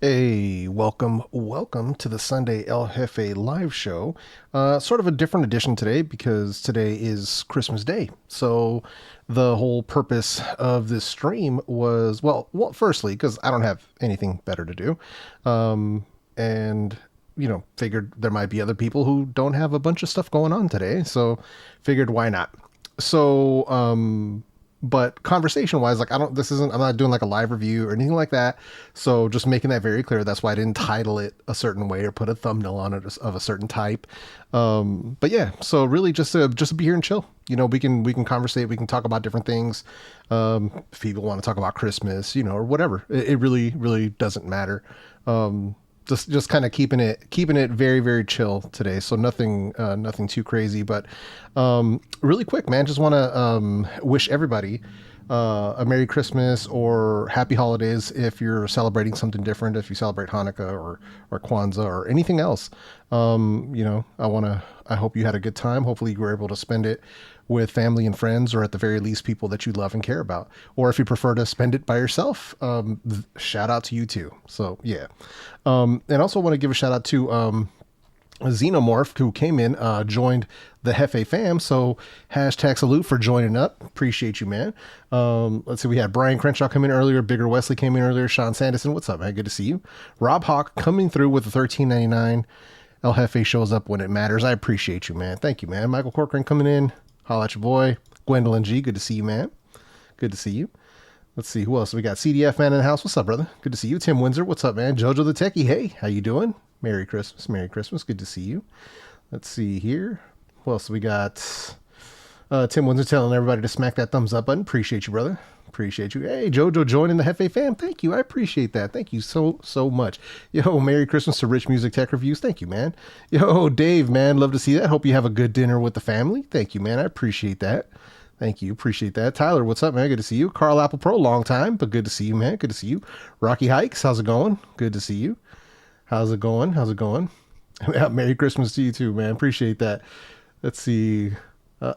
Hey, welcome to the Sunday El Jefe live show. Sort of a different edition today because today is Christmas Day. So the whole purpose of this stream was, well, firstly, because I don't have anything better to do. And, figured there might be other people who don't have a bunch of stuff going on today. So figured why not? So, but conversation wise, like I'm not doing like a live review or anything like that. So just making that very clear. That's why I didn't title it a certain way or put a thumbnail on it of a certain type. But yeah, so really just to be here and chill. We can conversate. We can talk about different things. If people want to talk about Christmas, or whatever, it really doesn't matter. Just kind of keeping it very, very chill today. So nothing too crazy, but, really quick, man, just want to, wish everybody, a Merry Christmas or Happy Holidays. If you're celebrating something different, if you celebrate Hanukkah or Kwanzaa or anything else, I hope you had a good time. Hopefully you were able to spend it with family and friends, or at the very least people that you love and care about. Or if you prefer to spend it by yourself, shout out to you too. So yeah. And also want to give a shout out to, Xenomorph, who came in, joined the Hefe fam. So hashtag salute for joining up. Appreciate you, man. Let's see. We had Brian Crenshaw come in earlier. Bigger Wesley came in earlier. Sean Sanderson. What's up, man? Good to see you. Rob Hawk coming through with the $13.99. El Jefe shows up when it matters. I appreciate you, man. Thank you, man. Michael Corcoran coming in. Holla at your boy. Gwendolyn G. Good to see you, man. Good to see you. Let's see who else we got. CDF man in the house. What's up, brother? Good to see you. Tim Windsor. What's up, man? Jojo the Techie. Hey, how you doing? Merry Christmas. Merry Christmas. Good to see you. Let's see here. Who else we got? Tim Windsor telling everybody to smack that thumbs up button. Appreciate you, brother. Appreciate you. Hey, Jojo joining the Hefe fam. Thank you. I appreciate that. Thank you so much. Yo, Merry Christmas to Rich Music Tech Reviews. Thank you, man. Yo, Dave, man. Love to see that. Hope you have a good dinner with the family. Thank you, man. I appreciate that. Thank you. Appreciate that. Tyler, what's up, man? Good to see you. Carl Apple Pro, long time, but good to see you, man. Good to see you. Rocky Hikes, how's it going? Good to see you. How's it going? How's it going? Merry Christmas to you too, man. Appreciate that. Let's see.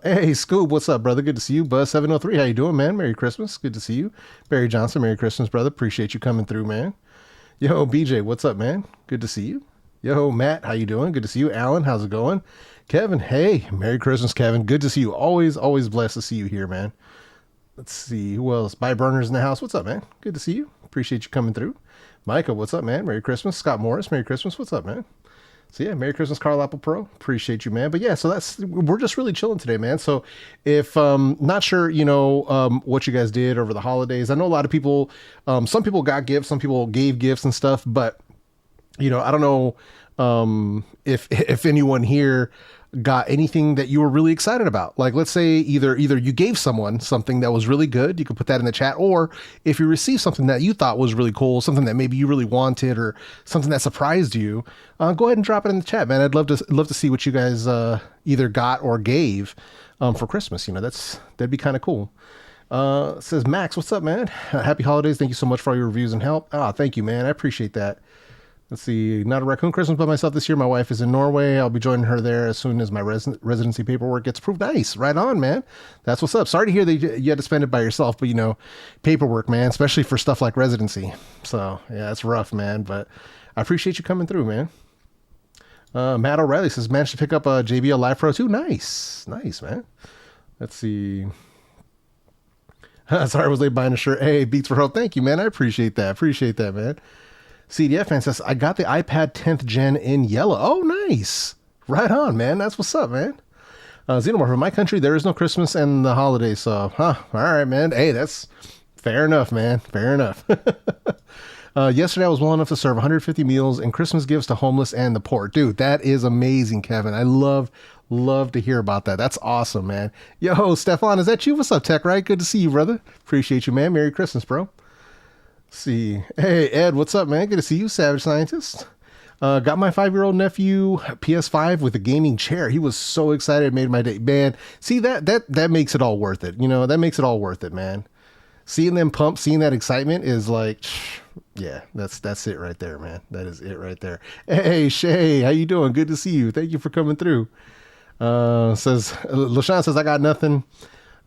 Hey, Scoob, what's up, brother? Good to see you. Buzz703, how you doing, man? Merry Christmas. Good to see you. Barry Johnson, Merry Christmas, brother. Appreciate you coming through, man. Yo, BJ, what's up, man? Good to see you. Yo, Matt, how you doing? Good to see you. Alan, how's it going? Kevin, hey, Merry Christmas, Kevin. Good to see you. Always blessed to see you here, man. Let's see. Who else? Buy Burners in the house. What's up, man? Good to see you. Appreciate you coming through. Micah, what's up, man? Merry Christmas. Scott Morris, Merry Christmas. What's up, man? So yeah, Merry Christmas, Carl Apple Pro. Appreciate you, man. But yeah, so we're just really chilling today, man. So if not sure, what you guys did over the holidays. I know a lot of people, some people got gifts, some people gave gifts and stuff, but I don't know if anyone here got anything that you were really excited about. Like, let's say either you gave someone something that was really good, you could put that in the chat, or if you received something that you thought was really cool, something that maybe you really wanted, or something that surprised you, go ahead and drop it in the chat, man. I'd love to see what you guys either got or gave for Christmas. That'd be kind of cool. Says Max, what's up, man? Happy holidays. Thank you so much for all your reviews and help. Thank you, man. I appreciate that. Let's see. Not a raccoon Christmas by myself this year. My wife is in Norway. I'll be joining her there as soon as my residency paperwork gets approved. Nice. Right on, man. That's what's up. Sorry to hear that you had to spend it by yourself, but paperwork, man, especially for stuff like residency. So yeah, it's rough, man, but I appreciate you coming through, man. Matt O'Reilly says, managed to pick up a JBL Live Pro 2. Nice, man. Let's see. Sorry, I was late buying a shirt. Hey, Beats for Hope. Thank you, man. I appreciate that, man. CDF fan says, I got the iPad 10th gen in yellow. Oh, nice. Right on, man. That's what's up, man. Xenomorph, in my country, there is no Christmas and the holidays. So, all right, man. Hey, that's fair enough, man. Fair enough. Yesterday I was well enough to serve 150 meals and Christmas gifts to homeless and the poor. Dude, that is amazing, Kevin. I love to hear about that. That's awesome, man. Yo, Stefan, is that you? What's up, Tech? Right? Good to see you, brother. Appreciate you, man. Merry Christmas, bro. Let's see. Hey, Ed, what's up, man? Good to see you, Savage Scientist. Got my 5-year-old nephew PS5 with a gaming chair. He was so excited. It made my day. Man, see, that makes it all worth it. You know, that makes it all worth it, man. Seeing them pump, seeing that excitement is like, yeah, that's it right there, man. That is it right there. Hey, Shay, how you doing? Good to see you. Thank you for coming through. Says LaShawn says, I got nothing.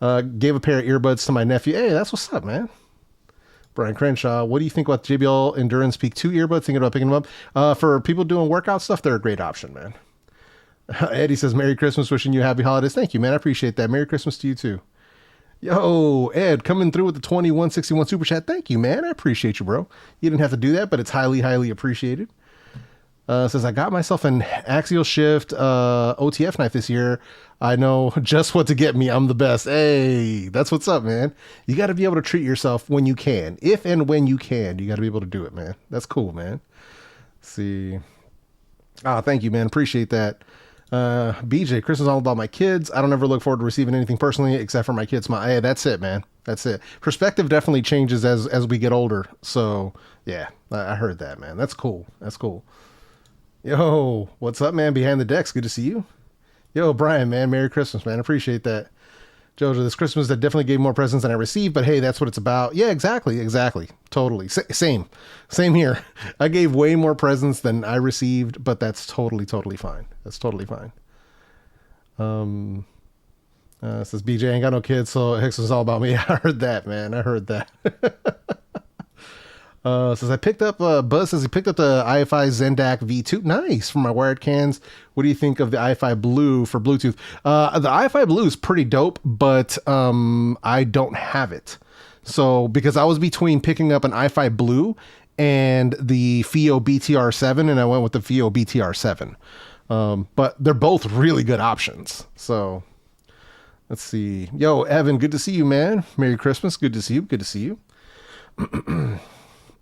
Gave a pair of earbuds to my nephew. Hey, that's what's up, man. Brian Crenshaw, what do you think about the JBL Endurance Peak 2 earbuds? Thinking about picking them up. For people doing workout stuff, they're a great option, man. Eddie says, Merry Christmas, wishing you happy holidays. Thank you, man. I appreciate that. Merry Christmas to you too. Yo, Ed, coming through with the 2161 super chat. Thank you, man. I appreciate you, bro. You didn't have to do that, but it's highly, highly appreciated. Says, I got myself an axial shift OTF knife this year. I know just what to get me. I'm the best. Hey, that's what's up, man. You got to be able to treat yourself when you can. If and when you can, you got to be able to do it, man. That's cool, man. Let's see. Thank you, man. Appreciate that. BJ, Christmas is all about my kids. I don't ever look forward to receiving anything personally except for my kids. Hey, that's it, man. That's it. Perspective definitely changes as we get older. So yeah, I heard that, man. That's cool. That's cool. Yo, what's up, man? Behind the decks. Good to see you. Yo, Brian, man. Merry Christmas, man. Appreciate that. Jojo, this Christmas, that definitely gave more presents than I received, but hey, that's what it's about. Yeah, exactly. Totally. Same here. I gave way more presents than I received, but that's totally fine. That's totally fine. Says BJ, ain't got no kids, so Hicks is all about me. I heard that, man. I heard that. Says I picked up, Buzz says he picked up the HiFi Zendac V2. Nice, for my wired cans. What do you think of the HiFi Blue for Bluetooth? The HiFi Blue is pretty dope, but I don't have it. So, because I was between picking up an HiFi Blue and the FIO BTR7, and I went with the FIO BTR7. But they're both really good options. So, let's see. Yo, Evan, good to see you, man. Merry Christmas. Good to see you. Good to see you.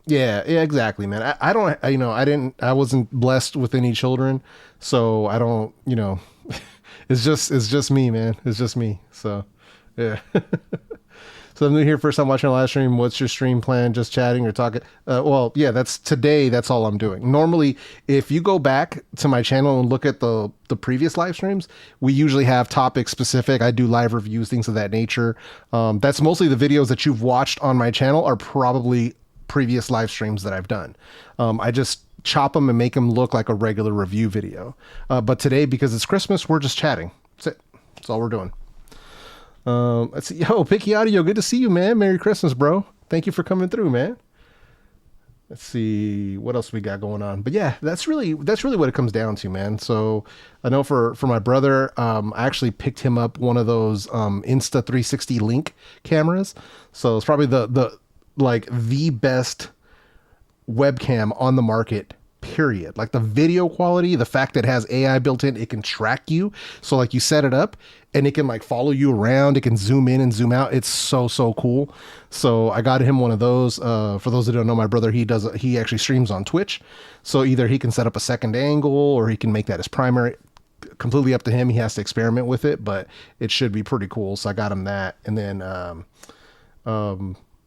Yeah, exactly, man. I wasn't blessed with any children, so I don't, it's just me, man. It's just me. So, yeah. So I'm new here, first time watching a live stream. What's your stream plan? Just chatting or talking? Well, yeah, that's today. That's all I'm doing. Normally, if you go back to my channel and look at the previous live streams, we usually have topic specific. I do live reviews, things of that nature. That's mostly the videos that you've watched on my channel are probably previous live streams that I've done. I just chop them and make them look like a regular review video. But today, because it's Christmas, we're just chatting. That's it. That's all we're doing. Let's see. Yo, Picky Audio, good to see you, man. Merry Christmas, bro. Thank you for coming through, man. Let's see what else we got going on. But yeah, that's really what it comes down to, man. So I know for my brother, I actually picked him up one of those Insta 360 Link cameras. So it's probably the best webcam on the market, period. Like the video quality, the fact that it has AI built in, it can track you. So like you set it up and it can like follow you around. It can zoom in and zoom out. It's so cool. So I got him one of those. For those that don't know, my brother, he actually streams on Twitch. So either he can set up a second angle or he can make that his primary. Completely up to him. He has to experiment with it, but it should be pretty cool. So I got him that. And then,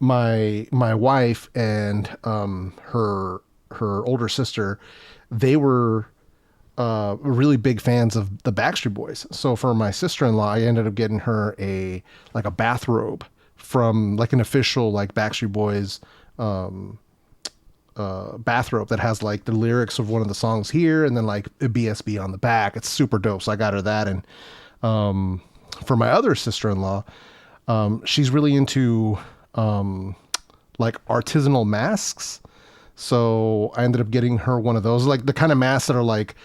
my wife and her older sister, they were really big fans of the Backstreet Boys. So for my sister-in-law, I ended up getting her a bathrobe from like an official like Backstreet Boys bathrobe that has like the lyrics of one of the songs here and then like a BSB on the back. It's super dope. So I got her that. And for my other sister-in-law, she's really into like artisanal masks. So I ended up getting her one of those, like the kind of masks that are like,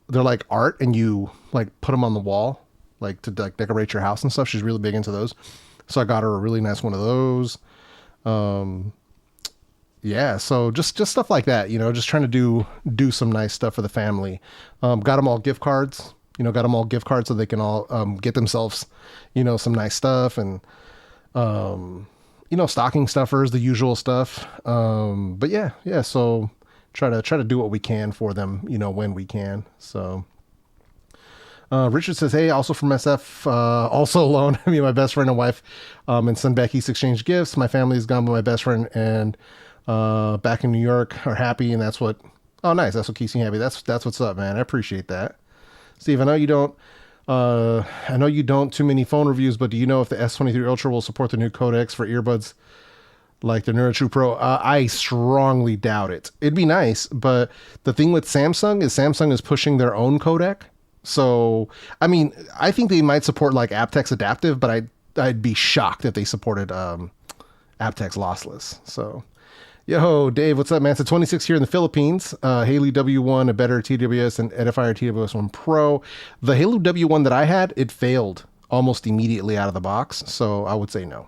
they're like art and you like put them on the wall, like to like decorate your house and stuff. She's really big into those. So I got her a really nice one of those. Yeah. So just stuff like that, just trying to do some nice stuff for the family. Got them all gift cards, so they can all, get themselves, some nice stuff. And, stocking stuffers, the usual stuff. But yeah. So try to do what we can for them, when we can. So. Richard says, hey, also from SF, also alone. Me and my best friend and wife and son back east exchanged gifts. My family is gone, but my best friend and back in New York are happy, and that's what. Oh, nice. That's what keeps me happy. That's what's up, man. I appreciate that. Steve, I know you don't. Too many phone reviews, but do you know if the S23 Ultra will support the new codecs for earbuds like the NeuroTrue Pro? I strongly doubt it. It'd be nice, but the thing with Samsung is pushing their own codec. So, I mean, I think they might support like aptX adaptive, but I'd be shocked if they supported aptX lossless. So, yo, Dave, what's up, man? It's 26 here in the Philippines. Haley W1, a better TWS, and Edifier TWS1 Pro. The Haley W1 that I had, it failed almost immediately out of the box, so I would say no.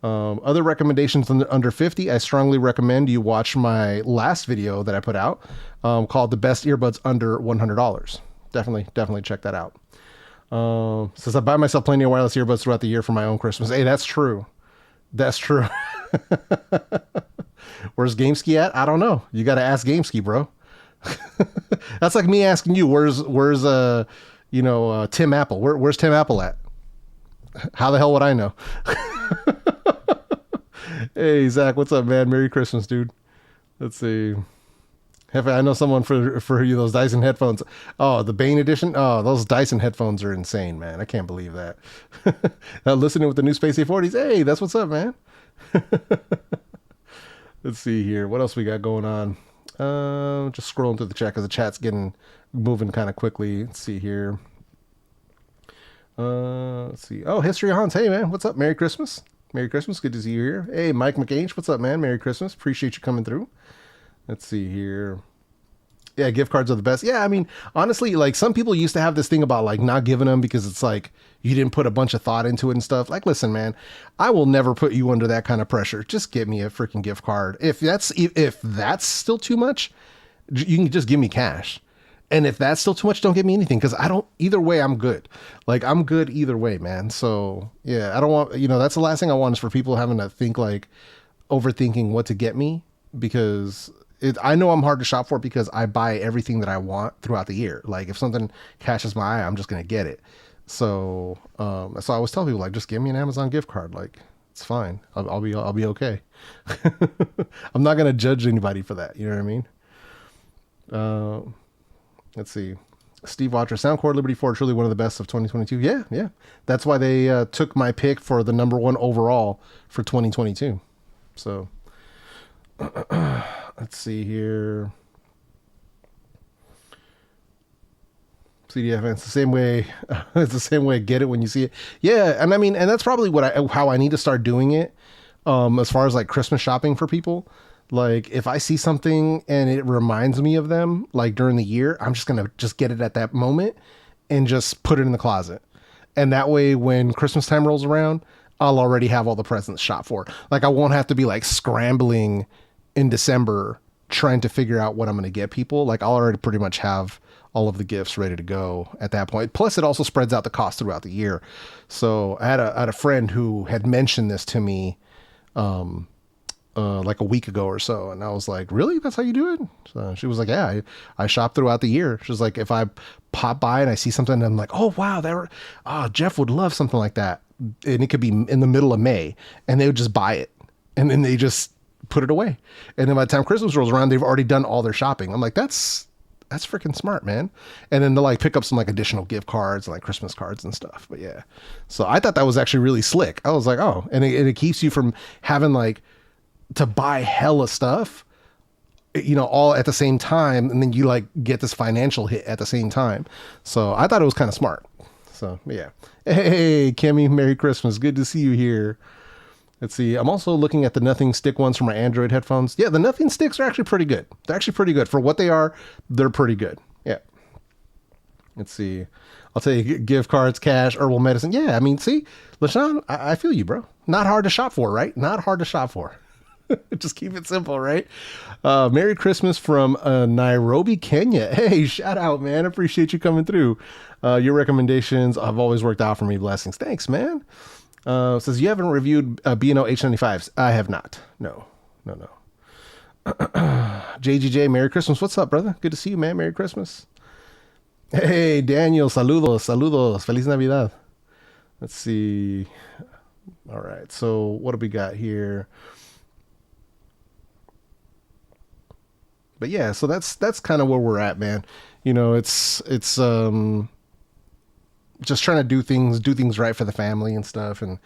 Other recommendations under 50, I strongly recommend you watch my last video that I put out called The Best Earbuds Under $100. Definitely check that out. Says I buy myself plenty of wireless earbuds throughout the year for my own Christmas. Hey, that's true. That's true. Where's GameSki at? I don't know. You got to ask GameSki, bro. That's like me asking you, where's Tim Apple? Where's Tim Apple at? How the hell would I know? Hey, Zach, what's up, man? Merry Christmas, dude. Let's see. I know someone for you, those Dyson headphones. Oh, the Bane edition. Oh, those Dyson headphones are insane, man. I can't believe that. Now listening with the new Space A40s. Hey, that's what's up, man. Let's see here. What else we got going on? Just scrolling through the chat because the chat's moving kind of quickly. Let's see here. Let's see. Oh, History of Hans. Hey, man. What's up? Merry Christmas. Merry Christmas. Good to see you here. Hey, Mike McAinch. What's up, man? Merry Christmas. Appreciate you coming through. Let's see here. Yeah, gift cards are the best. Yeah, I mean, honestly, like some people used to have this thing about like not giving them because it's like you didn't put a bunch of thought into it and stuff. Like, listen, man, I will never put you under that kind of pressure. Just give me a freaking gift card. If that's still too much, you can just give me cash. And if that's still too much, don't give me anything because either way, I'm good. Like, I'm good either way, man. So, yeah, I don't want, that's the last thing I want is for people having to think like overthinking what to get me because I know I'm hard to shop for because I buy everything that I want throughout the year. Like if something catches my eye, I'm just going to get it. So, so I always tell people like, just give me an Amazon gift card. Like it's fine. I'll be okay. I'm not going to judge anybody for that. You know what I mean? Let's see. Steve Watcher, Soundcore Liberty 4, truly one of the best of 2022. Yeah. That's why they took my pick for the number 1 overall for 2022. So, let's see here. CDF, it's the same way. It's the same way. Get it when you see it. Yeah, and I mean, and that's probably how I need to start doing it. As far as like Christmas shopping for people, like if I see something and it reminds me of them, like during the year, I'm just gonna get it at that moment and just put it in the closet. And that way, when Christmas time rolls around, I'll already have all the presents shopped for. Like I won't have to be like scrambling in December trying to figure out what I'm going to get people. Like I'll already pretty much have all of the gifts ready to go at that point. Plus it also spreads out the cost throughout the year. So I had a friend who had mentioned this to me, like a week ago or so. And I was like, really? That's how you do it? So she was like, yeah, I shop throughout the year. She was like, if I pop by and I see something and I'm like, oh wow, Jeff would love something like that. And it could be in the middle of May and they would just buy it. And then they just put it away. And then by the time Christmas rolls around, they've already done all their shopping. I'm like, that's freaking smart, man. And then they'll like pick up some like additional gift cards, like Christmas cards and stuff. But yeah, so I thought that was actually really slick. I was like, oh, and it keeps you from having like to buy hella stuff, all at the same time. And then you like get this financial hit at the same time. So I thought it was kind of smart. So yeah. Hey, Kimmy, Merry Christmas. Good to see you here. Let's see. I'm also looking at the Nothing Stick ones for my Android headphones. Yeah, the Nothing Sticks are actually pretty good. They're actually pretty good. For what they are, they're pretty good. Yeah. Let's see. I'll tell you, gift cards, cash, herbal medicine. Yeah, I mean, see, LaShawn, I feel you, bro. Not hard to shop for, right? Not hard to shop for. Just keep it simple, right? Merry Christmas from Nairobi, Kenya. Hey, shout out, man. Appreciate you coming through. Your recommendations have always worked out for me. Blessings. Thanks, man. Says you haven't reviewed B&O H95s. I have not. No, no, no. JGJ, Merry Christmas. What's up, brother? Good to see you, man. Merry Christmas. Hey, Daniel. Saludos, saludos. Feliz Navidad. Let's see. All right. So what do we got here? But yeah, so that's kind of where we're at, man. You know, it's just trying to do things right for the family and stuff, and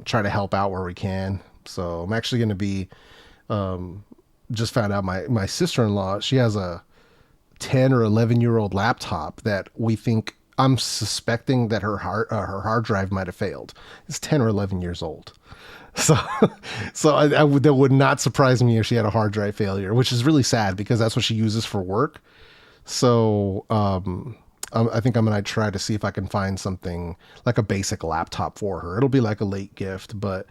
try to help out where we can. So I'm actually going to be just found out my sister-in-law, she has a 10 or 11-year-old laptop that we think, I'm suspecting that her hard drive might have failed. It's 10 or 11 years old. So, that would not surprise me if she had a hard drive failure, which is really sad because that's what she uses for work. So, I think I'm going to try to see if I can find something like a basic laptop for her. It'll be like a late gift, but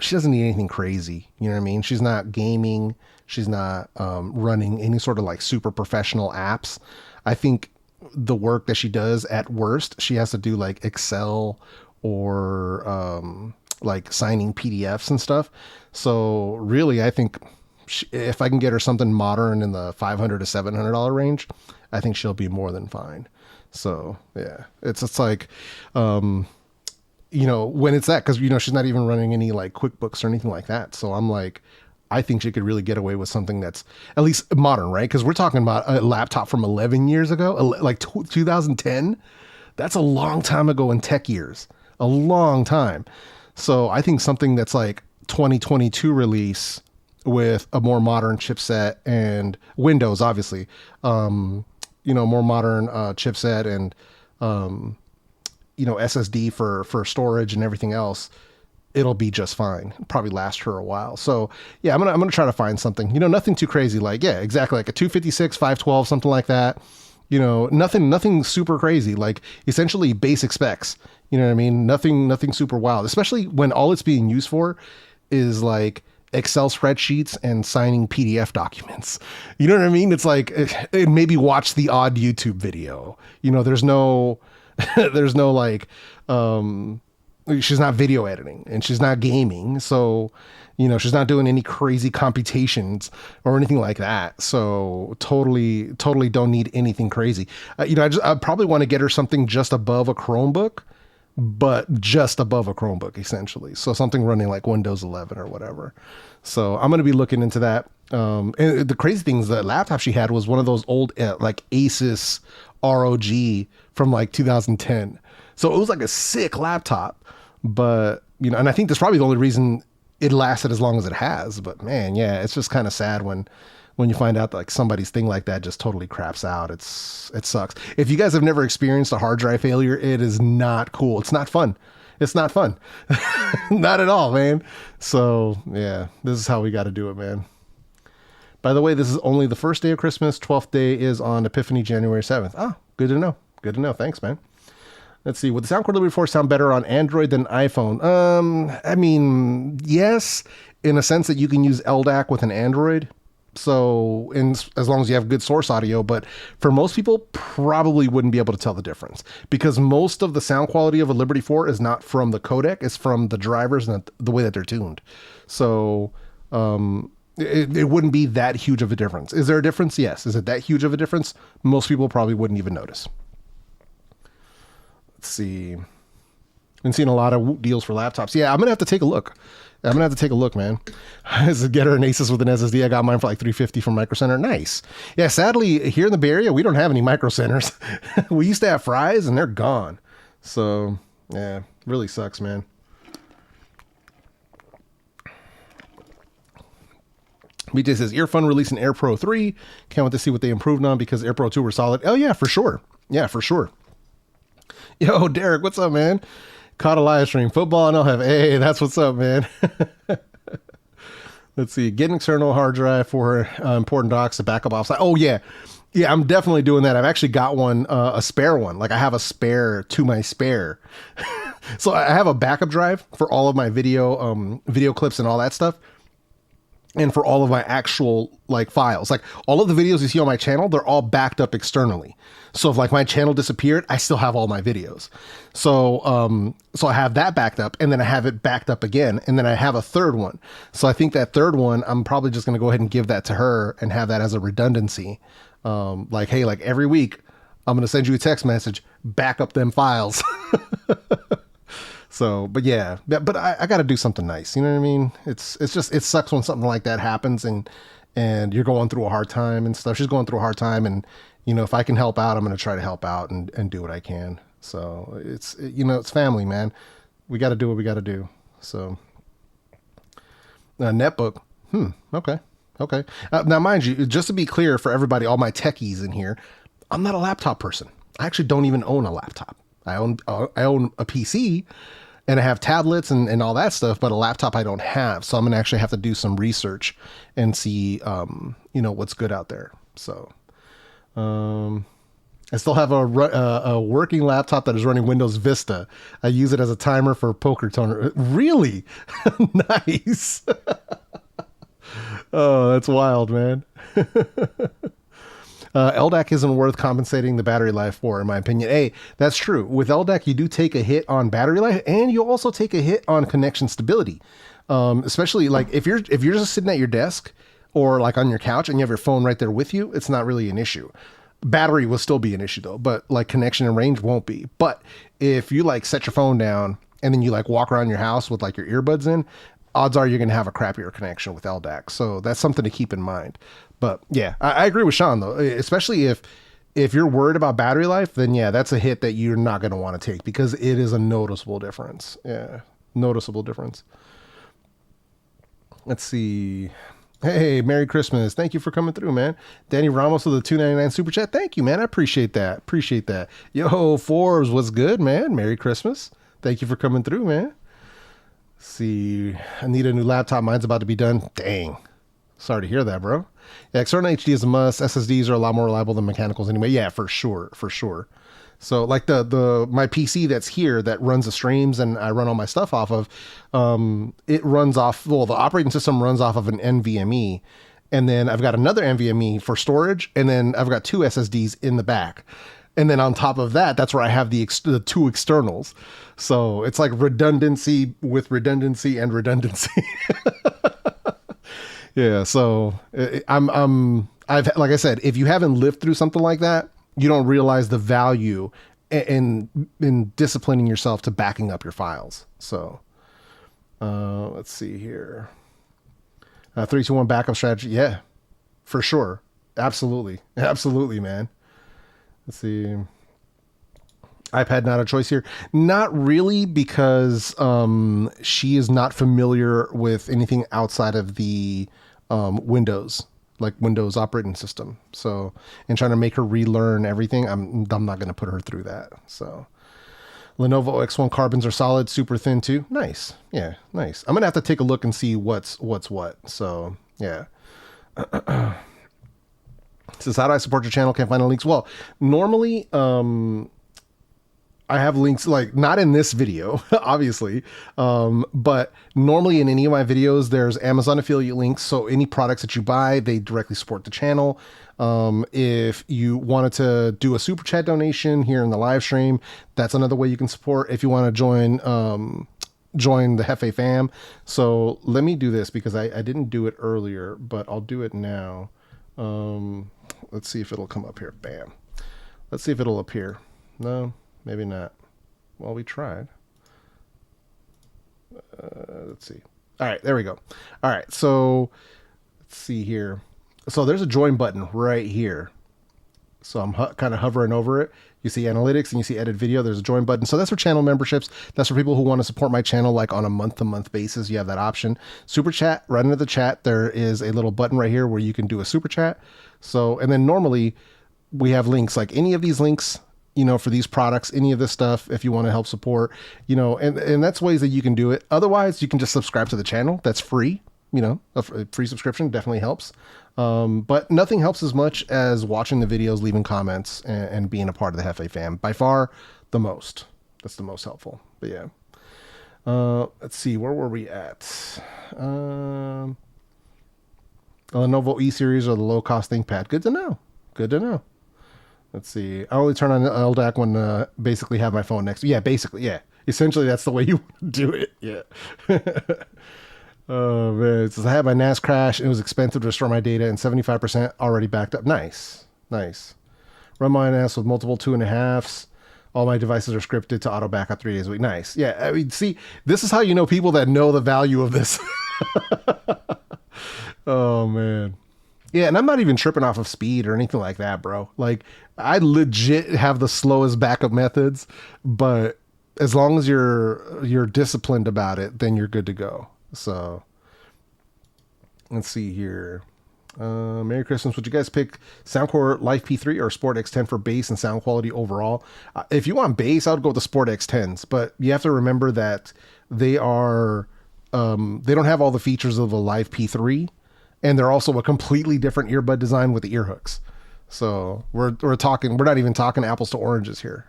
she doesn't need anything crazy. You know what I mean? She's not gaming. She's not running any sort of like super professional apps. I think the work that she does at worst, she has to do like Excel or like signing PDFs and stuff. So really, I think if I can get her something modern in the $500 to $700 range, I think she'll be more than fine. So yeah, it's like, you know, when it's that, cause you know, she's not even running any like QuickBooks or anything like that. So I'm like, I think she could really get away with something that's at least modern, right? Cause we're talking about a laptop from 11 years ago, like 2010. That's a long time ago in tech years, a long time. So I think something that's like 2022 release with a more modern chipset and Windows, obviously, you know, more modern chipset and, you know, SSD for storage and everything else, it'll be just fine. It'll probably last her a while. So yeah, I'm gonna try to find something, you know, nothing too crazy. Like, yeah, exactly. Like a 256, 512, something like that. You know, nothing super crazy, like essentially basic specs. You know what I mean? Nothing super wild, especially when all it's being used for is like Excel spreadsheets and signing PDF documents. You know what I mean? It's like, maybe watch the odd YouTube video. You know, there's no, there's no like, she's not video editing and she's not gaming. So, you know, she's not doing any crazy computations or anything like that. So totally don't need anything crazy. You know, I probably want to get her something just above a Chromebook, but just above a Chromebook essentially. So something running like Windows 11 or whatever. So I'm going to be looking into that. And the crazy thing is the laptop she had was one of those old like Asus ROG from like 2010. So it was like a sick laptop, but you know, and I think that's probably the only reason it lasted as long as it has. But man, yeah, it's just kind of sad when you find out that like somebody's thing like that just totally craps out. It sucks. If you guys have never experienced a hard drive failure, it is not cool. It's not fun. It's not fun. Not at all, man. So yeah, this is how we got to do it, man. By the way, this is only the first day of Christmas. 12th day is on Epiphany, January 7th. Ah, good to know. Good to know. Thanks, man. Let's see. Would the sound quality before sound better on Android than iPhone? I mean, yes, in a sense that you can use LDAC with an Android. So, as long as you have good source audio, but for most people, probably wouldn't be able to tell the difference because most of the sound quality of a Liberty 4 is not from the codec, it's from the drivers and the way that they're tuned. So, it wouldn't be that huge of a difference. Is there a difference? Yes. Is it that huge of a difference? Most people probably wouldn't even notice. Let's see. Been seeing a lot of deals for laptops. Yeah, I'm gonna have to take a look. Man. Get her an Asus with an SSD. I got mine for like $350 from Micro Center. Nice. Yeah, sadly, here in the Bay Area, we don't have any Micro Centers. We used to have Fry's and they're gone. So, yeah, really sucks, man. BJ says, Earphone releasing Air Pro 3. Can't wait to see what they improved on because Air Pro 2 were solid. Oh, yeah, for sure. Yeah, for sure. Yo, Derek, what's up, man? Caught a live stream. Football and I'll have, hey, that's what's up, man. Let's see. Get an external hard drive for important docs to backup offsite. Oh, yeah. Yeah, I'm definitely doing that. I've actually got one, a spare one. Like I have a spare to my spare. So I have a backup drive for all of my video clips and all that stuff. and for all of my actual like files. Like all of the videos you see on my channel, they're all backed up externally. So if like my channel disappeared, I still have all my videos. So so I have that backed up, and then I have it backed up again, and then I have a third one. So I think that third one, I'm probably just gonna go ahead and give that to her and have that as a redundancy. Like, hey, like every week I'm gonna send you a text message, back up them files. So, but yeah, but I got to do something nice. You know what I mean? It's just, it sucks when something like that happens and you're going through a hard time and stuff. She's going through a hard time, and, you know, if I can help out, I'm going to try to help out and do what I can. So it's, you know, it's family, man. We got to do what we got to do. So netbook. Okay. Okay. Now, mind you, just to be clear for everybody, all my techies in here, I'm not a laptop person. I actually don't even own a laptop. I own a PC, and I have tablets and all that stuff, but a laptop I don't have. So I'm going to actually have to do some research and see, you know, what's good out there. So, I still have a working laptop that is running Windows Vista. I use it as a timer for poker tournament. Really? Nice. Oh, that's wild, man. LDAC isn't worth compensating the battery life for, in my opinion. Hey, that's true. With LDAC, you do take a hit on battery life, and you also take a hit on connection stability. Especially like if you're just sitting at your desk or like on your couch and you have your phone right there with you, it's not really an issue. Battery will still be an issue though, but like connection and range won't be. But if you like set your phone down and then you like walk around your house with like your earbuds in, odds are you're going to have a crappier connection with LDAC. So that's something to keep in mind. But yeah, I agree with Sean though, especially if you're worried about battery life, then yeah, that's a hit that you're not going to want to take because it is a noticeable difference. Yeah, noticeable difference. Let's see. Hey, Merry Christmas. Thank you for coming through, man. Danny Ramos with the $2.99 super chat. Thank you, man. I appreciate that. Appreciate that. Yo, Forbes, what's good, man? Merry Christmas. Thank you for coming through, man. Let's see. I need a new laptop. Mine's about to be done. Dang. Sorry to hear that, bro. Yeah, external HD is a must. SSDs are a lot more reliable than mechanicals anyway. Yeah, for sure. For sure. So like my PC that's here that runs the streams and I run all my stuff off of, it runs off, well, the operating system runs off of an NVMe, and then I've got another NVMe for storage, and then I've got two SSDs in the back. And then on top of that, that's where I have the two externals. So it's like redundancy with redundancy and redundancy. Yeah. So I've, like I said, if you haven't lived through something like that, you don't realize the value in disciplining yourself to backing up your files. So, let's see here. 3-2-1 backup strategy. Yeah, for sure. Absolutely. Absolutely, man. Let's see. iPad, not a choice here. Not really, because, she is not familiar with anything outside of the, Windows, like Windows operating system. So, and trying to make her relearn everything, I'm not going to put her through that. So Lenovo X1 carbons are solid, super thin too. Nice. Yeah. Nice. I'm going to have to take a look and see what's what. So yeah. Says, how do I support your channel? Can't find the links. Well, normally, I have links, like not in this video, obviously. But normally in any of my videos, there's Amazon affiliate links. So any products that you buy, they directly support the channel. If you wanted to do a super chat donation here in the live stream, that's another way you can support. If you want to join the HiFi fam. So let me do this because I didn't do it earlier, but I'll do it now. Let's see if it'll come up here. Bam. Let's see if it'll appear. No. Maybe not. Well, we tried. Let's see. All right, there we go. All right, so let's see here. So there's a join button right here. So I'm kind of hovering over it. You see analytics and you see edit video. There's a join button. So that's for channel memberships. That's for people who want to support my channel like on a month-to-month basis. You have that option. Super chat, right under the chat, there is a little button right here where you can do a super chat. So, and then normally we have links, like any of these links, you know, for these products, any of this stuff, if you want to help support, you know, and that's ways that you can do it. Otherwise, you can just subscribe to the channel. That's free. You know, a free subscription definitely helps. But nothing helps as much as watching the videos, leaving comments, and being a part of the HiFi fam. By far, the most. That's the most helpful. But yeah. Let's see, where were we at? The Lenovo E series or the low cost ThinkPad. Good to know. Good to know. Let's see. I only turn on the LDAC when basically have my phone next. Yeah, basically, yeah. Essentially, that's the way you do it. Yeah. Oh man, it says I had my NAS crash. It was expensive to restore my data, and 75% already backed up. Nice, nice. Run my NAS with multiple 2.5s. All my devices are scripted to auto backup 3 days a week. Nice. Yeah, I mean, see, this is how you know people that know the value of this. Oh man. Yeah, and I'm not even tripping off of speed or anything like that, bro. Like, I legit have the slowest backup methods, but as long as you're disciplined about it, then you're good to go. So, let's see here. Merry Christmas. Would you guys pick Soundcore Life P3 or Sport X10 for bass and sound quality overall? If you want bass, I would go with the Sport X10s, but you have to remember that they are they don't have all the features of a Live P3. And they're also a completely different earbud design with the ear hooks. So we're not even talking apples to oranges here.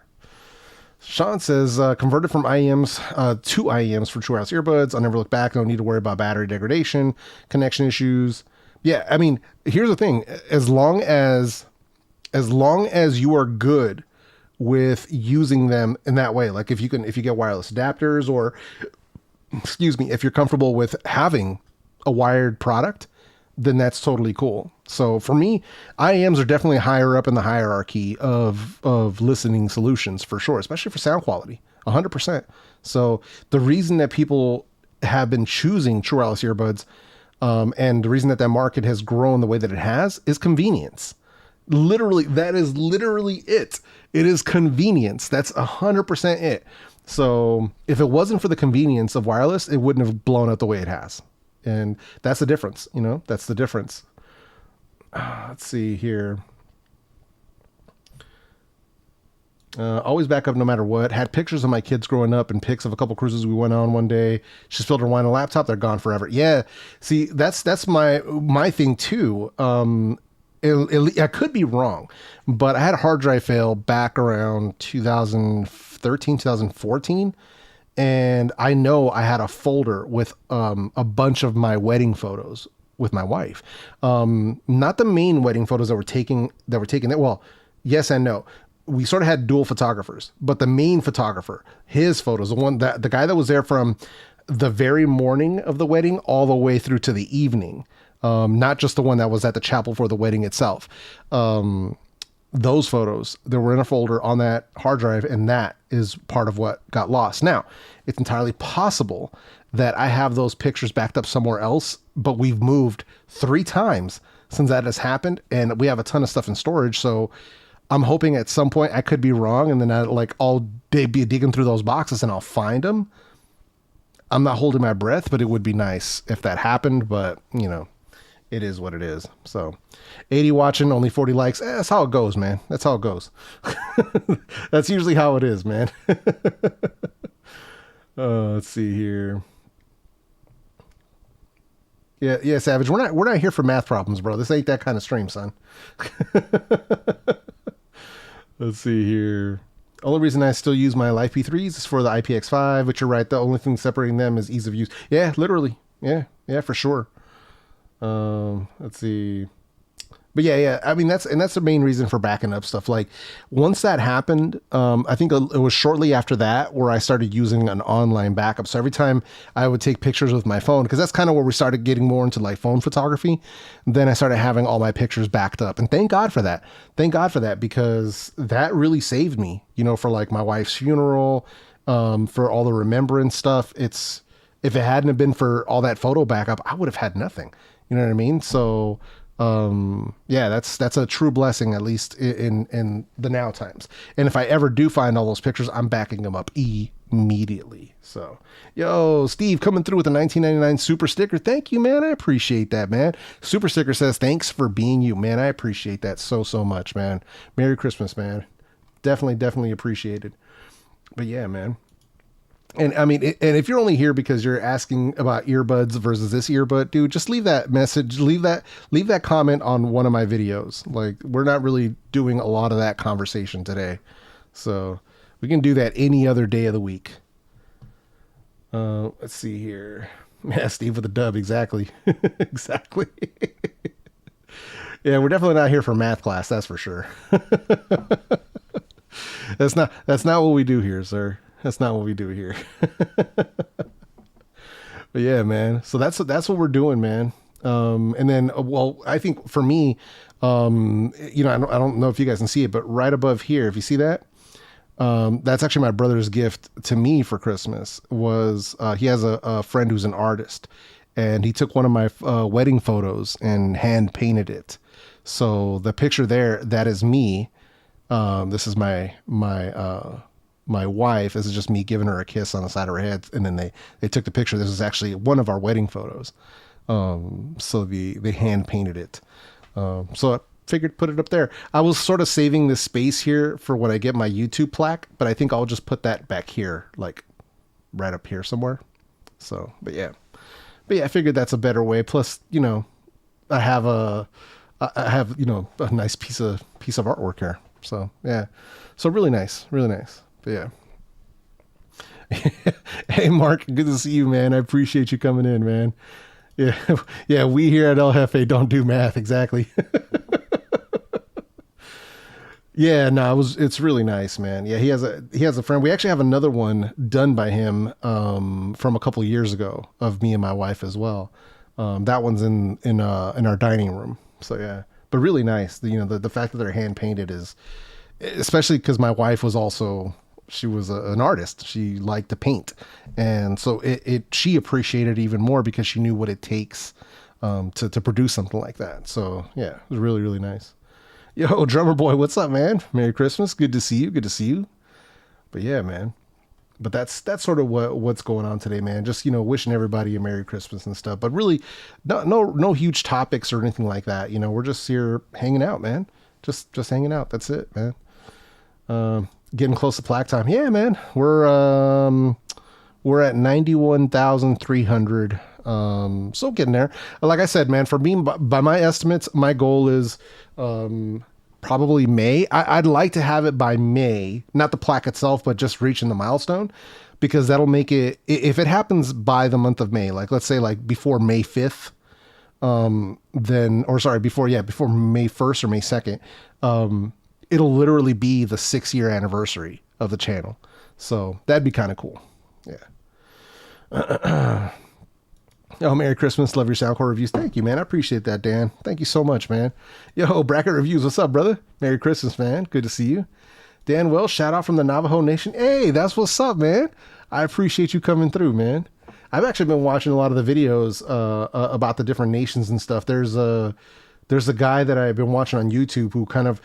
Sean says, converted from IEMs to IEMs for true wireless earbuds. I'll never look back. No need to worry about battery degradation, connection issues. Yeah, I mean, here's the thing. As long as you are good with using them in that way, like if you get wireless adapters, or excuse me, if you're comfortable with having a wired product, then that's totally cool. So for me, IEMs are definitely higher up in the hierarchy of listening solutions for sure, especially for sound quality, 100%. So the reason that people have been choosing true wireless earbuds, and the reason that market has grown the way that it has, is convenience. Literally, that is literally it. It is convenience. That's 100% it. So if it wasn't for the convenience of wireless, it wouldn't have blown up the way it has. And that's the difference, that's the difference. Let's see here. Always back up no matter what. Had pictures of my kids growing up and pics of a couple cruises we went on one day. She spilled her wine on a laptop. They're gone forever. Yeah. See, that's my thing too. I could be wrong, but I had a hard drive fail back around 2013, 2014. And I know I had a folder with a bunch of my wedding photos with my wife. Not the main wedding photos that were taken there. Well, yes and no. We sort of had dual photographers, but the main photographer, his photos, the guy that was there from the very morning of the wedding all the way through to the evening, not just the one that was at the chapel for the wedding itself. Those photos that were in a folder on that hard drive, and that is part of what got lost. Now, it's entirely possible that I have those pictures backed up somewhere else, but we've moved 3 times since that has happened, and we have a ton of stuff in storage. So I'm hoping at some point, I could be wrong, and then I'll be digging through those boxes and I'll find them. I'm not holding my breath, but it would be nice if that happened, but it is what it is. So 80 watching, only 40 likes. That's how it goes, man. That's how it goes. That's usually how it is, man. Let's see here. Yeah, Savage. We're not here for math problems, bro. This ain't that kind of stream, son. Let's see here. Only reason I still use my Live P3s is for the IPX5, but you're right. The only thing separating them is ease of use. Yeah, literally. Yeah, for sure. Let's see. But yeah. I mean, that's the main reason for backing up stuff. Like once that happened, I think it was shortly after that where I started using an online backup. So every time I would take pictures with my phone, because that's kind of where we started getting more into like phone photography. Then I started having all my pictures backed up, and thank God for that. Thank God for that, because that really saved me, for like my wife's funeral, for all the remembrance stuff. If it hadn't have been for all that photo backup, I would have had nothing. You know what I mean? So, yeah, that's a true blessing, at least in the now times. And if I ever do find all those pictures, I'm backing them up immediately. So, yo, Steve coming through with a 1999 super sticker. Thank you, man. I appreciate that, man. Super sticker says, thanks for being you, man. I appreciate that so much, man. Merry Christmas, man. Definitely appreciated. But yeah, man. And I mean, and if you're only here because you're asking about earbuds versus this earbud, dude, just leave that message, leave that comment on one of my videos. Like, we're not really doing a lot of that conversation today. So we can do that any other day of the week. Let's see here. Yeah, Steve with a dub. Exactly. Exactly. Yeah, we're definitely not here for math class. That's for sure. That's not what we do here, sir. That's not what we do here. But yeah, man. So that's what we're doing, man. And then, well, I think for me, I don't know if you guys can see it, but right above here, if you see that, that's actually my brother's gift to me for Christmas. Was he has a friend who's an artist, and he took one of my wedding photos and hand painted it. So the picture there, that is me. This is my wife. This is just me giving her a kiss on the side of her head. And then they took the picture. This is actually one of our wedding photos. So they hand painted it. So I figured put it up there. I was sort of saving this space here for when I get my YouTube plaque, but I think I'll just put that back here, like right up here somewhere. So, but yeah, I figured that's a better way. Plus, I have a nice piece of artwork here. So yeah, so really nice. But yeah. Hey, Mark, good to see you, man. I appreciate you coming in, man. Yeah. Yeah. We here at El Jefe don't do math. Exactly. Yeah, no, it's really nice, man. Yeah. He has a friend. We actually have another one done by him, from a couple of years ago of me and my wife as well. That one's in our dining room. So yeah, but really nice. The fact that they're hand painted is, especially because my wife was also, she was an artist. She liked to paint. And so she appreciated it even more because she knew what it takes, to produce something like that. So yeah, it was really, really nice. Yo, drummer boy, what's up, man? Merry Christmas. Good to see you. But yeah, man, but that's sort of what's going on today, man. Just, wishing everybody a Merry Christmas and stuff, but really no huge topics or anything like that. We're just here hanging out, man. Just hanging out. That's it, man. Getting close to plaque time. Yeah, man. We're at 91,300. So getting there. Like I said, man, for me, by my estimates, my goal is, probably May. I'd like to have it by May, not the plaque itself, but just reaching the milestone, because that'll make it, if it happens by the month of May, like let's say like before May 5th, before May 1st or May 2nd, it'll literally be the 6-year anniversary of the channel. So that'd be kind of cool. Yeah. Oh, Merry Christmas. Love your Soundcore reviews. Thank you, man. I appreciate that, Dan. Thank you so much, man. Yo, Bracket Reviews. What's up, brother? Merry Christmas, man. Good to see you. Dan Wells, shout out from the Navajo Nation. Hey, that's what's up, man. I appreciate you coming through, man. I've actually been watching a lot of the videos about the different nations and stuff. There's a guy that I've been watching on YouTube who kind of,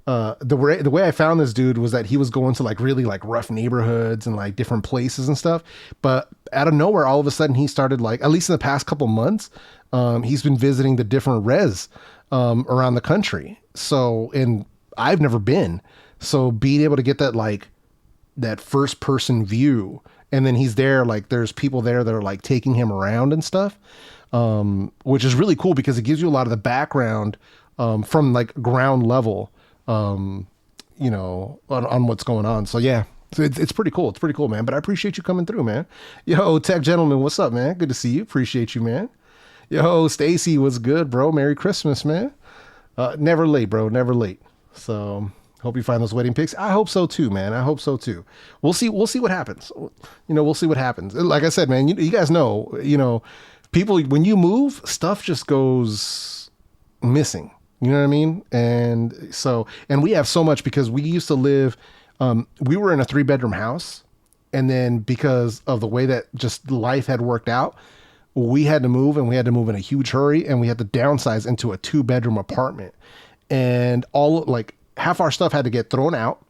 the way I found this dude was that he was going to like really like rough neighborhoods and like different places and stuff. But out of nowhere, all of a sudden he started, like, at least in the past couple months, he's been visiting the different res around the country. So, and I've never been. So being able to get that, like, that first person view, and then he's there, like there's people there that are like taking him around and stuff, which is really cool because it gives you a lot of the background from like ground level, on what's going on. So yeah, so it's pretty cool. It's pretty cool, man. But I appreciate you coming through, man. Yo, Tech Gentleman, what's up, man? Good to see you. Appreciate you, man. Yo, Stacy, what's good, bro? Merry Christmas, man. Never late, bro. Never late. So hope you find those wedding pics. I hope so too, man. I hope so too. We'll see what happens. We'll see what happens. Like I said, man, you guys know, people, when you move, stuff just goes missing. You know what I mean? And we have so much because we used to live, we were in a 3-bedroom house. And then because of the way that just life had worked out, we had to move, and we had to move in a huge hurry, and we had to downsize into a 2-bedroom apartment. And half our stuff had to get thrown out,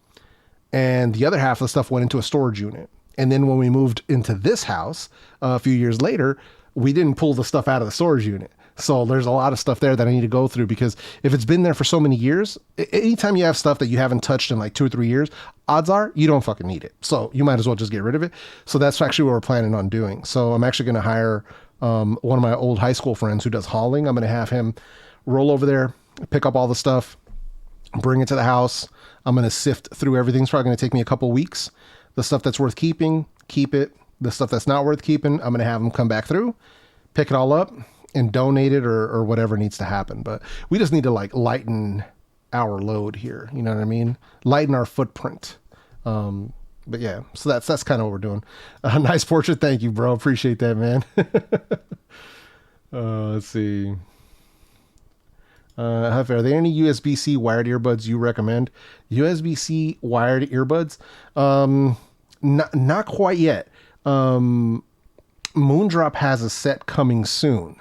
and the other half of the stuff went into a storage unit. And then when we moved into this house a few years later, we didn't pull the stuff out of the storage unit. So there's a lot of stuff there that I need to go through, because if it's been there for so many years, anytime you have stuff that you haven't touched in like 2 or 3 years, odds are you don't fucking need it. So you might as well just get rid of it. So that's actually what we're planning on doing. So I'm actually going to hire one of my old high school friends who does hauling. I'm going to have him roll over there, pick up all the stuff, bring it to the house. I'm going to sift through everything. It's probably going to take me a couple weeks. The stuff that's worth keeping, keep it. The stuff that's not worth keeping, I'm going to have them come back through, pick it all up, and donate it or whatever needs to happen. But we just need to like lighten our load here. You know what I mean? Lighten our footprint. But yeah, so that's kind of what we're doing. Nice portrait. Thank you, bro. Appreciate that, man. Let's see. Are there any USB-C wired earbuds you recommend? USB-C wired earbuds? Not quite yet. Moondrop has a set coming soon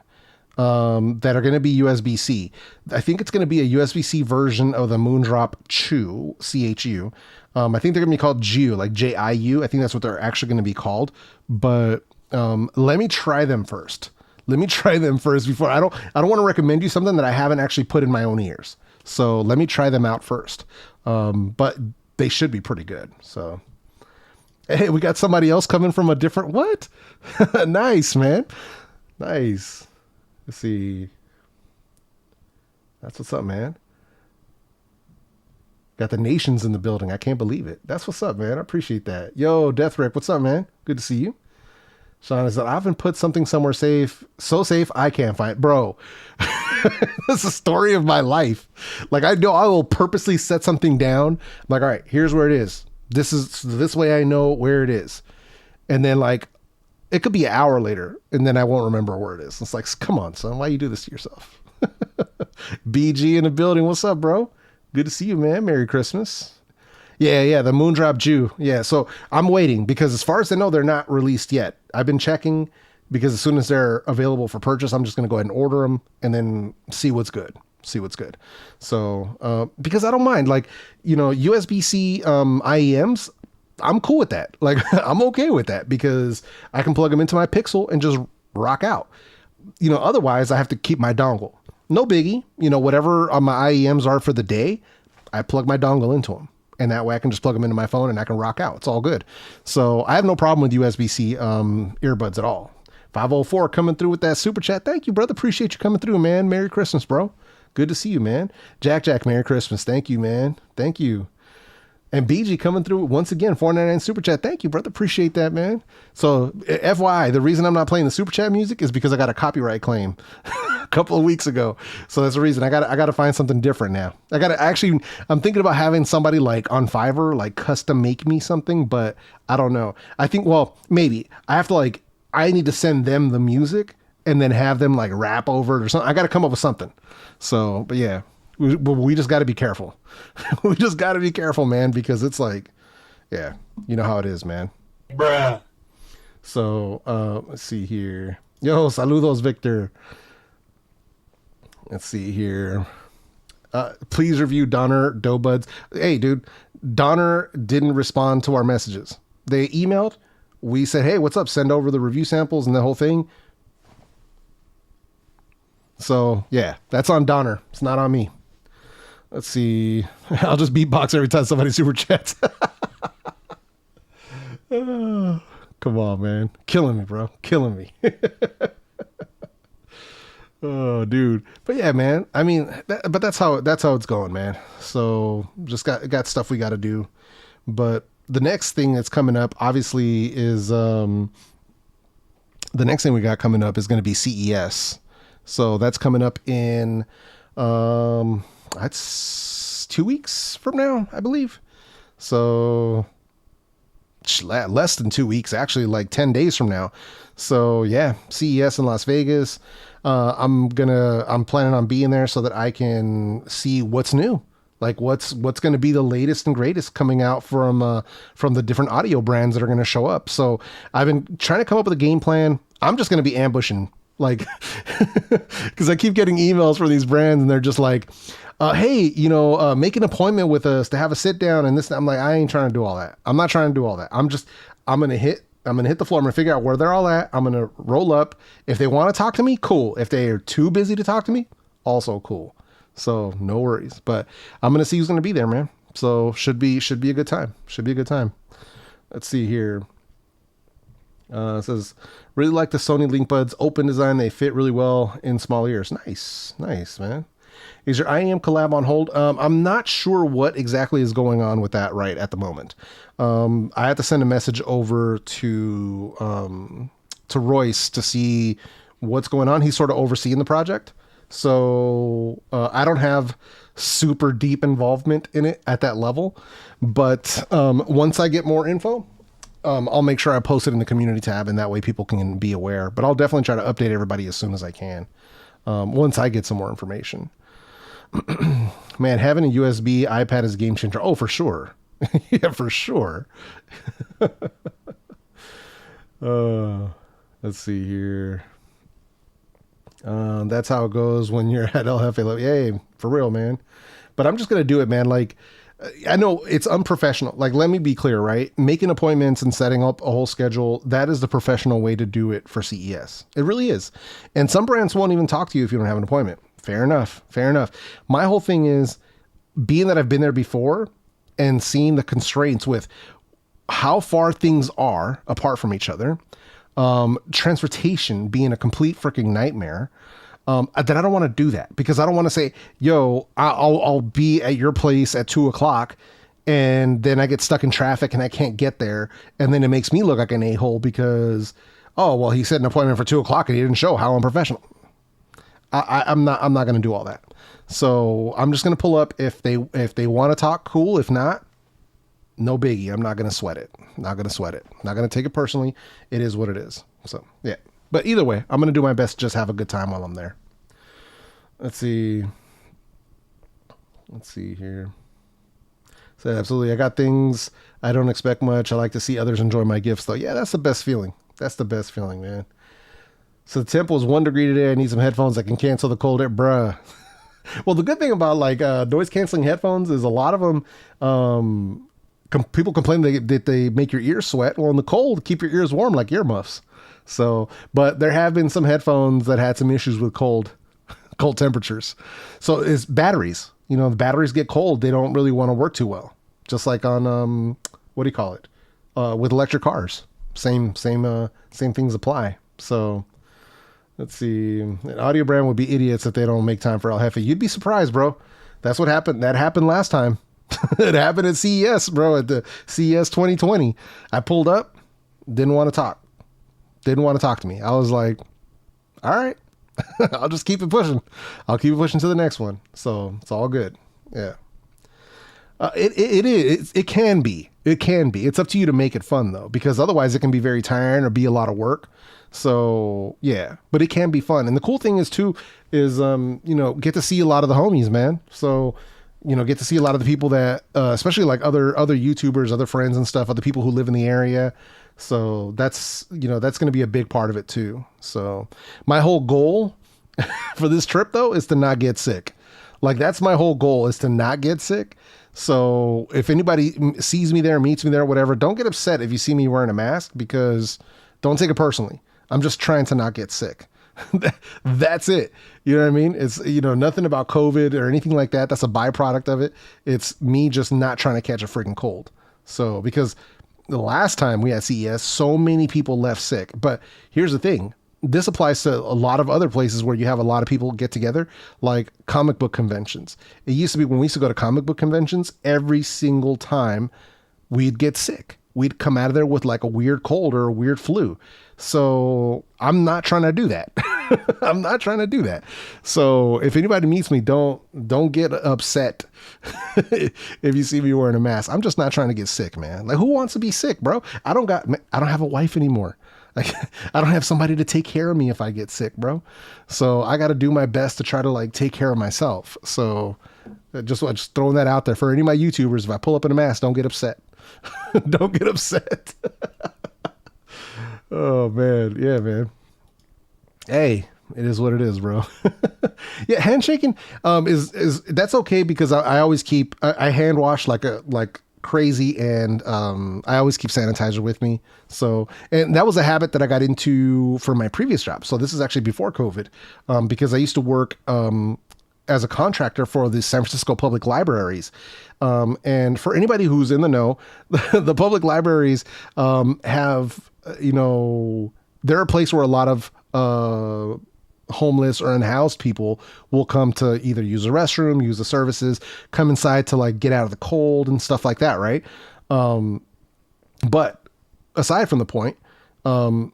that are going to be USB-C. I think it's going to be a USB-C version of the Moondrop Chew, CHU. I think they're going to be called JIU, like JIU. I think that's what they're actually going to be called. But let me try them first. Before I don't want to recommend you something that I haven't actually put in my own ears. So let me try them out first. But they should be pretty good. So, hey, we got somebody else coming from a different, what? Nice, man. Nice. Let's see. That's what's up, man. Got the nations in the building. I can't believe it. That's what's up, man. I appreciate that. Yo, Death Rick, what's up, man? Good to see you. Sean said, I haven't put something somewhere safe, so safe I can't find it. Bro, this is a story of my life. Like, I know I will purposely set something down. I'm like, all right, here's where it is. This way I know where it is. And then like, it could be an hour later and then I won't remember where it is. It's like, come on, son, why you do this to yourself? BG in the building. What's up, bro? Good to see you, man. Merry Christmas. Yeah, the Moondrop Jew. Yeah, so I'm waiting because as far as I know, they're not released yet. I've been checking because as soon as they're available for purchase, I'm just going to go ahead and order them and then see what's good. So, because I don't mind, like, USB-C IEMs, I'm cool with that. Like, I'm okay with that because I can plug them into my Pixel and just rock out. Otherwise I have to keep my dongle. No biggie. Whatever my IEMs are for the day, I plug my dongle into them. And that way I can just plug them into my phone and I can rock out. It's all good. So I have no problem with USB-C earbuds at all. 504 coming through with that super chat. Thank you, brother. Appreciate you coming through, man. Merry Christmas, bro. Good to see you, man. Jack, Merry Christmas. Thank you, man. Thank you. And BG coming through once again, 499 super chat. Thank you, brother. Appreciate that, man. So FYI, the reason I'm not playing the super chat music is because I got a copyright claim a couple of weeks ago. So that's the reason I got to find something different now. I'm thinking about having somebody like on Fiverr, like custom make me something, but I don't know. I think, well, maybe I have to I need to send them the music and then have them like rap over it or something. I got to come up with something. So, but yeah. We just got to be careful. We just got to be careful, man, because it's like, yeah, you know how it is, man. Bruh. So, let's see here. Yo, saludos, Victor. Let's see here. Please review Donner Doughbuds. Hey, dude, Donner didn't respond to our messages. They emailed. We said, hey, what's up? Send over the review samples and the whole thing. So, yeah, that's on Donner. It's not on me. Let's see. I'll just beatbox every time somebody super chats. Oh, come on, man. Killing me, bro. Killing me. Oh, dude. But yeah, man. I mean, but that's how it's going, man. So just got stuff we got to do. But the next thing that's coming up, obviously, is the next thing we got coming up is going to be CES. So that's coming up in that's 2 weeks from now, I believe. So less than 2 weeks, actually, like 10 days from now. So yeah, CES in Las Vegas. I'm planning on being there so that I can see what's new. Like what's going to be the latest and greatest coming out from the different audio brands that are going to show up. So I've been trying to come up with a game plan. I'm just going to be ambushing, like, because I keep getting emails from these brands and they're just like, hey, make an appointment with us to have a sit down and this. I'm like, I ain't trying to do all that. I'm not trying to do all that. I'm going to hit the floor. I'm going to figure out where they're all at. I'm going to roll up. If they want to talk to me, cool. If they are too busy to talk to me, also cool. So no worries, but I'm going to see who's going to be there, man. So should be a good time. Let's see here. It says, really like the Sony Link Buds open design. They fit really well in small ears. Nice, man. Is your IEM collab on hold? I'm not sure what exactly is going on with that right at the moment. I had to send a message over to Royce to see what's going on. He's sort of overseeing the project. So I don't have super deep involvement in it at that level. But once I get more info, I'll make sure I post it in the community tab, and that way people can be aware. But I'll definitely try to update everybody as soon as I can, once I get some more information. Man, having a USB iPad is a game changer. Oh, for sure. Yeah, for sure. Let's see here. That's how it goes when you're at ELJEFE. Yay, for real, man. But I'm just going to do it, man. Like, I know it's unprofessional. Like, let me be clear, right? Making appointments and setting up a whole schedule, that is the professional way to do it for CES. It really is. And some brands won't even talk to you if you don't have an appointment. Fair enough. Fair enough. My whole thing is, being that I've been there before and seeing the constraints with how far things are apart from each other, transportation being a complete freaking nightmare, that I don't want to do that, because I don't want to say, yo, I'll be at your place at 2:00 and then I get stuck in traffic and I can't get there. And then it makes me look like an a-hole because, oh, well, he set an appointment for 2:00 and he didn't show. How unprofessional. I'm not going to do all that. So I'm just going to pull up if they want to talk, cool. If not, no biggie. I'm not going to sweat it. Not going to take it personally. It is what it is. So yeah. But either way, I'm going to do my best to just have a good time while I'm there. Let's see here. So absolutely. I got things I don't expect much. I like to see others enjoy my gifts though. Yeah, that's the best feeling. That's the best feeling, man. So the temp was 1 degree today. I need some headphones that can cancel the cold air, bruh. Well, the good thing about like noise canceling headphones is a lot of them, people complain that they make your ears sweat. Well, in the cold, keep your ears warm like earmuffs. So, but there have been some headphones that had some issues with cold temperatures. So it's batteries. You know, the batteries get cold. They don't really want to work too well. Just like on, what do you call it? With electric cars. Same things apply. So let's see. An audio brand would be idiots if they don't make time for ELJEFE. You'd be surprised, bro. That's what happened. That happened last time. It happened at CES, bro, at the CES 2020. I pulled up, didn't want to talk to me. I was like, all right, I'll just keep it pushing. I'll keep it pushing to the next one. So it's all good. Yeah. It can be. It's up to you to make it fun though, because otherwise it can be very tiring or be a lot of work. So yeah, but it can be fun. And the cool thing is too, is, get to see a lot of the homies, man. So, get to see a lot of the people that, especially like other YouTubers, other friends and stuff, other people who live in the area. So that's going to be a big part of it too. So my whole goal for this trip though, is to not get sick. Like that's my whole goal, is to not get sick. So if anybody sees me there, meets me there, whatever, don't get upset if you see me wearing a mask, because don't take it personally. I'm just trying to not get sick. That's it. You know what I mean? It's, nothing about COVID or anything like that. That's a byproduct of it. It's me just not trying to catch a freaking cold. So, because the last time we had CES, so many people left sick. But here's the thing. This applies to a lot of other places where you have a lot of people get together, like comic book conventions. It used to be when we used to go to comic book conventions, every single time we'd get sick. We'd come out of there with like a weird cold or a weird flu. So I'm not trying to do that. I'm not trying to do that. So if anybody meets me, don't get upset if you see me wearing a mask. I'm just not trying to get sick, man. Like, who wants to be sick, bro? I don't have a wife anymore. Like, I don't have somebody to take care of me if I get sick, bro. So I got to do my best to try to like take care of myself. So just throwing that out there for any of my YouTubers. If I pull up in a mask, don't get upset. Don't get upset. Oh man. Yeah, man. Hey, it is what it is, bro. Yeah. Handshaking, is that's okay, because I always keep, I hand wash like crazy. And, I always keep sanitizer with me. So, and that was a habit that I got into for my previous job. So this is actually before COVID, because I used to work, as a contractor for the San Francisco public libraries. And for anybody who's in the know, the public libraries, have, they're a place where a lot of, homeless or unhoused people will come to either use the restroom, use the services, come inside to like get out of the cold and stuff like that, right? But aside from the point, the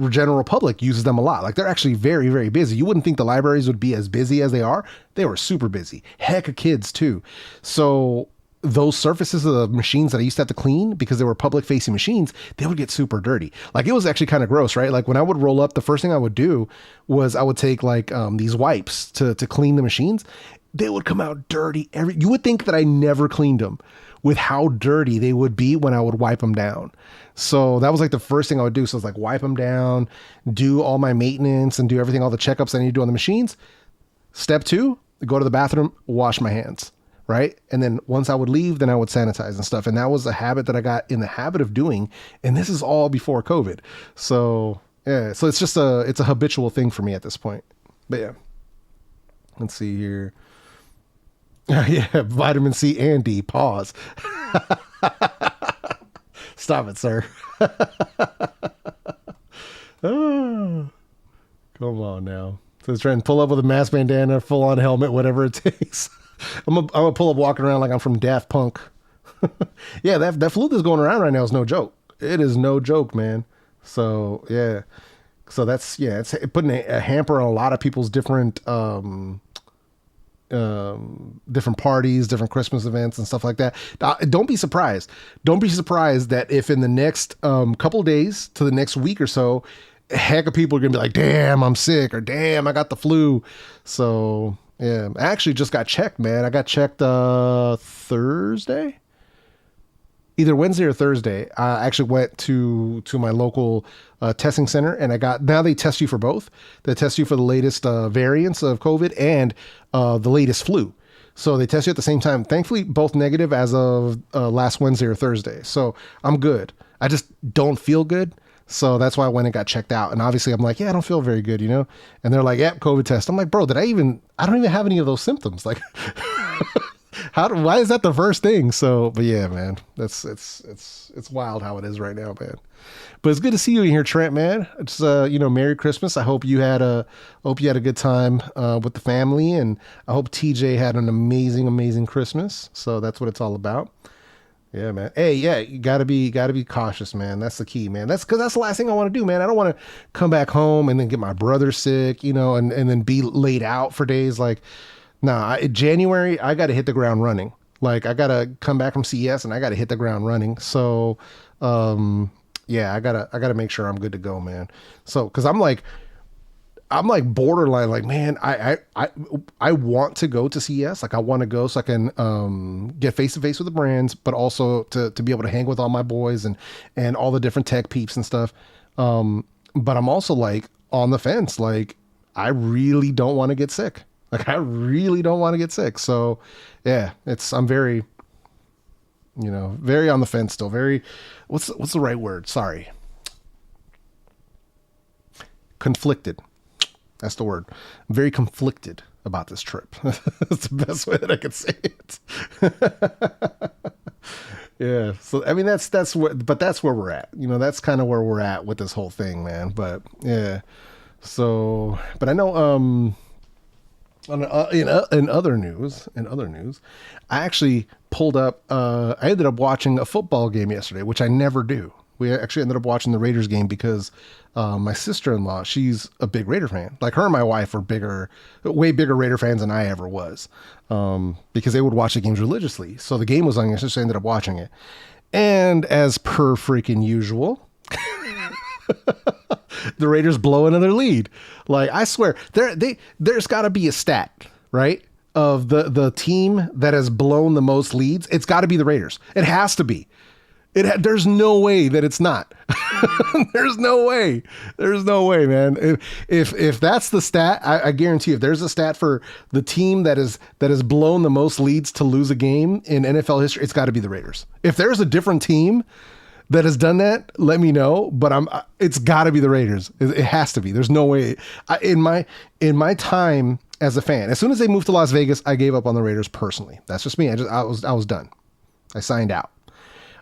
general public uses them a lot. Like they're actually very, very busy. You wouldn't think the libraries would be as busy as they are. They were super busy. Heck of kids too. So those surfaces of the machines that I used to have to clean because they were public facing machines, they would get super dirty. Like it was actually kind of gross, right? Like when I would roll up, the first thing I would do was I would take like these wipes to clean the machines. They would come out dirty. You would think that I never cleaned them with how dirty they would be when I would wipe them down. So that was like the first thing I would do. So it's like wipe them down, do all my maintenance and do everything, all the checkups I need to do on the machines. Step 2, go to the bathroom, wash my hands. Right. And then once I would leave, then I would sanitize and stuff. And that was a habit that I got in the habit of doing. And this is all before COVID. So yeah, so it's just it's a habitual thing for me at this point. But yeah, let's see here. Yeah, vitamin C and D. Pause. Stop it, sir. Oh, come on now. So let's try and pull up with a mask, bandana, full on helmet, whatever it takes. I'm gonna pull up walking around like I'm from Daft Punk. Yeah, that flu that's going around right now is no joke. It is no joke, man. So yeah. So that's, yeah, it's putting a hamper on a lot of people's different different parties, different Christmas events and stuff like that. Don't be surprised. Don't be surprised that if in the next couple of days to the next week or so, a heck of people are gonna be like, damn, I'm sick, or damn, I got the flu. So yeah, I actually just got checked, man. I got checked Thursday, either Wednesday or Thursday. I actually went to my local testing center, and now they test you for both. They test you for the latest variants of COVID and the latest flu. So they test you at the same time. Thankfully, both negative as of last Wednesday or Thursday. So I'm good. I just don't feel good. So that's why I went and got checked out. And obviously I'm like, yeah, I don't feel very good, you know? And they're like, yep, COVID test. I'm like, bro, I don't even have any of those symptoms. Like, why is that the first thing? So, but yeah, man, it's wild how it is right now, man. But it's good to see you in here, Trent, man. It's, Merry Christmas. I hope you had a good time, with the family, and I hope TJ had an amazing, amazing Christmas. So that's what it's all about. Yeah, man. Hey, yeah, you gotta be cautious, man. That's the key, man. That's the last thing I want to do, man. I don't want to come back home and then get my brother sick, and then be laid out for days. Like, nah, January, I got to hit the ground running. Like, I got to come back from CES and I got to hit the ground running. So, yeah, I gotta make sure I'm good to go, man. So, cause I'm like borderline, like, man, I want to go to CES. Like I want to go so I can, get face to face with the brands, but also to be able to hang with all my boys and all the different tech peeps and stuff. But I'm also like on the fence. Like I really don't want to get sick. So yeah, I'm very, very on the fence still. Very, what's the right word? Sorry. Conflicted. That's the word. I'm very conflicted about this trip. That's the best way that I could say it. Yeah. So, I mean, that's where we're at, that's kind of where we're at with this whole thing, man. But yeah. So, but I know, in other news, I actually pulled up, I ended up watching a football game yesterday, which I never do. We actually ended up watching the Raiders game because my sister-in-law, she's a big Raider fan. Like her and my wife are way bigger Raider fans than I ever was, because they would watch the games religiously. So the game was on, so I ended up watching it. And as per freaking usual, the Raiders blow another lead. Like I swear, there's got to be a stat, right, of the team that has blown the most leads. It's got to be the Raiders. It has to be. There's no way that it's not. There's no way, man. If that's the stat, I guarantee if there's a stat for the team that has blown the most leads to lose a game in NFL history, it's got to be the Raiders. If there's a different team that has done that, let me know. But it's got to be the Raiders. It has to be. There's no way. In my time as a fan, as soon as they moved to Las Vegas, I gave up on the Raiders personally. That's just me. I was done. I signed out.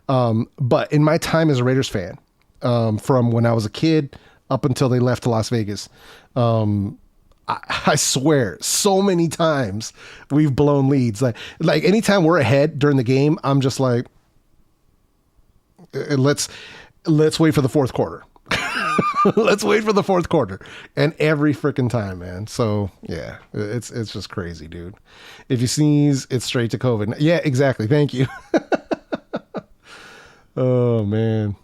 But in my time as a Raiders fan, from when I was a kid, up until they left to Las Vegas. I swear, so many times we've blown leads. Like anytime we're ahead during the game, I'm just like, let's wait for the fourth quarter. Let's wait for the fourth quarter. And every freaking time, man. So yeah, it's just crazy, dude. If you sneeze, it's straight to COVID. Yeah, exactly. Thank you. Oh man.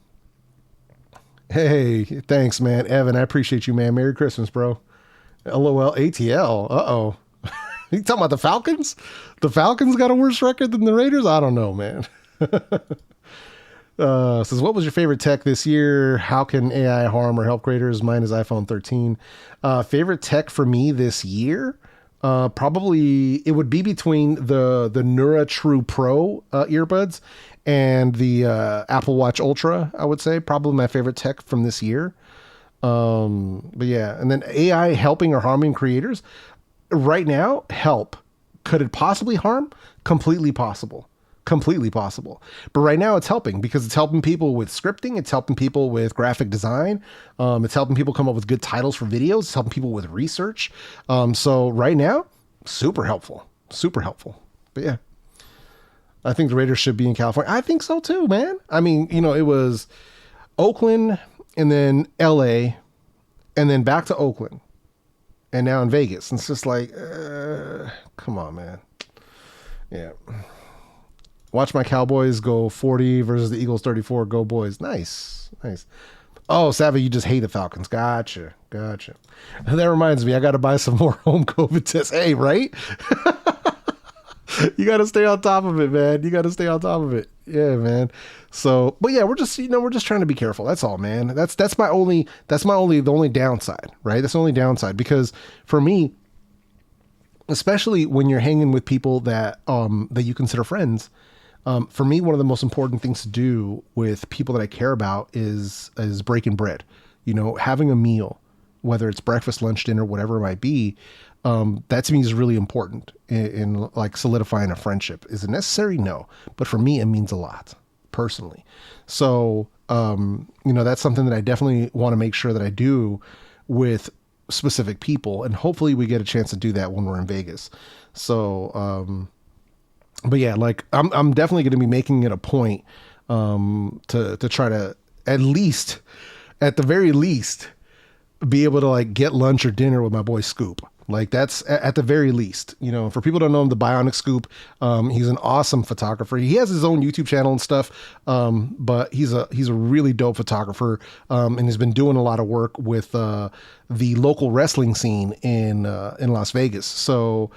Hey, thanks, man. Evan, I appreciate you, man. Merry Christmas, bro. LOL ATL. Uh-oh. You talking about the Falcons? The Falcons got a worse record than the Raiders? I don't know, man. Says, what was your favorite tech this year? How can AI harm or help creators? Mine is iPhone 13. Favorite tech for me this year? Probably it would be between the Neura True Pro earbuds and the Apple Watch Ultra, I would say. Probably my favorite tech from this year. But yeah, and then AI helping or harming creators. Right now, help. Could it possibly harm? Completely possible. Completely possible. But right now it's helping because it's helping people with scripting. It's helping people with graphic design. It's helping people come up with good titles for videos. It's helping people with research. So right now, super helpful. Super helpful. But yeah, I think the Raiders should be in California. I think so too, man. I mean, you know, it was Oakland and then LA and then back to Oakland and now in Vegas. And it's just like, come on, man. Yeah. Watch my Cowboys go 40 versus the Eagles 34. Go boys. Nice. Nice. Oh, Savvy, you just hate the Falcons. Gotcha. Gotcha. And that reminds me, I got to buy some more home COVID tests. Hey, right? You got to stay on top of it, man. You got to stay on top of it. Yeah, man. So, but yeah, we're just trying to be careful. That's all, man. That's the only downside, right? That's the only downside because for me, especially when you're hanging with people that you consider friends, for me, one of the most important things to do with people that I care about is breaking bread, you know, having a meal, whether it's breakfast, lunch, dinner, whatever it might be. That to me is really important in like solidifying a friendship. Is it necessary? No. But for me, it means a lot personally. So, you know, that's something that I definitely want to make sure that I do with specific people. And hopefully we get a chance to do that when we're in Vegas. So, but yeah, like I'm definitely going to be making it a point, to try to at the very least, be able to like get lunch or dinner with my boy Scoop. Like that's at the very least, you know, for people who don't know him, the Bionic Scoop, he's an awesome photographer. He has his own YouTube channel and stuff. But he's a really dope photographer. And he's been doing a lot of work with, the local wrestling scene in Las Vegas. So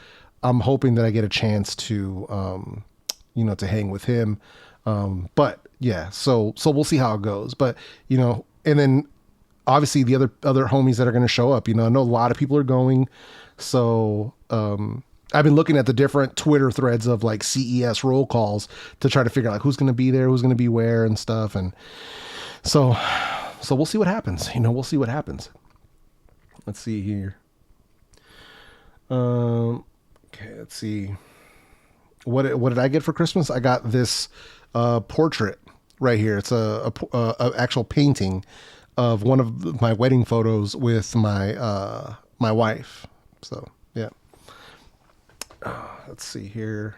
I'm hoping that I get a chance to, you know, to hang with him. But yeah, so we'll see how it goes, but you know, and then obviously the other homies that are going to show up, you know, I know a lot of people are going. So, I've been looking at the different Twitter threads of like CES roll calls to try to figure out like who's going to be there, who's going to be where and stuff. And so we'll see what happens. You know, we'll see what happens. Let's see here. Okay, let's see. What did I get for Christmas? I got this portrait right here. It's a actual painting of one of my wedding photos with my my wife. So yeah. Let's see here.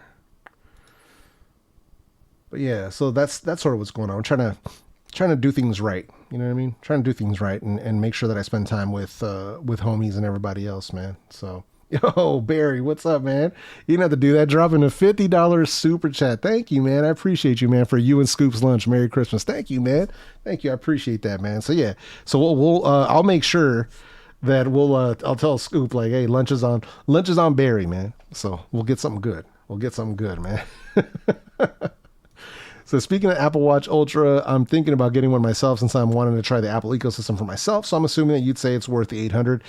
But yeah, so that's sort of what's going on. I'm trying to do things right. You know what I mean? Trying to do things right and make sure that I spend time with homies and everybody else, man. So yo, Barry, what's up, man? You didn't have to do that. Dropping a $50 super chat. Thank you, man. I appreciate you, man, for you and Scoop's lunch. Merry Christmas. Thank you, man. Thank you. I appreciate that, man. So yeah, so we'll I'll make sure that I'll tell Scoop like, hey, lunch is on Barry, man. So we'll get something good. We'll get something good, man. So speaking of Apple Watch Ultra, I'm thinking about getting one myself since I'm wanting to try the Apple ecosystem for myself. So I'm assuming that you'd say it's worth the $800.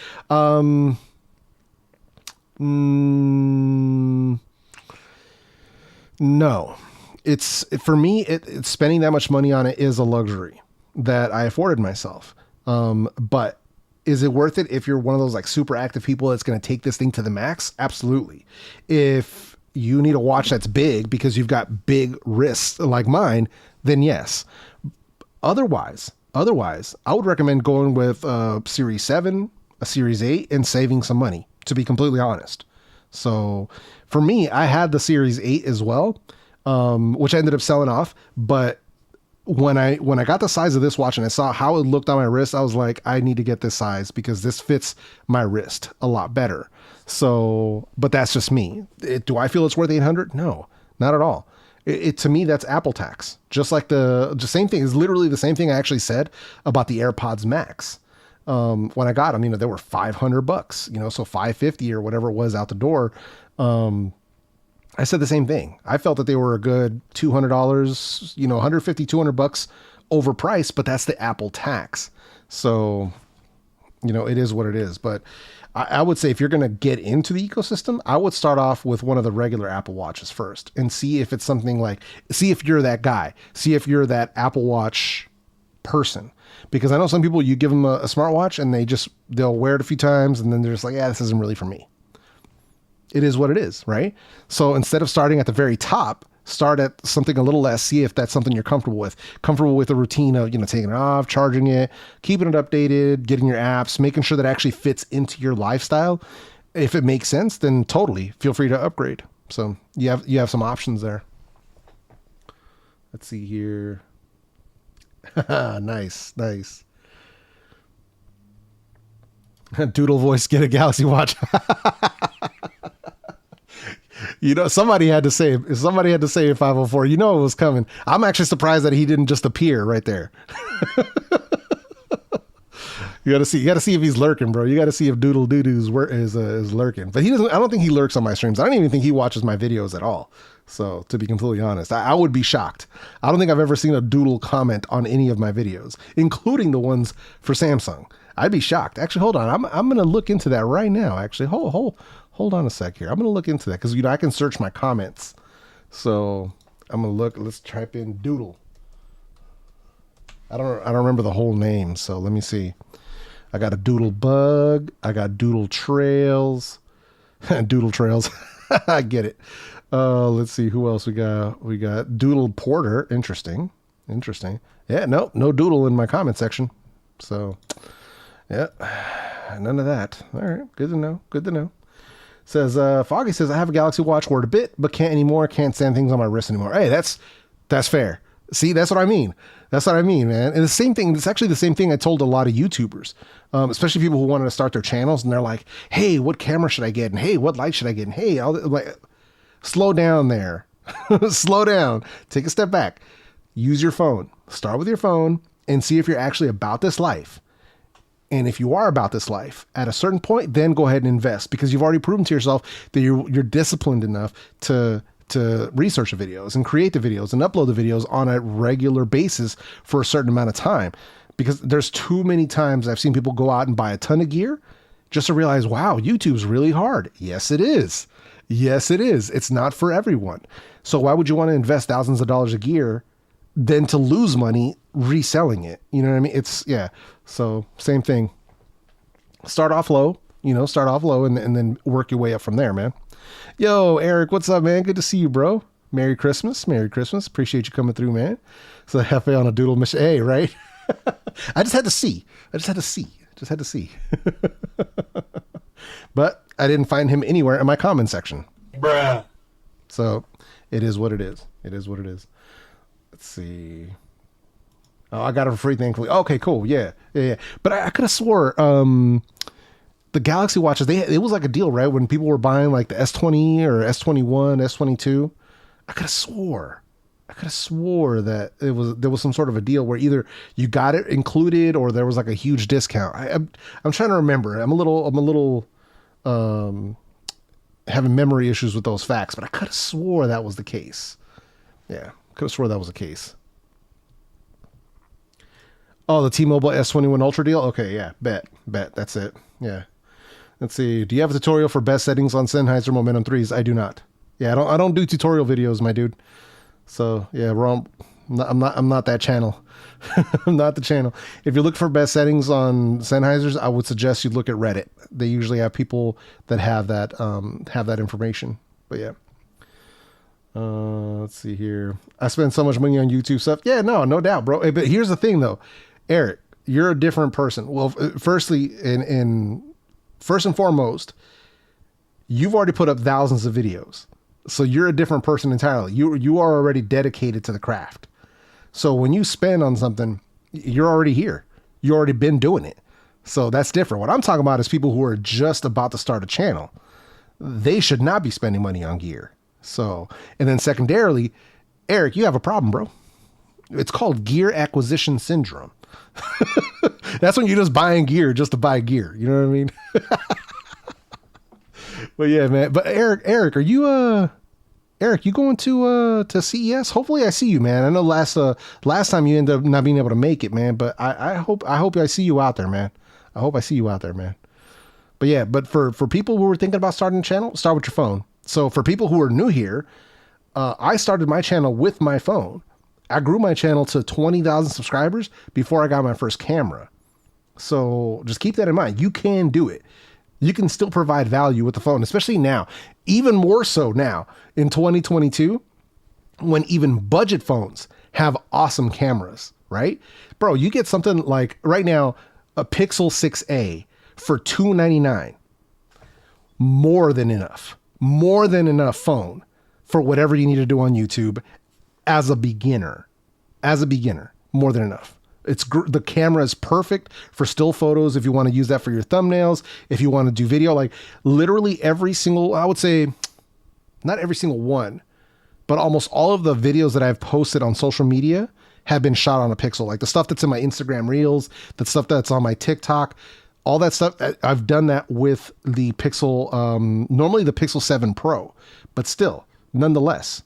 No, it's for me, it's spending that much money on it is a luxury that I afforded myself. But is it worth it if you're one of those like super active people that's going to take this thing to the max? Absolutely. If you need a watch that's big because you've got big wrists like mine, then yes. Otherwise, Otherwise, I would recommend going with a Series 7, a Series 8, and saving some money, to be completely honest. So for me, I had the Series 8 as well, which I ended up selling off. But when I got the size of this watch and I saw how it looked on my wrist, I was like, I need to get this size because this fits my wrist a lot better. So, but that's just me. Do I feel it's worth $800? No, not at all. To me, that's Apple tax. Just like the same thing is literally the same thing I actually said about the AirPods Max. When I got them, they were $500, so $550 or whatever it was out the door. I said the same thing. I felt that they were a good $200, $150, $200 overpriced, but that's the Apple tax. So, it is what it is. But I would say if you're going to get into the ecosystem, I would start off with one of the regular Apple Watches first and see if it's something see if you're that guy, see if you're that Apple Watch person. Because I know some people, you give them a smartwatch and they'll wear it a few times and then they're just like, yeah, this isn't really for me. It is what it is, right? So instead of starting at the very top, start at something a little less, see if that's something you're comfortable with a routine of, taking it off, charging it, keeping it updated, getting your apps, making sure that it actually fits into your lifestyle. If it makes sense, then totally feel free to upgrade. So you have some options there. Let's see here. Nice. Doodle voice, get a Galaxy Watch. Somebody had to say it 504. It was coming. I'm actually surprised that he didn't just appear right there. You got to see if he's lurking, bro. You got to see if Doodle Doo-Doo's is lurking. But he doesn't. I don't think he lurks on my streams. I don't even think he watches my videos at all. So to be completely honest, I would be shocked. I don't think I've ever seen a Doodle comment on any of my videos, including the ones for Samsung. I'd be shocked. Actually, hold on. I'm going to look into that right now. Actually, hold on a sec here. I'm going to look into that because I can search my comments. So I'm going to look. Let's type in Doodle. I don't remember the whole name. So let me see. I got a Doodle Bug. I got Doodle Trails. Doodle Trails. I get it. Let's see who else we got. We got Doodle Porter. Interesting. Yeah, no Doodle in my comment section. So, yeah, none of that. All right, good to know. Says Foggy says I have a Galaxy Watch, wore it a bit, but can't anymore. Can't stand things on my wrist anymore. Hey, that's fair. See, that's what I mean. Man. And the same thing. It's actually the same thing I told a lot of YouTubers, especially people who wanted to start their channels, and they're like, "Hey, what camera should I get? And hey, what light should I get? And hey, slow down there. Slow down. Take a step back. Use your phone. Start with your phone and see if you're actually about this life. And if you are about this life, at a certain point, then go ahead and invest because you've already proven to yourself that you're disciplined enough to research the videos and create the videos and upload the videos on a regular basis for a certain amount of time. Because there's too many times I've seen people go out and buy a ton of gear just to realize, wow, YouTube's really hard. Yes, it is. It's not for everyone. So why would you want to invest thousands of dollars of gear than to lose money reselling it? You know what I mean? So same thing. Start off low, and then work your way up from there, man. Yo, Eric, what's up, man? Good to see you, bro. Merry Christmas. Appreciate you coming through, man. So Hefe on a Doodle mission. Hey, right? I just had to see. But I didn't find him anywhere in my comment section. Bruh. So it is what it is. Let's see. Oh, I got it for free, thankfully. Okay, cool. Yeah. But I could have swore the Galaxy Watches, it was like a deal, right? When people were buying like the S20 or S21, S22, I could have swore that there was some sort of a deal where either you got it included or there was like a huge discount. I'm trying to remember. I'm a little having memory issues with those facts, but I could have swore that was the case. Yeah, could have swore that was the case. Oh, the T-Mobile S21 Ultra deal? Okay, yeah, bet. That's it. Yeah. Let's see. Do you have a tutorial for best settings on Sennheiser Momentum 3s? I do not. Yeah, I don't do tutorial videos, my dude. So yeah, I'm not that channel. I'm not the channel. If you look for best settings on Sennheisers, I would suggest you look at Reddit. They usually have people that have that information. But yeah. Let's see here. I spend so much money on YouTube stuff. Yeah, no doubt, bro. But here's the thing though. Eric, you're a different person. Well, firstly, first and foremost, you've already put up thousands of videos. So you're a different person entirely. You are already dedicated to the craft. So when you spend on something, you're already here. You already been doing it. So that's different. What I'm talking about is people who are just about to start a channel. They should not be spending money on gear. So, and then secondarily, Eric, you have a problem, bro. It's called gear acquisition syndrome. That's when you're just buying gear just to buy gear. You know what I mean? But yeah, man. But Eric, are you Eric, you going to CES? Hopefully I see you, man. I know last time you ended up not being able to make it, man, but I hope I see you out there, man. I hope I see you out there, man. But yeah, but for people who are thinking about starting a channel, start with your phone. So for people who are new here, I started my channel with my phone. I grew my channel to 20,000 subscribers before I got my first camera. So just keep that in mind. You can do it. You can still provide value with the phone, especially now, even more so now in 2022, when even budget phones have awesome cameras, right? Bro, you get something like right now, a Pixel 6a for $299. More than enough phone for whatever you need to do on YouTube as a beginner, more than enough. The camera is perfect for still photos. If you want to use that for your thumbnails, if you want to do video, like literally every single, I would say not every single one, but almost all of the videos that I've posted on social media have been shot on a Pixel. Like the stuff that's in my Instagram reels, the stuff that's on my TikTok, all that stuff. I've done that with the Pixel, normally the Pixel 7 Pro, but still nonetheless.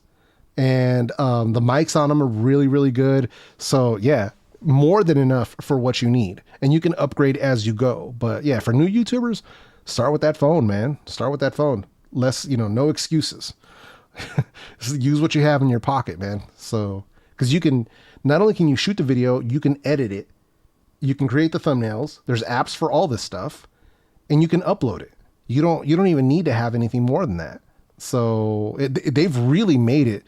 And the mics on them are really, really good. So yeah, more than enough for what you need, and you can upgrade as you go. But yeah, for new YouTubers, start with that phone, man. Start with that phone. Less, no excuses. Use what you have in your pocket, man. So, because you can, not only can you shoot the video, you can edit it. You can create the thumbnails. There's apps for all this stuff, and you can upload it. You don't even need to have anything more than that. So they've really made it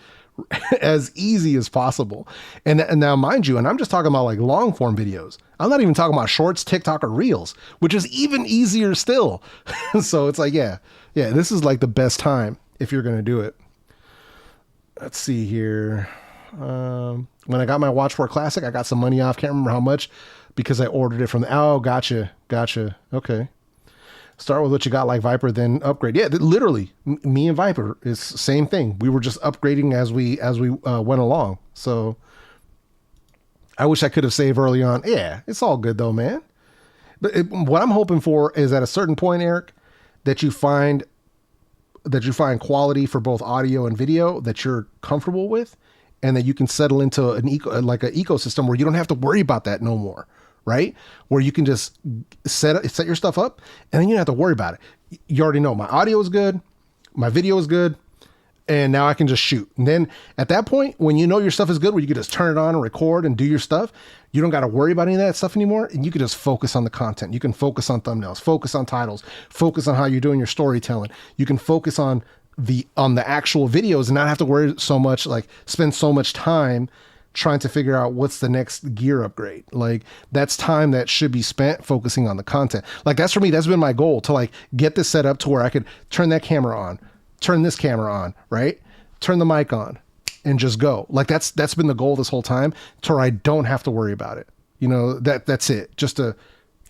as easy as possible. And now, mind you, and I'm just talking about like long form videos. I'm not even talking about shorts, TikTok, or reels, which is even easier still. So it's like, yeah, this is like the best time if you're going to do it. Let's see here. When I got my Watch 4 Classic, I got some money off. Can't remember how much because I ordered it from gotcha. Okay. Start with what you got, like Viper, then upgrade. Yeah, literally, me and Viper is same thing. We were just upgrading as we went along. So I wish I could have saved early on. Yeah, it's all good though, man. But what I'm hoping for is at a certain point, Eric, that you find quality for both audio and video that you're comfortable with, and that you can settle into an ecosystem where you don't have to worry about that no more. Right? Where you can just set your stuff up and then you don't have to worry about it. You already know my audio is good, my video is good, and now I can just shoot. And then at that point, when you know your stuff is good, where you can just turn it on and record and do your stuff, you don't got to worry about any of that stuff anymore. And you can just focus on the content. You can focus on thumbnails, focus on titles, focus on how you're doing your storytelling. You can focus on the actual videos and not have to worry so much, like spend so much time trying to figure out what's the next gear upgrade. Like that's time that should be spent focusing on the content. Like that's for me, that's been my goal, to like get this set up to where I could turn that camera on, turn this camera on, right? Turn the mic on and just go. Like that's been the goal this whole time, to where I don't have to worry about it. That's it. Just to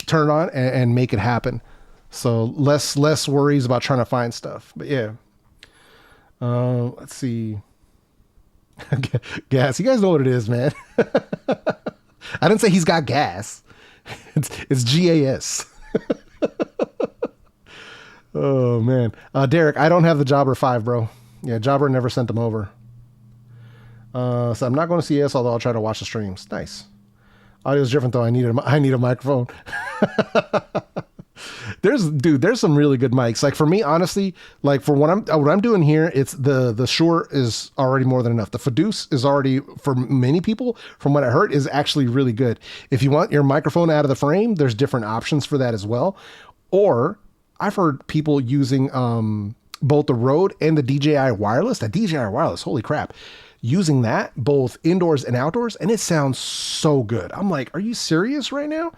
turn it on and make it happen. So less worries about trying to find stuff. But yeah. Let's see. Gas. You guys know what it is, man. I didn't say he's got gas. It's GAS. Oh man. Derek, I don't have the Jobber 5, bro. Yeah, Jobber never sent them over. So I'm not going to CS, although I'll try to watch the streams. Nice. Audio's different though. I need a microphone. There's some really good mics. Like for me, honestly, like for what I'm doing here, it's the Shure is already more than enough. The Fiduce is already, for many people, from what I heard, is actually really good. If you want your microphone out of the frame, there's different options for that as well. Or I've heard people using both the Rode and the DJI wireless. That DJI wireless, holy crap. using that both indoors and outdoors, and it sounds so good. I'm like, are you serious right now?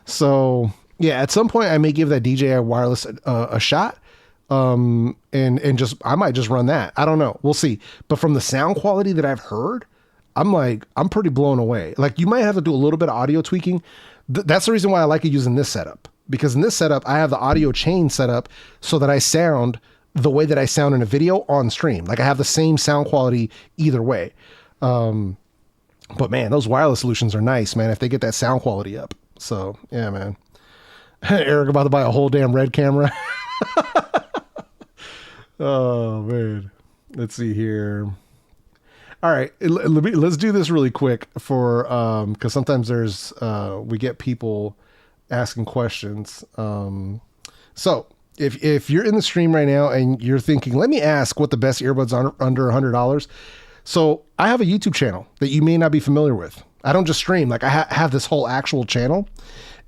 So yeah, at some point I may give that DJI wireless a shot. And just, I might just run that. I don't know. We'll see. But from the sound quality that I've heard, I'm pretty blown away. Like, you might have to do a little bit of audio tweaking. That's the reason why I like it using this setup, because in this setup, I have the audio chain set up so that I sound the way that I sound in a video on stream. Like, I have the same sound quality either way. But man, those wireless solutions are nice, man, if they get that sound quality up. So yeah, man. Eric about to buy a whole damn Red camera. Oh man, let's see here. All right, let's do this really quick for because sometimes there's we get people asking questions. So if you're in the stream right now and you're thinking, let me ask what the best earbuds are under $100. So I have a YouTube channel that you may not be familiar with. I don't just stream, like I have this whole actual channel.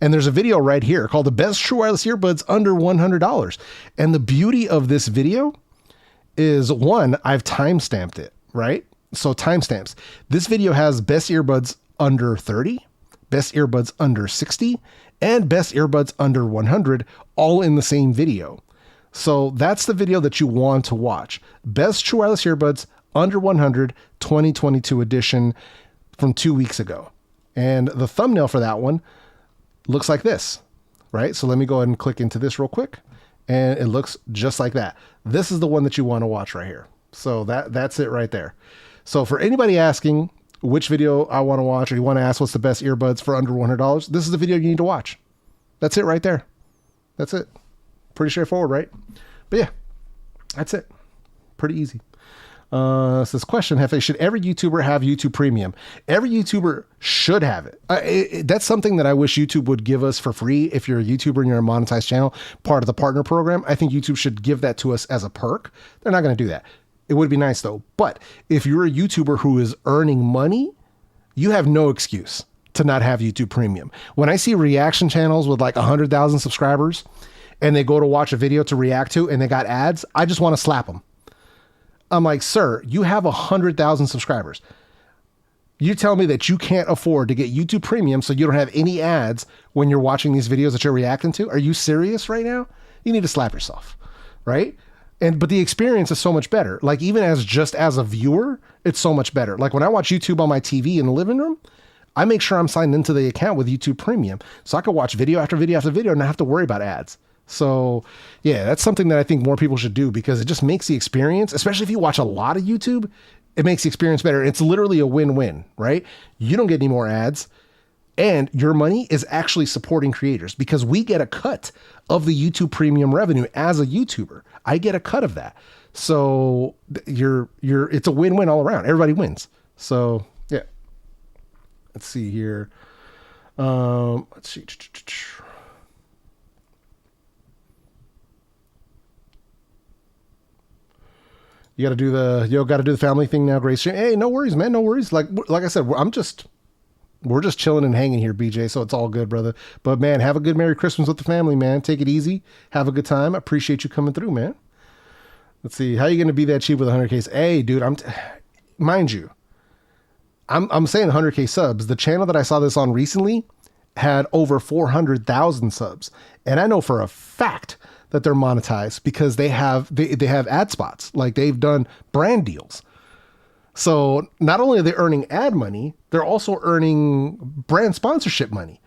And there's a video right here called the best true wireless earbuds under $100. And the beauty of this video is, one, I've timestamped it, right? So timestamps. This video has best earbuds under 30, best earbuds under 60, and best earbuds under 100, all in the same video. So that's the video that you want to watch. Best true wireless earbuds under 100, 2022 edition from 2 weeks ago. And the thumbnail for that one looks like this, right? So let me go ahead and click into this real quick, and it looks just like that. This is the one that you want to watch right here. So that's it right there. So for anybody asking which video I want to watch, or you want to ask what's the best earbuds for under $100, this is the video you need to watch. That's it right there. That's it. Pretty straightforward, right? But yeah, that's it. Pretty easy. So this question, Hefe, should every YouTuber have YouTube Premium? Every YouTuber should have it. That's something that I wish YouTube would give us for free. If you're a YouTuber and you're a monetized channel, part of the partner program, I think YouTube should give that to us as a perk. They're not going to do that. It would be nice though. But if you're a YouTuber who is earning money, you have no excuse to not have YouTube Premium. When I see reaction channels with like 100,000 subscribers and they go to watch a video to react to and they got ads, I just want to slap them. I'm like, sir, you have 100,000 subscribers. You tell me that you can't afford to get YouTube Premium so you don't have any ads when you're watching these videos that you're reacting to? Are you serious right now? You need to slap yourself, right? But the experience is so much better. Like, even just as a viewer, it's so much better. Like, when I watch YouTube on my TV in the living room, I make sure I'm signed into the account with YouTube Premium so I can watch video after video after video and not have to worry about ads. So yeah, that's something that I think more people should do, because it just makes the experience, especially if you watch a lot of YouTube, it makes the experience better. It's literally a win-win, right? You don't get any more ads, and your money is actually supporting creators, because we get a cut of the YouTube Premium revenue as a YouTuber. I get a cut of that. So it's a win-win all around. Everybody wins. So yeah. Let's see here. Let's see. You got to do the family thing now, Grace. Hey, no worries, man. No worries. Like I said, we're just chilling and hanging here, BJ. So it's all good, brother. But man, have a good Merry Christmas with the family, man. Take it easy. Have a good time. I appreciate you coming through, man. Let's see. How are you going to be that cheap with 100K? Hey, dude, mind you, I'm saying 100K subs. The channel that I saw this on recently had over 400,000 subs. And I know for a fact that they're monetized because they have ad spots. Like, they've done brand deals. So not only are they earning ad money, they're also earning brand sponsorship money.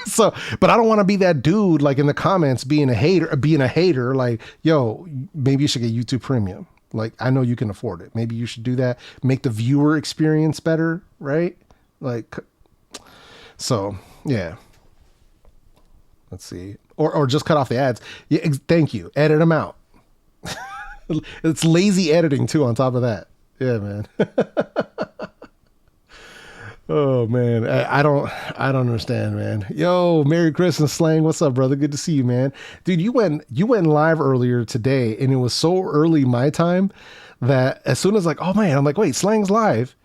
So, but I don't want to be that dude like in the comments being a hater, like, yo, maybe you should get YouTube Premium. Like, I know you can afford it. Maybe you should do that. Make the viewer experience better, right? Like, so yeah. Let's see. Or just cut off the ads. Yeah, thank you. Edit them out. It's lazy editing too on top of that. Yeah, man. Oh man. I don't understand, man. Yo, Merry Christmas, Slang. What's up, brother? Good to see you, man. Dude, you went live earlier today, and it was so early my time that as soon as like, oh man, I'm like, wait, Slang's live.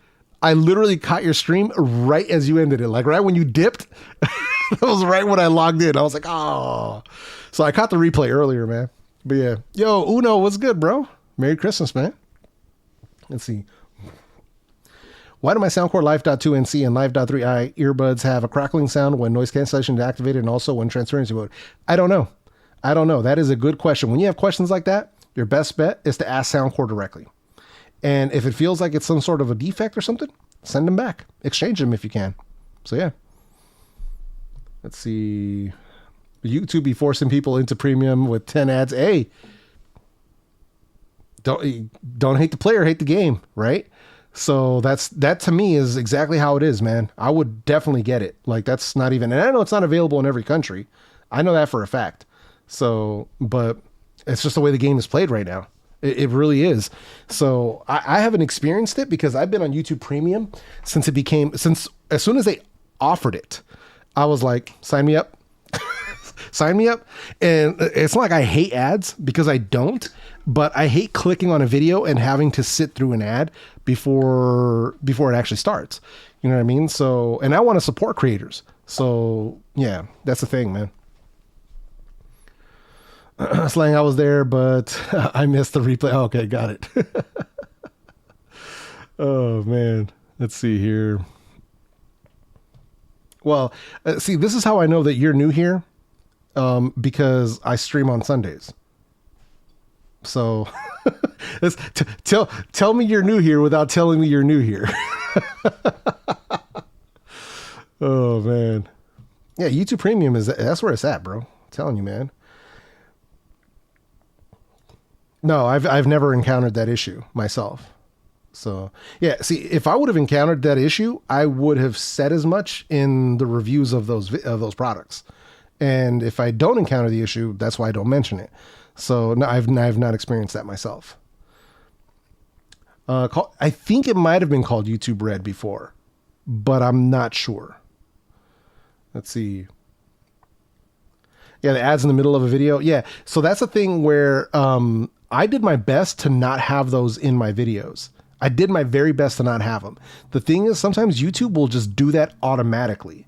I literally caught your stream right as you ended it. Like right when you dipped. That was right when I logged in. I was like, oh. So I caught the replay earlier, man. But yeah. Yo, Uno, what's good, bro? Merry Christmas, man. Let's see. Why do my Soundcore Live.2 NC and Live.3i earbuds have a crackling sound when noise cancellation is activated and also when transparency mode? I don't know. That is a good question. When you have questions like that, your best bet is to ask Soundcore directly. And if it feels like it's some sort of a defect or something, send them back. Exchange them if you can. So yeah. Let's see. YouTube be forcing people into premium with 10 ads. Hey, don't hate the player, hate the game, right? So that to me is exactly how it is, man. I would definitely get it. Like that's not even, and I know it's not available in every country. I know that for a fact. So, but it's just the way the game is played right now. It really is. So I haven't experienced it because I've been on YouTube Premium since as soon as they offered it, I was like, sign me up. Sign me up. And it's not like I hate ads because I don't, but I hate clicking on a video and having to sit through an ad before it actually starts. You know what I mean? So, and I want to support creators. So yeah, that's the thing, man. Slang, I was there, but I missed the replay. Oh, okay, got it. Oh man, let's see here. Well, see, this is how I know that you're new here, because I stream on Sundays. So tell me you're new here without telling me you're new here. Oh man, yeah, YouTube Premium that's where it's at, bro. I'm telling you, man. No, I've never encountered that issue myself. So yeah, see, if I would have encountered that issue, I would have said as much in the reviews of those products. And if I don't encounter the issue, that's why I don't mention it. So no, I've not experienced that myself. I think it might have been called YouTube Red before, but I'm not sure. Let's see. Yeah, the ads in the middle of a video. Yeah, so that's a thing where I did my best to not have those in my videos. I did my very best to not have them. The thing is, sometimes YouTube will just do that automatically.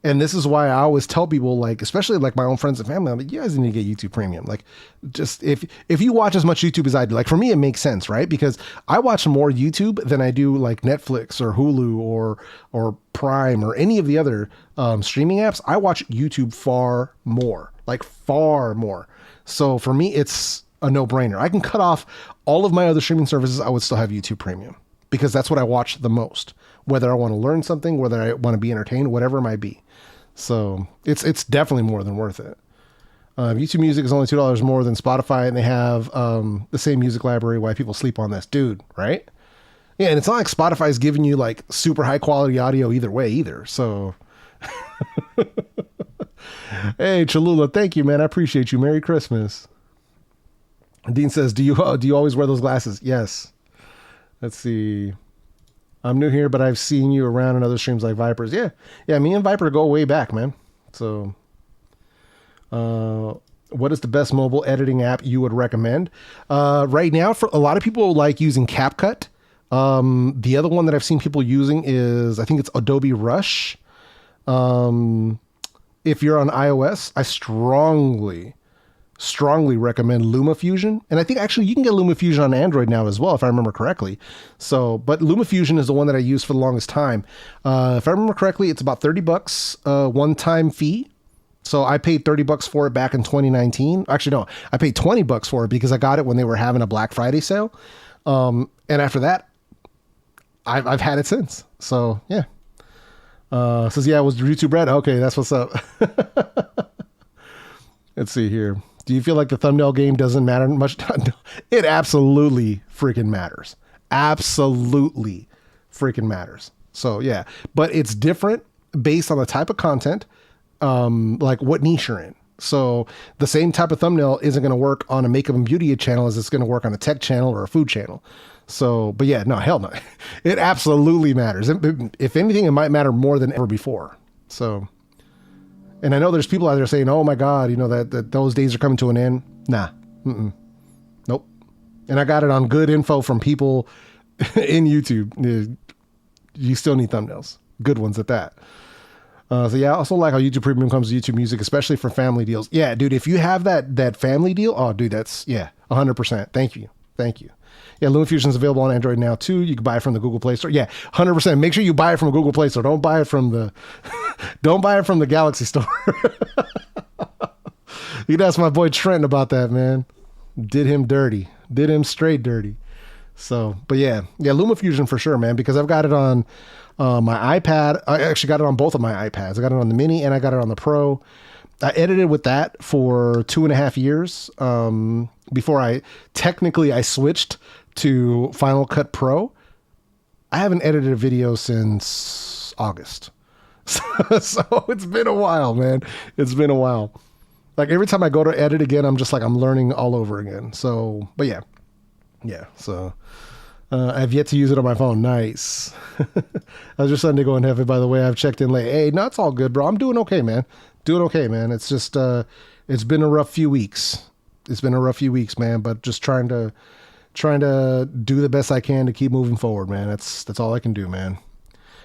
And this is why I always tell people, like, especially like my own friends and family, I'm like, you guys need to get YouTube Premium. Like, just if you watch as much YouTube as I do, like for me, it makes sense, right? Because I watch more YouTube than I do like Netflix or Hulu or Prime or any of the other streaming apps. I watch YouTube far more, like far more. So for me, it's a no-brainer. I can cut off all of my other streaming services. I would still have YouTube Premium because that's what I watch the most, whether I want to learn something, whether I want to be entertained, whatever it might be. So it's definitely more than worth it. YouTube Music is only $2 more than Spotify, and they have the same music library. Why people sleep on this, dude, right? Yeah, and it's not like Spotify's giving you like super high quality audio either way either. So hey, Cholula, thank you, man. I appreciate you. Merry Christmas. Dean says, do you always wear those glasses? Yes. Let's see. I'm new here, but I've seen you around in other streams like Vipers. Yeah. Yeah. Me and Viper go way back, man. So, what is the best mobile editing app you would recommend? Right now, for a lot of people like using CapCut. The other one that I've seen people using is, I think it's Adobe Rush. If you're on iOS, I strongly recommend LumaFusion. And I think actually you can get LumaFusion on Android now as well, if I remember correctly. So, but LumaFusion is the one that I used for the longest time. If I remember correctly, it's about $30 one-time fee. So I paid $30 for it back in 2019. Actually, no, I paid $20 for it because I got it when they were having a Black Friday sale. And after that, I've had it since. So yeah. Says, yeah, it was YouTube Red. Okay, that's what's up. Let's see here. Do you feel like the thumbnail game doesn't matter much? It absolutely freaking matters. Absolutely freaking matters. So yeah, but it's different based on the type of content, like what niche you're in. So the same type of thumbnail isn't going to work on a makeup and beauty channel as it's going to work on a tech channel or a food channel. So, but yeah, no, hell no. It absolutely matters. If anything, it might matter more than ever before. So, and I know there's people out there saying, oh my God, you know, that those days are coming to an end. Nah. Nope. And I got it on good info from people in YouTube. You still need thumbnails. Good ones at that. So yeah, I also like how YouTube Premium comes to YouTube Music, especially for family deals. Yeah, dude, if you have that family deal, oh dude, that's, yeah, 100%. Thank you. Thank you. Yeah, LumaFusion is available on Android now too. You can buy it from the Google Play Store. Yeah, 100%. Make sure you buy it from Google Play Store. Don't buy it from the don't buy it from the Galaxy Store. You can ask my boy Trent about that, man. Did him dirty. Did him straight dirty. So, but yeah, LumaFusion for sure, man, because I've got it on my iPad. I actually got it on both of my iPads. I got it on the Mini and I got it on the Pro. I edited with that for 2.5 years before I switched to Final Cut Pro. I haven't edited a video since August. So it's been a while, man. It's been a while. Like every time I go to edit again, I'm just like, I'm learning all over again. So, but yeah. So I've yet to use it on my phone. Nice. I was just letting it go in heaven, by the way. I've checked in late. Hey, no, it's all good, bro. I'm doing okay, man. It's just, it's been a rough few weeks. Man, but just trying to do the best I can to keep moving forward, man. That's all I can do, man.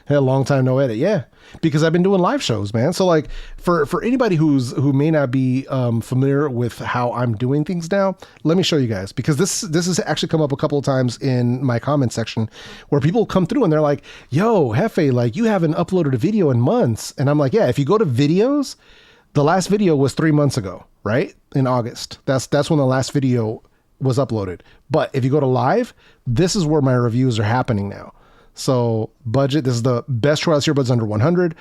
Had a long time no edit. Yeah. Because I've been doing live shows, man. So like for anybody who may not be familiar with how I'm doing things now, let me show you guys, because this has actually come up a couple of times in my comment section where people come through and they're like, yo, Jefe, like you haven't uploaded a video in months. And I'm like, yeah, if you go to videos, the last video was 3 months ago, right? In August. That's when the last video was uploaded. But if you go to live, this is where my reviews are happening now. So budget, this is the best wireless earbuds under 100,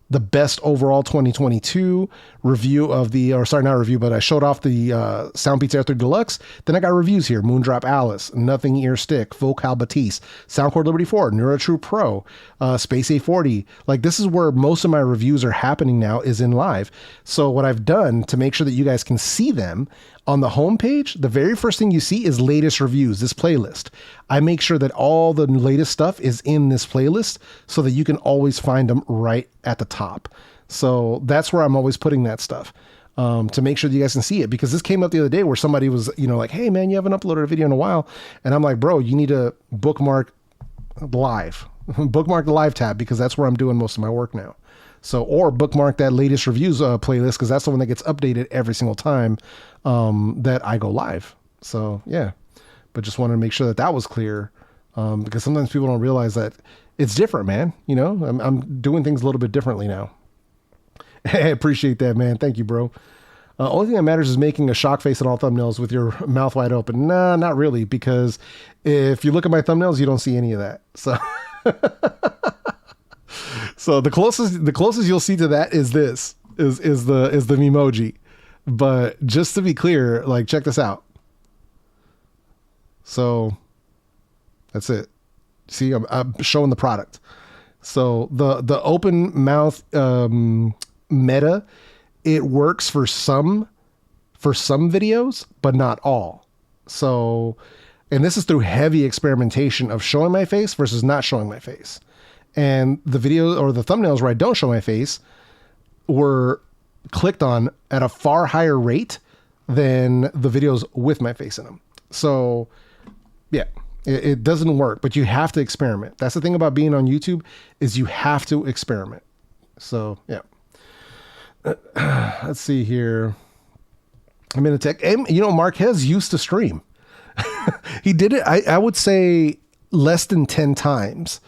the best overall 2022 review of I showed off the Soundbeats Air 3 Deluxe. Then I got reviews here: Moondrop Alice, Nothing Ear Stick, Vocal Batiste, Soundcore Liberty 4, NeuroTrue Pro, Space A40. Like this is where most of my reviews are happening now, is in live. So what I've done to make sure that you guys can see them, on the homepage, the very first thing you see is latest reviews, this playlist. I make sure that all the latest stuff is in this playlist so that you can always find them right at the top. So that's where I'm always putting that stuff, to make sure that you guys can see it, because this came up the other day where somebody was, like, hey man, you haven't uploaded a video in a while. And I'm like, bro, you need to bookmark live, bookmark the live tab, because that's where I'm doing most of my work now. So, or bookmark that latest reviews playlist, because that's the one that gets updated every single time that I go live. So yeah, but just wanted to make sure that was clear, because sometimes people don't realize that it's different, man. I'm doing things a little bit differently now. I appreciate that, man. Thank you, bro. Only thing that matters is making a shock face on all thumbnails with your mouth wide open. Nah, not really, because if you look at my thumbnails, you don't see any of that. So. So the closest you'll see to that is the Memoji. But just to be clear, like, check this out. So that's it. See, I'm showing the product. So the open mouth meta, it works for some videos, but not all. So, and this is through heavy experimentation of showing my face versus not showing my face. And the video or the thumbnails where I don't show my face were clicked on at a far higher rate than the videos with my face in them. So yeah, it doesn't work, but you have to experiment. That's the thing about being on YouTube, is you have to experiment. So yeah. Let's see here. I'm in a tech. Marquez used to stream. He did it, I would say, less than 10 times.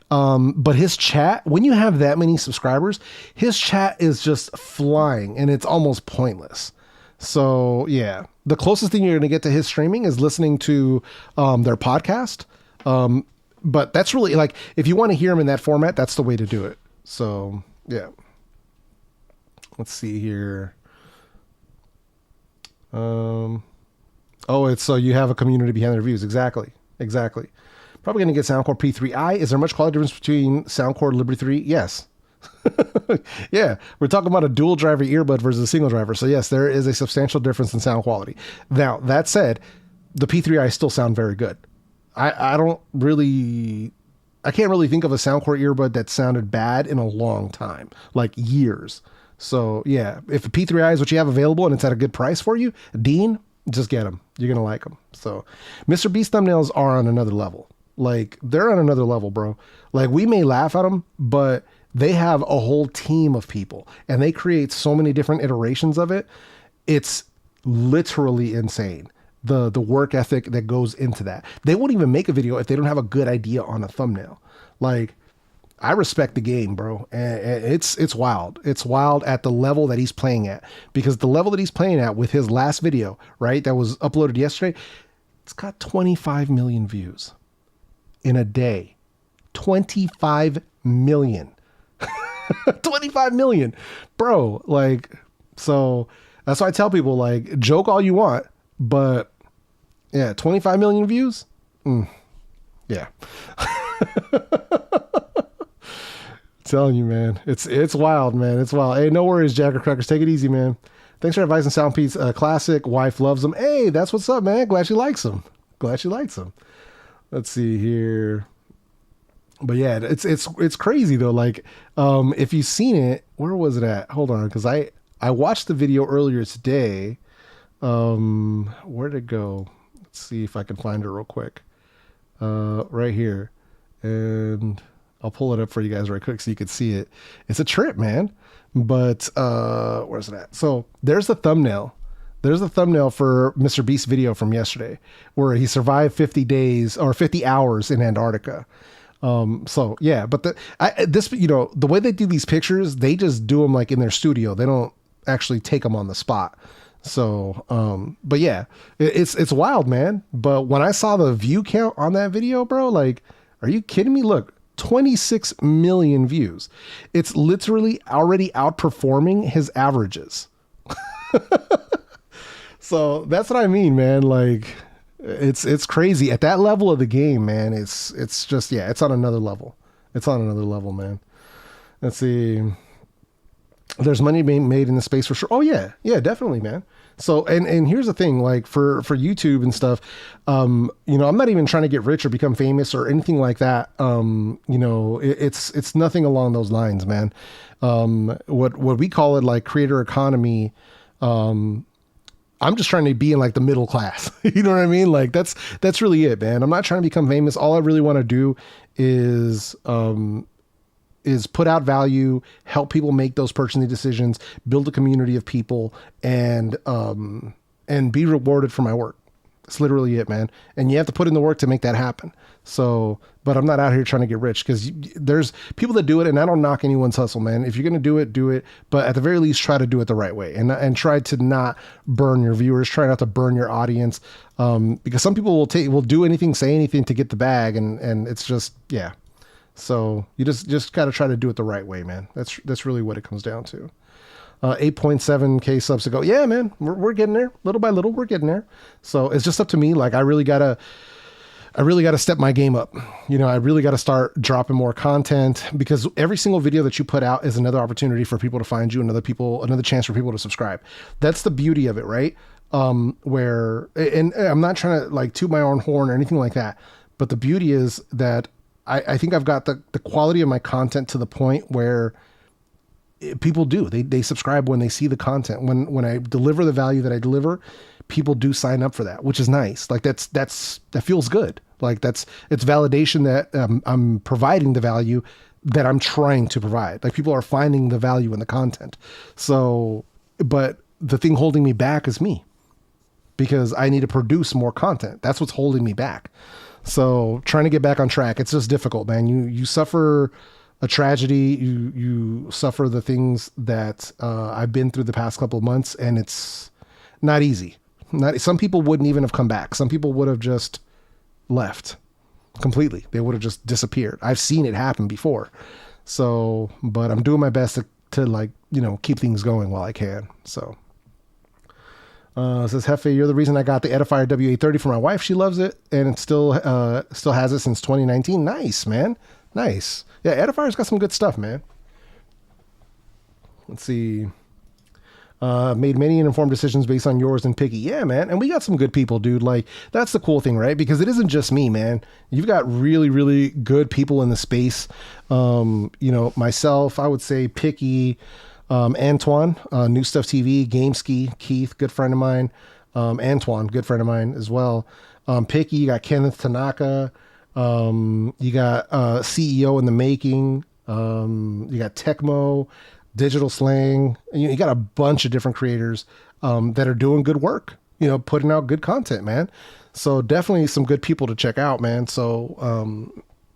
But his chat, when you have that many subscribers, his chat is just flying and it's almost pointless. So yeah, the closest thing you're going to get to his streaming is listening to their podcast. But that's really, like, if you want to hear him in that format, that's the way to do it. So yeah. Let's see here. It's so you have a community behind the reviews. Exactly. Probably going to get Soundcore P3i. Is there much quality difference between Soundcore and Liberty 3? Yes. Yeah, we're talking about a dual driver earbud versus a single driver. So yes, there is a substantial difference in sound quality. Now, that said, the P3i still sound very good. I can't really think of a Soundcore earbud that sounded bad in a long time, like years. So yeah, if a P3i is what you have available and it's at a good price for you, Dean, just get them. You're going to like them. So Mr. Beast thumbnails are on another level. Like, they're on another level, bro. Like, we may laugh at them, but they have a whole team of people and they create so many different iterations of it. It's literally insane. the work ethic that goes into that. They won't even make a video if they don't have a good idea on a thumbnail. Like, I respect the game, bro. And it's wild. It's wild at the level that he's playing at, because the level that he's playing at with his last video, right, that was uploaded yesterday, it's got 25 million views in a day. 25 million. 25 million, bro. Like, so that's why I tell people, like, joke all you want, but yeah, 25 million views. Yeah. Telling you, man, it's wild, man. It's wild. Hey, no worries, Jacker Crackers. Take it easy, man. Thanks for advising Sound Pete's classic. Wife loves them. Hey, that's what's up, man. Glad she likes them. Glad she likes them. Let's see here. But yeah, it's crazy though. Like, if you've seen it, where was it at? Hold on, because I watched the video earlier today. Where'd it go? Let's see if I can find it real quick. Right here, and I'll pull it up for you guys right quick so you can see it. It's a trip, man. But where's it at? So there's the thumbnail. There's the thumbnail for Mr. Beast's video from yesterday, where he survived 50 days or 50 hours in Antarctica. So yeah, but the way they do these pictures, they just do them like in their studio. They don't actually take them on the spot. So, but yeah, it's wild, man. But when I saw the view count on that video, bro, like, are you kidding me? Look, 26 million views. It's literally already outperforming his averages. So that's what I mean, man. Like, it's crazy at that level of the game, man. It's just, yeah, it's on another level. It's on another level, man. Let's see. There's money being made in the space for sure. Oh yeah. Yeah, definitely, man. So, and here's the thing, like for YouTube and stuff, I'm not even trying to get rich or become famous or anything like that. It's nothing along those lines, man. What we call it, like, creator economy. I'm just trying to be in like the middle class. You know what I mean? Like, that's really it, man. I'm not trying to become famous. All I really want to do is put out value, help people make those purchasing decisions, build a community of people, and be rewarded for my work. That's literally it, man. And you have to put in the work to make that happen. So, but I'm not out here trying to get rich, because there's people that do it, and I don't knock anyone's hustle, man. If you're going to do it, but at the very least, try to do it the right way, and try to not burn your viewers, try not to burn your audience. Because some people will do anything, say anything to get the bag. And it's just, yeah. So you just got to try to do it the right way, man. That's really what it comes down to. 8.7K subs to go. Yeah, man, we're getting there little by little. We're getting there. So it's just up to me. Like, I really gotta step my game up. I really got to start dropping more content, because every single video that you put out is another opportunity for people to find you, another chance for people to subscribe. That's the beauty of it, right? And I'm not trying to like toot my own horn or anything like that, but the beauty is that I think I've got the quality of my content to the point where people do. They subscribe when they see the content. When I deliver the value that I deliver, people do sign up for that, which is nice. Like, that feels good. Like, it's validation that I'm providing the value that I'm trying to provide. Like, people are finding the value in the content. So, but the thing holding me back is me, because I need to produce more content. That's what's holding me back. So trying to get back on track, it's just difficult, man. You suffer a tragedy, you suffer the things that I've been through the past couple of months, and it's not easy. Some people wouldn't even have come back. Some people would have just left completely. They would have just disappeared. I've seen it happen before. So, but I'm doing my best to like, keep things going while I can. So. It says, Jefe, you're the reason I got the Edifier W830 for my wife. She loves it, and it still has it since 2019. Nice, man. Nice. Yeah, Edifier's got some good stuff, man. Let's see. Made many informed decisions based on yours and Piggy. Yeah, man. And we got some good people, dude. Like, that's the cool thing, right? Because it isn't just me, man. You've got really, really good people in the space. Myself, I would say Picky, Antoine, New Stuff TV, GameSki, Keith, good friend of mine. Antoine, good friend of mine as well. Picky, you got Kenneth Tanaka. You got CEO in the Making. You got Tecmo, Digital Slang. You got a bunch of different creators that are doing good work. putting out good content, man. So definitely some good people to check out, man. So,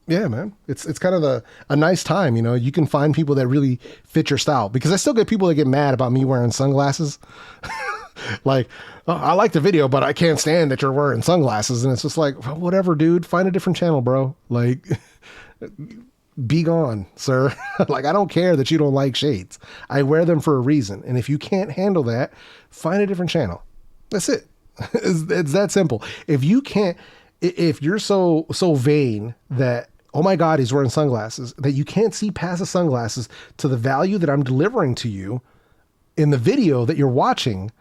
yeah, man, it's kind of a nice time. You can find people that really fit your style, because I still get people that get mad about me wearing sunglasses. Like, oh, I like the video, but I can't stand that you're wearing sunglasses. And it's just like, well, whatever, dude, find a different channel, bro. Like, be gone, sir. Like, I don't care that you don't like shades. I wear them for a reason. And if you can't handle that, find a different channel. That's it. It's that simple. If you're so vain that, oh my God, he's wearing sunglasses, that you can't see past the sunglasses to the value that I'm delivering to you in the video that you're watching,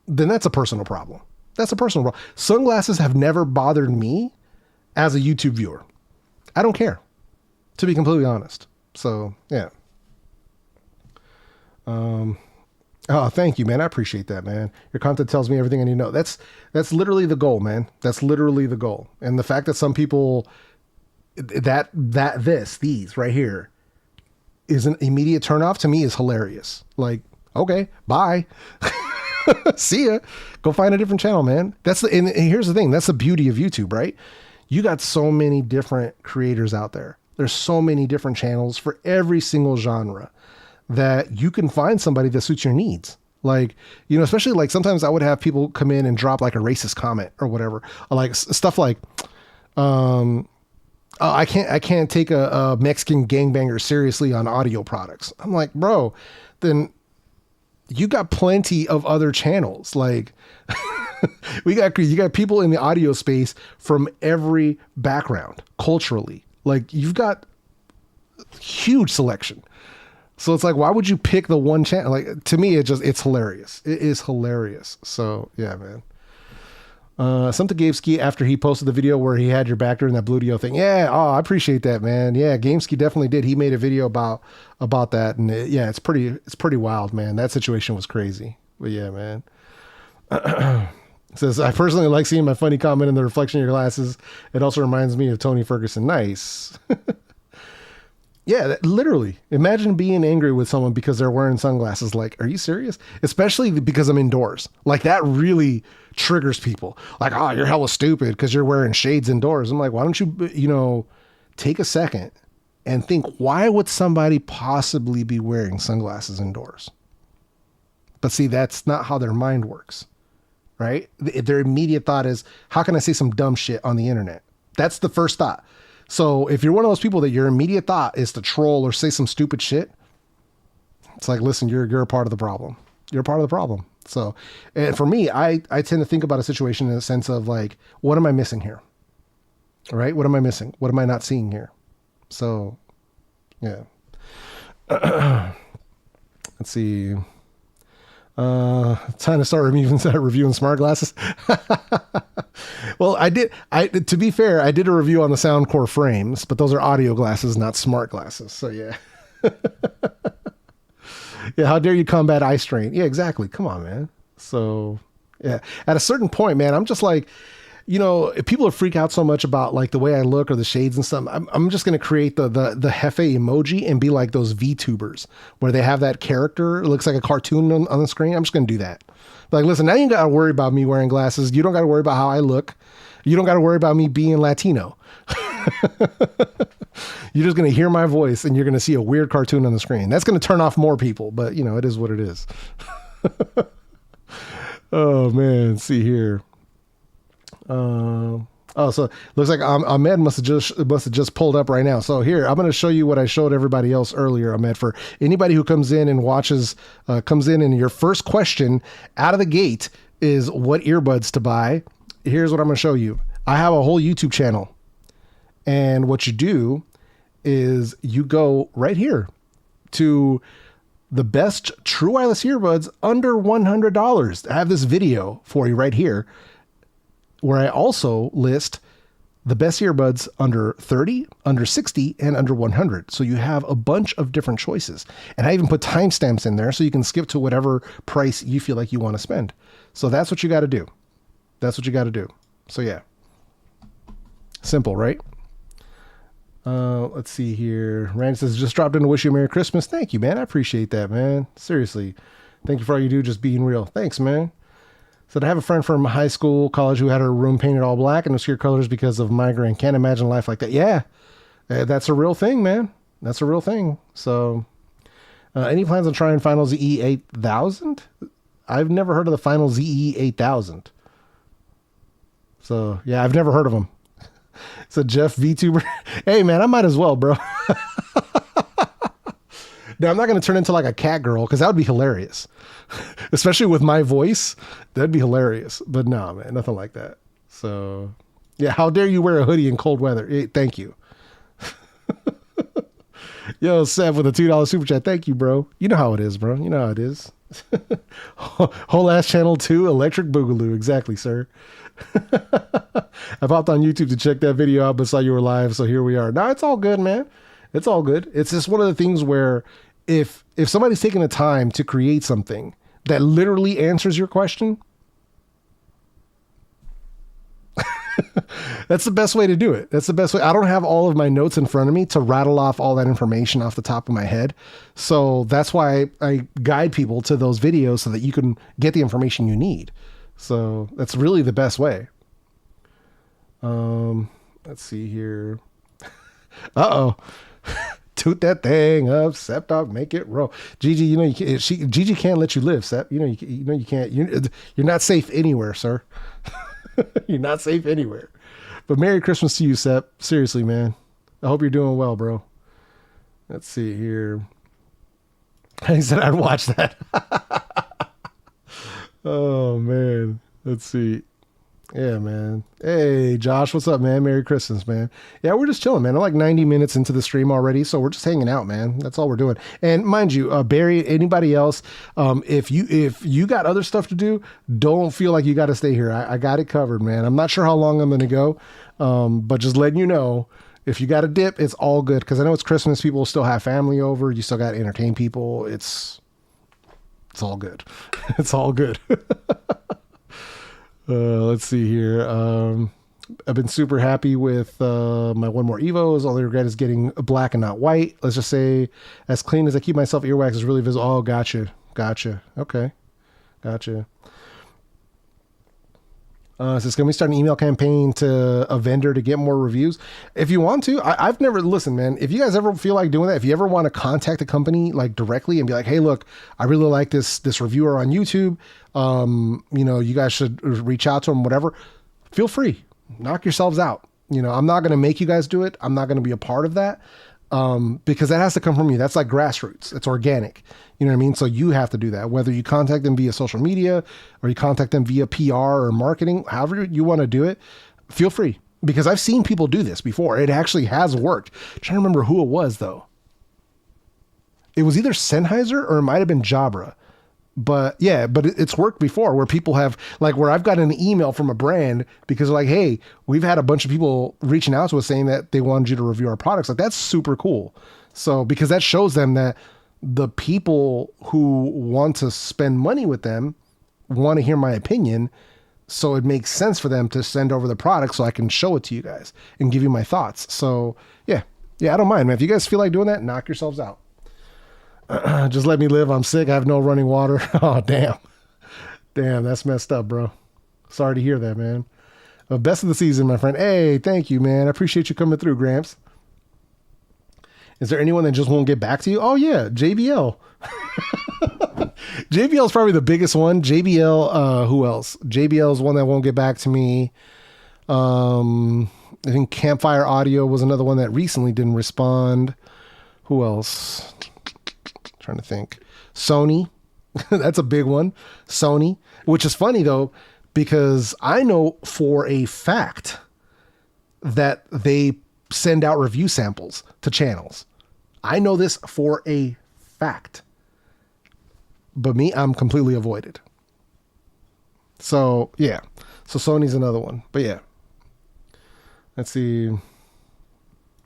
then that's a personal problem. That's a personal problem. Sunglasses have never bothered me as a YouTube viewer. I don't care, to be completely honest. So yeah. Oh, thank you, man. I appreciate that, man. Your content tells me everything I need to know. That's literally the goal, man. That's literally the goal. And the fact that some people these right here is an immediate turnoff to me is hilarious. Like, okay, bye. See ya. Go find a different channel, man. And here's the thing. That's the beauty of YouTube, right? You got so many different creators out there. There's so many different channels for every single genre that you can find somebody that suits your needs. Like, especially like sometimes I would have people come in and drop like a racist comment or whatever, or like stuff like, I can't take a Mexican gangbanger seriously on audio products. I'm like, bro, then you got plenty of other channels. Like, you got people in the audio space from every background culturally. Like, you've got huge selection. So it's like, why would you pick the one channel? Like, to me, it's hilarious. It is hilarious. So yeah, man. Something Gameski after he posted the video where he had your back during that Bluetooth thing. Yeah. Oh, I appreciate that, man. Yeah. Gameski definitely did. He made a video about that. And it's pretty wild, man. That situation was crazy, but yeah, man. It says, I personally like seeing my funny comment in the reflection of your glasses. It also reminds me of Tony Ferguson. Nice. Yeah, literally. Imagine being angry with someone because they're wearing sunglasses. Like, are you serious? Especially because I'm indoors. Like, that really triggers people. Like, oh, you're hella stupid because you're wearing shades indoors. I'm like, why don't you, take a second and think, why would somebody possibly be wearing sunglasses indoors? But see, that's not how their mind works, right? Their immediate thought is, how can I say some dumb shit on the internet? That's the first thought. So if you're one of those people that your immediate thought is to troll or say some stupid shit, it's like, listen, you're a part of the problem. You're a part of the problem. So, and for me, I tend to think about a situation in a sense of like, what am I missing here? All right. What am I missing? What am I not seeing here? So yeah. Let's see. Time to start reviewing smart glasses. Well, to be fair, I did a review on the Soundcore frames, but those are audio glasses, not smart glasses. So yeah. Yeah. How dare you combat eye strain? Yeah, exactly. Come on, man. So yeah, at a certain point, man, I'm just like, if people freak out so much about like the way I look or the shades and stuff, I'm just going to create the JEFE emoji and be like those VTubers where they have that character. It looks like a cartoon on the screen. I'm just going to do that. Like, listen, now you got to worry about me wearing glasses. You don't got to worry about how I look. You don't got to worry about me being Latino. You're just going to hear my voice and you're going to see a weird cartoon on the screen. That's going to turn off more people, but it is what it is. Oh man. Let's see here. So it looks like Ahmed must have just pulled up right now. So here, I'm going to show you what I showed everybody else earlier, Ahmed, for anybody who comes in and watches, comes in and your first question out of the gate is what earbuds to buy. Here's what I'm going to show you. I have a whole YouTube channel, and what you do is you go right here to the best true wireless earbuds under $100. I have this video for you right here, where I also list the best earbuds under 30, under 60, and under 100. So you have a bunch of different choices. And I even put timestamps in there so you can skip to whatever price you feel like you want to spend. So that's what you got to do. That's what you got to do. So yeah. Simple, right? Let's see here. Randy says, just dropped in to wish you a Merry Christmas. Thank you, man. I appreciate that, man. Seriously. Thank you for all you do, just being real. Thanks, man. Said, I have a friend from high school, college who had her room painted all black and obscure colors because of migraine. Can't imagine life like that. Yeah, that's a real thing, man. That's a real thing. So, any plans on trying Final ZE 8000? I've never heard of the Final ZE 8000. So, yeah, I've never heard of them. It's a Jeff VTuber. Hey, man, I might as well, bro. Now, I'm not going to turn into like a cat girl because that would be hilarious. Especially with my voice. That'd be hilarious. But no, man, nothing like that. So, yeah, how dare you wear a hoodie in cold weather? Hey, thank you. Yo, Seth with a $2 super chat. Thank you, bro. You know how it is, bro. You know how it is. Whole ass channel 2, Electric Boogaloo. Exactly, sir. I popped on YouTube to check that video out, but saw you were live, so here we are. No, it's all good, man. It's all good. It's just one of the things where if somebody's taking the time to create something that literally answers your question, that's the best way to do it. That's the best way. I don't have all of my notes in front of me to rattle off all that information off the top of my head. So that's why I guide people to those videos so that you can get the information you need. So that's really the best way. Let's see here. Uh-oh. Toot that thing up, Sep Dog, make it roll. Gigi, you know you can't. Gigi can't let you live, Sep. You know you can't. You're not safe anywhere, sir. You're not safe anywhere. But Merry Christmas to you, Sep. Seriously, man. I hope you're doing well, bro. Let's see here. He said I'd watch that. Oh man. Let's see. Yeah, man. Hey, Josh, what's up, man? Merry Christmas, man. Yeah, we're just chilling, man. I'm like 90 minutes into the stream already, so we're just hanging out, man. That's all we're doing. And mind you, Barry, anybody else, if you got other stuff to do, don't feel like you got to stay here. I got it covered, man. I'm not sure how long I'm going to go, but just letting you know, if you got a dip, it's all good. Because I know it's Christmas. People still have family over. You still got to entertain people. It's all good. It's all good. Let's see here. I've been super happy with my One More Evos. All the regret is getting black and not white. Let's just say as clean as I keep myself, earwax is really visible. Oh, gotcha. Okay. Gotcha. So it's going to be starting an email campaign to a vendor to get more reviews. If you want to, I've never, listen, man, if you guys ever feel like doing that, if you ever want to contact a company like directly and be like, hey, look, I really like this reviewer on YouTube. You guys should reach out to them, whatever. Feel free, knock yourselves out. I'm not going to make you guys do it. I'm not going to be a part of that. Because that has to come from you. That's like grassroots. It's organic. You know what I mean? So you have to do that, whether you contact them via social media or you contact them via PR or marketing, however you want to do it, feel free, because I've seen people do this before. It actually has worked. I'm trying to remember who it was though. It was either Sennheiser or it might've been Jabra. But yeah, it's worked before where people have, like, where I've gotten an email from a brand because they're like, hey, we've had a bunch of people reaching out to us saying that they wanted you to review our products. Like, that's super cool. So, because that shows them that the people who want to spend money with them want to hear my opinion. So it makes sense for them to send over the product so I can show it to you guys and give you my thoughts. So yeah, I don't mind, man. If you guys feel like doing that, knock yourselves out. Just let me live. I'm sick. I have no running water. Oh, damn. That's messed up, bro. Sorry to hear that, man. Best of the season, my friend. Hey, thank you, man. I appreciate you coming through, Gramps. Is there anyone that just won't get back to you? Oh, yeah. JBL. JBL is probably the biggest one. JBL, who else? JBL is one that won't get back to me. I think Campfire Audio was another one that recently didn't respond. Who else? Trying to think. Sony. That's a big one. Sony, which is funny though, because I know for a fact that they send out review samples to channels. I know this for a fact. But me, I'm completely avoided. So yeah. So Sony's another one. But yeah. Let's see.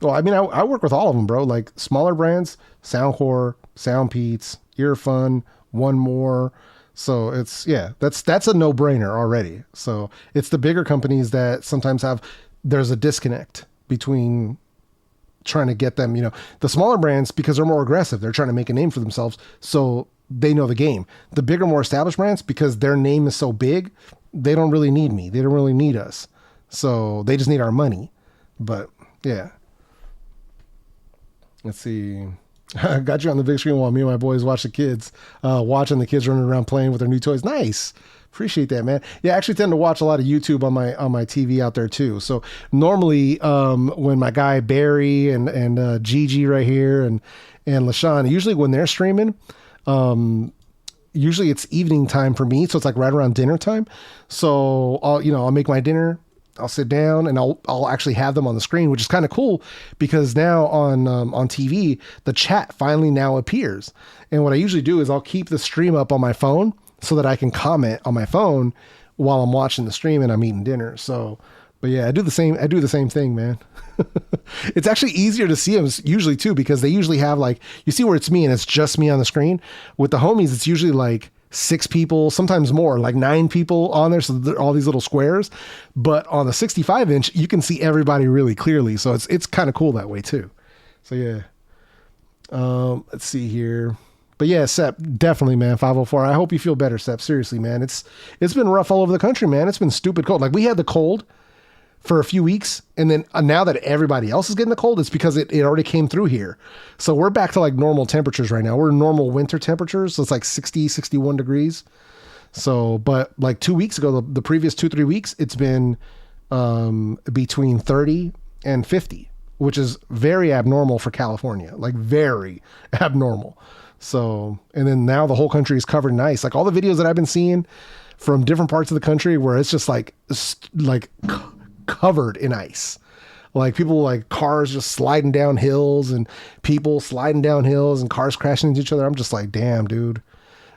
Well, I mean, I work with all of them, bro. Like smaller brands, Soundcore, Soundpeats, Earfun, One More. So it's, yeah, that's a no-brainer already. So it's the bigger companies that sometimes there's a disconnect between trying to get them, the smaller brands, because they're more aggressive. They're trying to make a name for themselves. So they know the game. The bigger, more established brands, because their name is so big, they don't really need me. They don't really need us. So they just need our money. But yeah. Let's see. I got you on the big screen while me and my boys watch the kids, watching the kids running around playing with their new toys. Nice. Appreciate that, man. Yeah, I actually tend to watch a lot of YouTube on my TV out there too. So normally, when my guy Barry and Gigi right here and LaShawn, usually when they're streaming, usually it's evening time for me. So it's like right around dinner time. So I'll make my dinner. I'll sit down and I'll actually have them on the screen, which is kind of cool because now on TV, the chat finally now appears. And what I usually do is I'll keep the stream up on my phone so that I can comment on my phone while I'm watching the stream and I'm eating dinner. So, but yeah, I do the same thing, man. It's actually easier to see them usually too, because they usually have like, you see where it's me and it's just me on the screen. With the homies, it's usually like 6 people, sometimes more, like 9 people on there. So they're all these little squares, but on the 65 inch, you can see everybody really clearly. So it's kind of cool that way too. So yeah. Let's see here. But yeah, Sep, definitely, man. 504. I hope you feel better, Sep. Seriously, man. It's been rough all over the country, man. It's been stupid cold. Like we had the cold for a few weeks, and then now that everybody else is getting the cold, it's because it already came through here. So we're back to like normal temperatures right now. We're normal winter temperatures. So it's like 60, 61 degrees. So, but like 2 weeks ago, the previous 2-3 weeks, it's been between 30 and 50, which is very abnormal for California, like very abnormal. So, and then now the whole country is covered in ice. Like all the videos that I've been seeing from different parts of the country where it's just like covered in ice. Like people, like cars just sliding down hills and people sliding down hills and cars crashing into each other. I'm just like, damn, dude.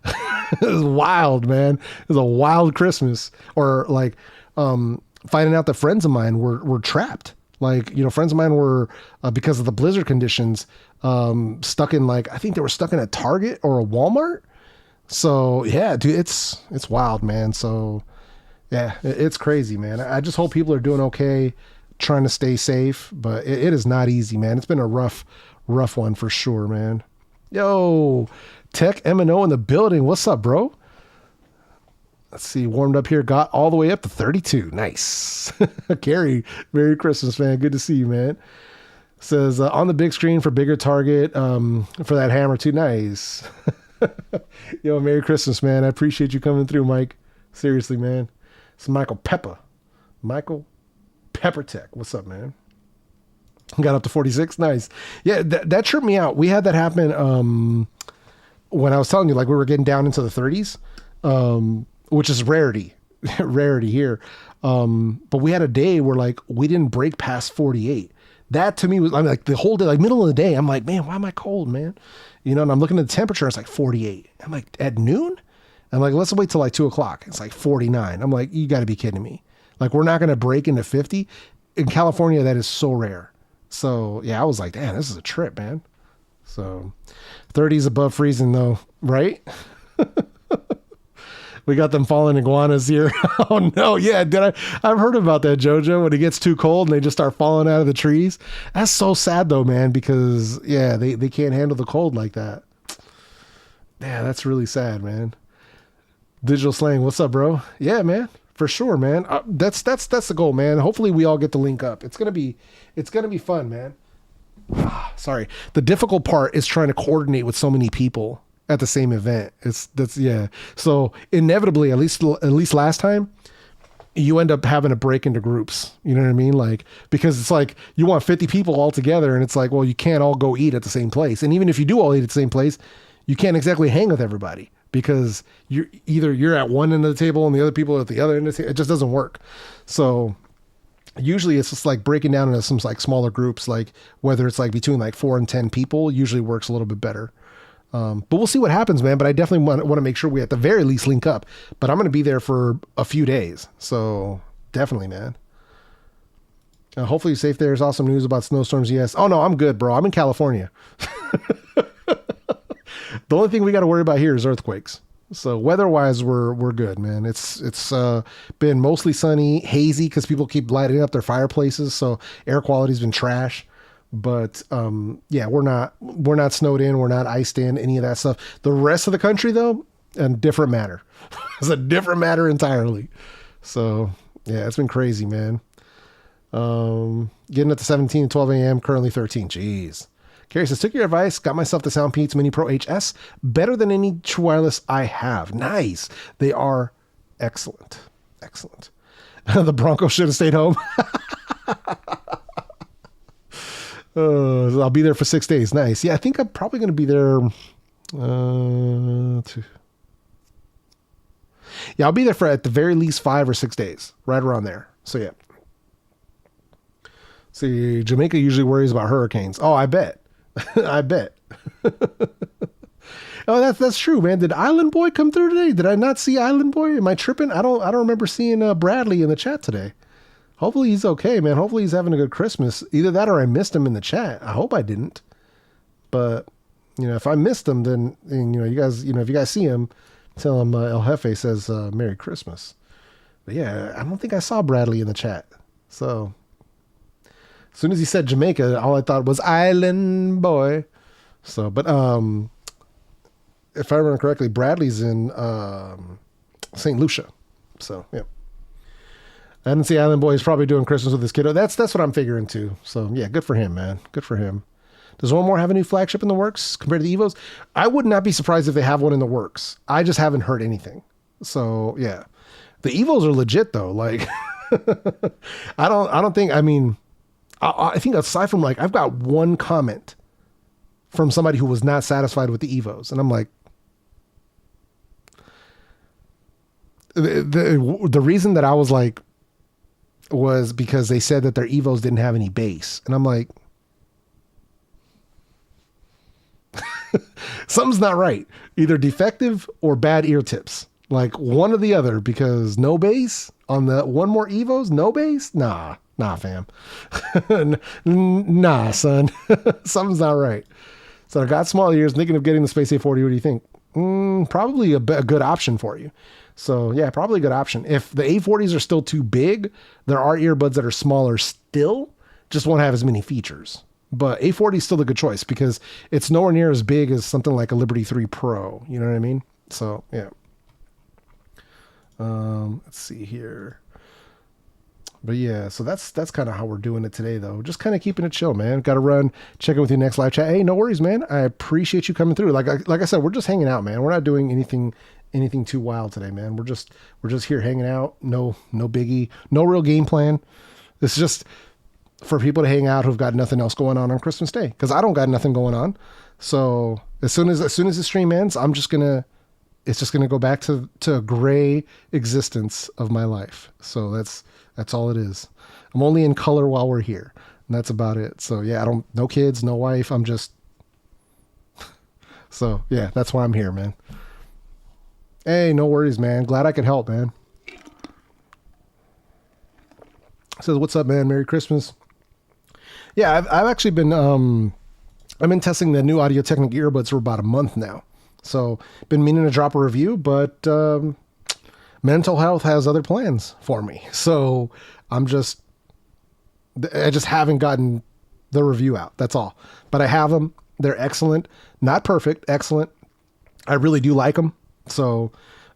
It was wild, man. It was a wild Christmas. Or like finding out that friends of mine were trapped. Like, friends of mine were, because of the blizzard conditions, stuck in like, I think they were stuck in a Target or a Walmart. So yeah, dude, it's wild, man. So yeah, it's crazy, man. I just hope people are doing okay, trying to stay safe, but it is not easy, man. It's been a rough one for sure, man. Yo, Tech M&O in the building. What's up, bro? Let's see, warmed up here, got all the way up to 32. Nice. Gary, Merry Christmas, man. Good to see you, man. Says, on the big screen for bigger target, for that hammer too. Nice. Yo, Merry Christmas, man. I appreciate you coming through, Mike. Seriously, man. It's Michael Pepper Tech. What's up, man? Got up to 46. Nice. Yeah, that tripped me out. We had that happen when I was telling you, like we were getting down into the 30s. Which is rarity here. But we had a day where like we didn't break past 48. That to me was, I mean, like the whole day, like middle of the day, I'm like, man, why am I cold, man? And I'm looking at the temperature. It's like 48. I'm like, at noon? I'm like, let's wait till like 2:00. It's like 49. I'm like, you got to be kidding me. Like, we're not going to break into 50 in California. That is so rare. So yeah, I was like, damn, this is a trip, man. So 30 is above freezing though, right? We got them falling iguanas here. Oh no. Yeah. I've heard about that, Jojo, when it gets too cold and they just start falling out of the trees. That's so sad though, man, because yeah, they can't handle the cold like that. Yeah. That's really sad, man. Digital Slang. What's up, bro? Yeah, man, for sure, man. That's the goal, man. Hopefully we all get to link up. It's going to be fun, man. Sorry. The difficult part is trying to coordinate with so many people at the same event. Yeah. So inevitably, at least last time, you end up having to break into groups. You know what I mean? Like, because it's like you want 50 people all together and it's like, well, you can't all go eat at the same place. And even if you do all eat at the same place, you can't exactly hang with everybody because you're at one end of the table and the other people are at the other end of the table. It just doesn't work. So usually it's just like breaking down into some like smaller groups, like whether it's like between like 4 and 10 people usually works a little bit better. But we'll see what happens, man. But I definitely want to make sure we at the very least link up. But I'm going to be there for a few days. So definitely, man. Hopefully you're safe there. There's awesome news about snowstorms. Yes. Oh, no, I'm good, bro. I'm in California. The only thing we got to worry about here is earthquakes. So weather-wise, we're good, man. It's been mostly sunny, hazy because people keep lighting up their fireplaces. So air quality's been trash. But yeah, we're not snowed in, we're not iced in, any of that stuff. The rest of the country, though, a different matter. It's a different matter entirely. So yeah, it's been crazy, man. Getting up to 17 and 12 a.m. Currently 13. Jeez. Carrie says, took your advice, got myself the Soundpeats Mini Pro HS. Better than any true wireless I have. Nice. They are excellent. Excellent. The Broncos should have stayed home. I'll be there for 6 days. Nice. Yeah, I think I'm probably going to be there. Yeah, I'll be there for at the very least 5 or 6 days. Right around there. So yeah. See, Jamaica usually worries about hurricanes. Oh, I bet. I bet. Oh, that's true, man. Did Island Boy come through today? Did I not see Island Boy? Am I tripping? I don't remember seeing Bradley in the chat today. Hopefully he's okay, man. Hopefully he's having a good Christmas. Either that or I missed him in the chat. I hope I didn't. But if I missed him, then you guys, if you guys see him, tell him El Jefe says Merry Christmas. But yeah, I don't think I saw Bradley in the chat. So as soon as he said Jamaica, all I thought was Island Boy. So, but if I remember correctly, Bradley's in St. Lucia. So, yeah. I didn't see Island Boy. He's probably doing Christmas with his kiddo. That's what I'm figuring too. So, yeah, good for him, man. Good for him. Does one more have a new flagship in the works compared to the Evos? I would not be surprised if they have one in the works. I just haven't heard anything. So, yeah. The Evos are legit though. Like, I don't think, I think aside from I've got one comment from somebody who was not satisfied with the Evos. And I'm like, the reason that I was like, was because they said that their Evos didn't have any bass. And I'm like, something's not right. Either defective or bad ear tips. Like one or the other, because no bass on the one more Evos, no bass? Nah, fam. Nah, son. Something's not right. So I got small ears, thinking of getting the Space A40. What do you think? Probably a good option for you. So yeah, probably a good option. If the A40s are still too big, there are earbuds that are smaller still, just won't have as many features. But A40 is still a good choice because it's nowhere near as big as something like a Liberty 3 Pro. You know what I mean? So yeah. Let's see here. But yeah, so that's kind of how we're doing it today, though. Just kind of keeping it chill, man. Got to run, check in with you next live chat. Hey, no worries, man. I appreciate you coming through. Like I said, we're just hanging out, man. We're not doing anything too wild today, man. We're just here hanging out. No biggie. No real game plan. It's just for people to hang out who've got nothing else going on Christmas Day, because I don't got nothing going on. So as soon as the stream ends, it's just gonna go back to a gray existence of my life. So that's all it is. I'm only in color while we're here, and that's about it. So yeah, no kids, no wife. I'm just, so yeah, that's why I'm here, man. Hey, no worries, man. Glad I could help, man. Says, what's up, man? Merry Christmas. Yeah, I've actually been, I've been testing the new Audio Technica earbuds for about a month now. So been meaning to drop a review, but mental health has other plans for me. So I just haven't gotten the review out. That's all. But I have them. They're excellent. Not perfect. Excellent. I really do like them. So,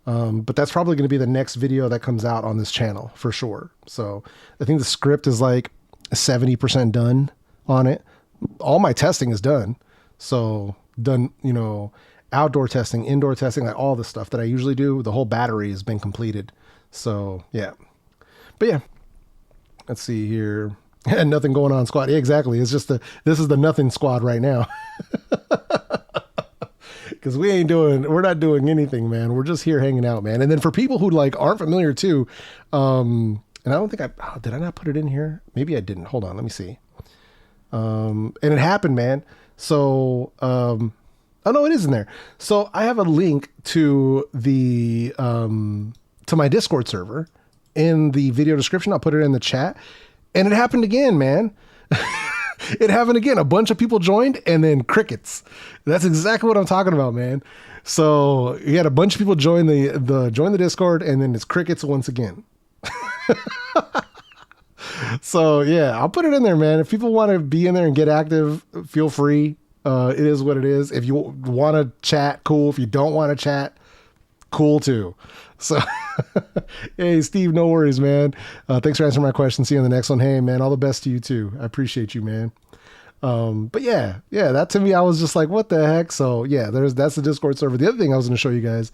but that's probably going to be the next video that comes out on this channel for sure. So I think the script is like 70% done on it. All my testing is done. So done, outdoor testing, indoor testing, like all the stuff that I usually do. The whole battery has been completed. So yeah, but yeah, let's see here. Nothing going on squad. Yeah, exactly. It's just this is the nothing squad right now. Cause we're not doing anything, man. We're just here hanging out, man. And then for people who aren't familiar too, and I don't think did I not put it in here? Maybe I didn't. Hold on. Let me see. And it happened, man. So, oh no, it is in there. So I have a link to to my Discord server in the video description. I'll put it in the chat, and it happened again, man. It happened again. A bunch of people joined and then crickets. That's exactly what I'm talking about, man. So you had a bunch of people join the Discord, and then it's crickets once again. So yeah, I'll put it in there, man. If people want to be in there and get active, feel free. It is what it is. If you want to chat, cool. If you don't want to chat, cool too. So, hey, Steve, no worries, man. Thanks for answering my question. See you on the next one. Hey, man, all the best to you too. I appreciate you, man. But yeah, that to me, I was just like, what the heck? So yeah, that's the Discord server. The other thing I was going to show you guys,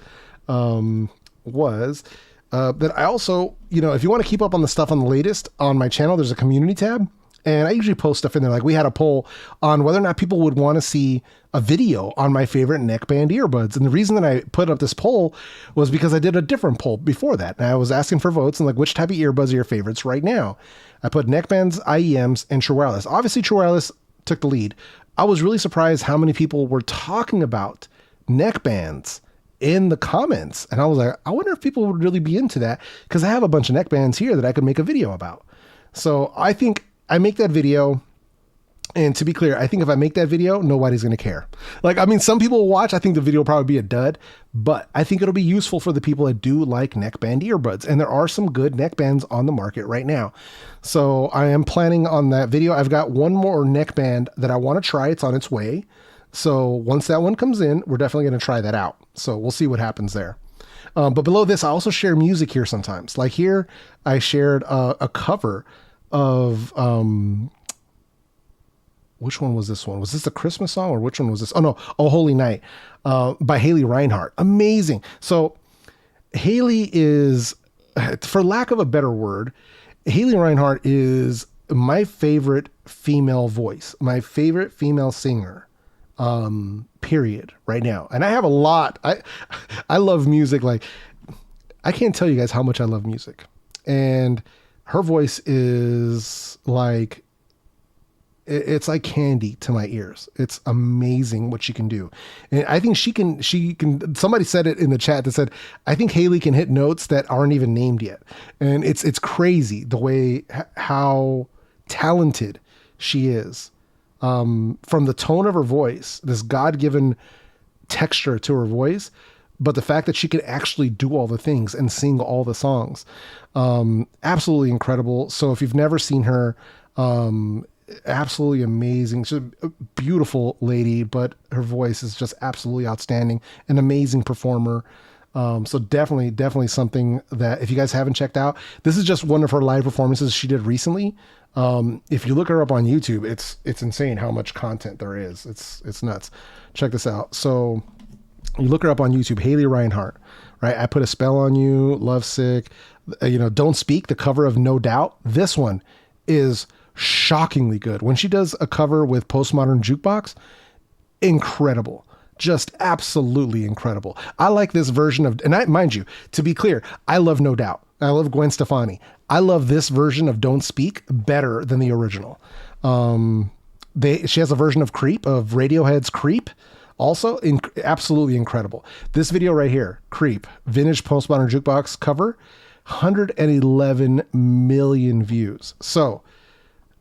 was, that I also, if you want to keep up on the stuff on the latest on my channel, there's a community tab. And I usually post stuff in there. Like we had a poll on whether or not people would want to see a video on my favorite neckband earbuds. And the reason that I put up this poll was because I did a different poll before that. And I was asking for votes and like, which type of earbuds are your favorites right now? I put neckbands, IEMs, and True Wireless. Obviously, True Wireless took the lead. I was really surprised how many people were talking about neckbands in the comments. And I was like, I wonder if people would really be into that, because I have a bunch of neckbands here that I could make a video about. So I think I make that video, and to be clear, I think if I make that video, nobody's going to care. Like, I mean, some people will watch. I think the video will probably be a dud, but I think it'll be useful for the people that do like neckband earbuds. And there are some good neckbands on the market right now. So I am planning on that video. I've got one more neckband that I want to try. It's on its way. So once that one comes in, we're definitely going to try that out. So we'll see what happens there. But below this, I also share music here sometimes. Like here, I shared a cover of, which one was this one? Was this a Christmas song, or which one was this? Oh no. Oh, Holy Night, by Haley Reinhart. Amazing. So Haley is, for lack of a better word, Haley Reinhart is my favorite female voice, my favorite female singer, period, right now. And I have a lot. I love music. Like, I can't tell you guys how much I love music. And her voice is like, it's like candy to my ears. It's amazing what she can do. And I think she can, somebody said it in the chat that said, I think Haley can hit notes that aren't even named yet. And it's crazy the way, how talented she is. From the tone of her voice, this God-given texture to her voice, but the fact that she can actually do all the things and sing all the songs, absolutely incredible. So if you've never seen her, absolutely amazing. She's a beautiful lady, but her voice is just absolutely outstanding. An amazing performer. So definitely something that if you guys haven't checked out, this is just one of her live performances she did recently. If you look her up on YouTube, it's insane how much content there is. It's nuts. Check this out. So you look her up on YouTube, Haley Reinhart, right? I Put a Spell on You, Lovesick, Don't Speak, the cover of No Doubt. This one is shockingly good. When she does a cover with Postmodern Jukebox, incredible. Just absolutely incredible. I like this version of, and mind you, to be clear, I love No Doubt. I love Gwen Stefani. I love this version of Don't Speak better than the original. She has a version of Creep, of Radiohead's Creep, also absolutely incredible. This video right here, Creep, vintage Postmodern Jukebox cover, 111 million views. So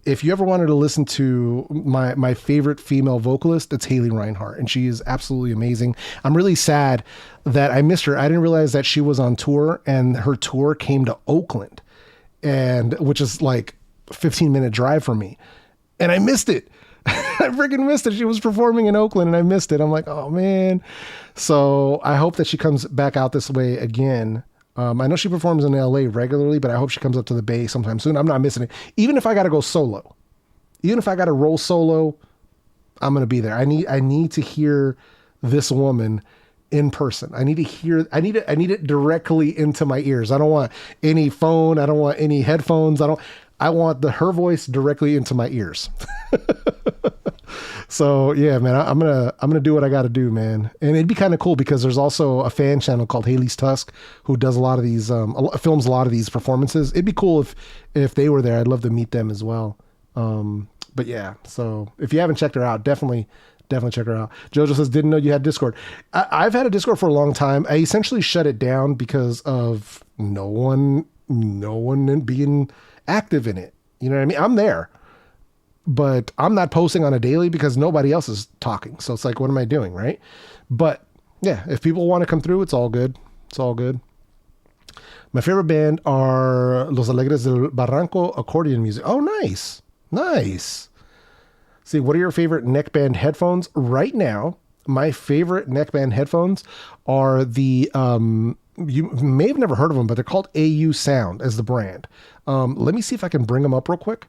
if you ever wanted to listen to my favorite female vocalist, it's Haley Reinhart, and she is absolutely amazing. I'm really sad that I missed her. I didn't realize that she was on tour, and her tour came to Oakland, which is like a 15-minute drive from me, and I missed it. I freaking missed it. She was performing in Oakland and I missed it. I'm like, oh man. So I hope that she comes back out this way again. I know she performs in LA regularly, but I hope she comes up to the Bay sometime soon. I'm not missing it. Even if I got to go solo, even if I got to roll solo, I'm going to be there. I need to hear this woman in person. I need it directly into my ears. I don't want any phone. I don't want any headphones. I want her voice directly into my ears. So yeah, man, I'm gonna do what I got to do, man. And it'd be kind of cool because there's also a fan channel called Haley's Tusk who does a lot of these, films a lot of these performances. It'd be cool if they were there. I'd love to meet them as well. But yeah, so if you haven't checked her out, definitely check her out. Jojo says, didn't know you had Discord. I've had a Discord for a long time. I essentially shut it down because of no one being active in it. You know what I mean? I'm there, but I'm not posting on a daily because nobody else is talking. So it's like, what am I doing? Right. But yeah, if people want to come through, it's all good. It's all good. My favorite band are Los Alegres del Barranco accordion music. Oh, nice. Nice. See, what are your favorite neckband headphones right now? my favorite neckband headphones are the, you may have never heard of them, but they're called AU Sound as the brand. Let me see if I can bring them up real quick.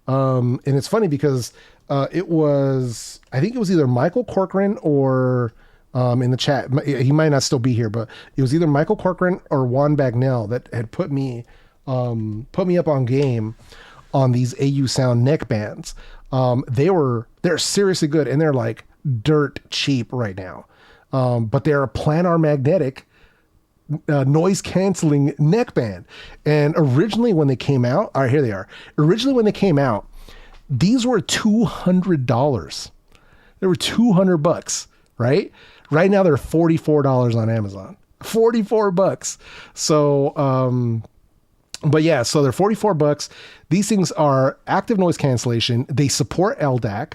And it's funny because I think it was either Michael Corcoran or in the chat, he might not still be here, but it was either Michael Corcoran or Juan Bagnell that had put me up on game on these AU Sound neck bands. They're seriously good, and they're like dirt cheap right now. But they're a planar magnetic noise canceling neck band. And originally when they came out, all right, here they are. Originally when they came out, these were $200. They were $200, right? Right now they're $44 on Amazon. $44. So, but yeah, so they're $44. These things are active noise cancellation. They support LDAC.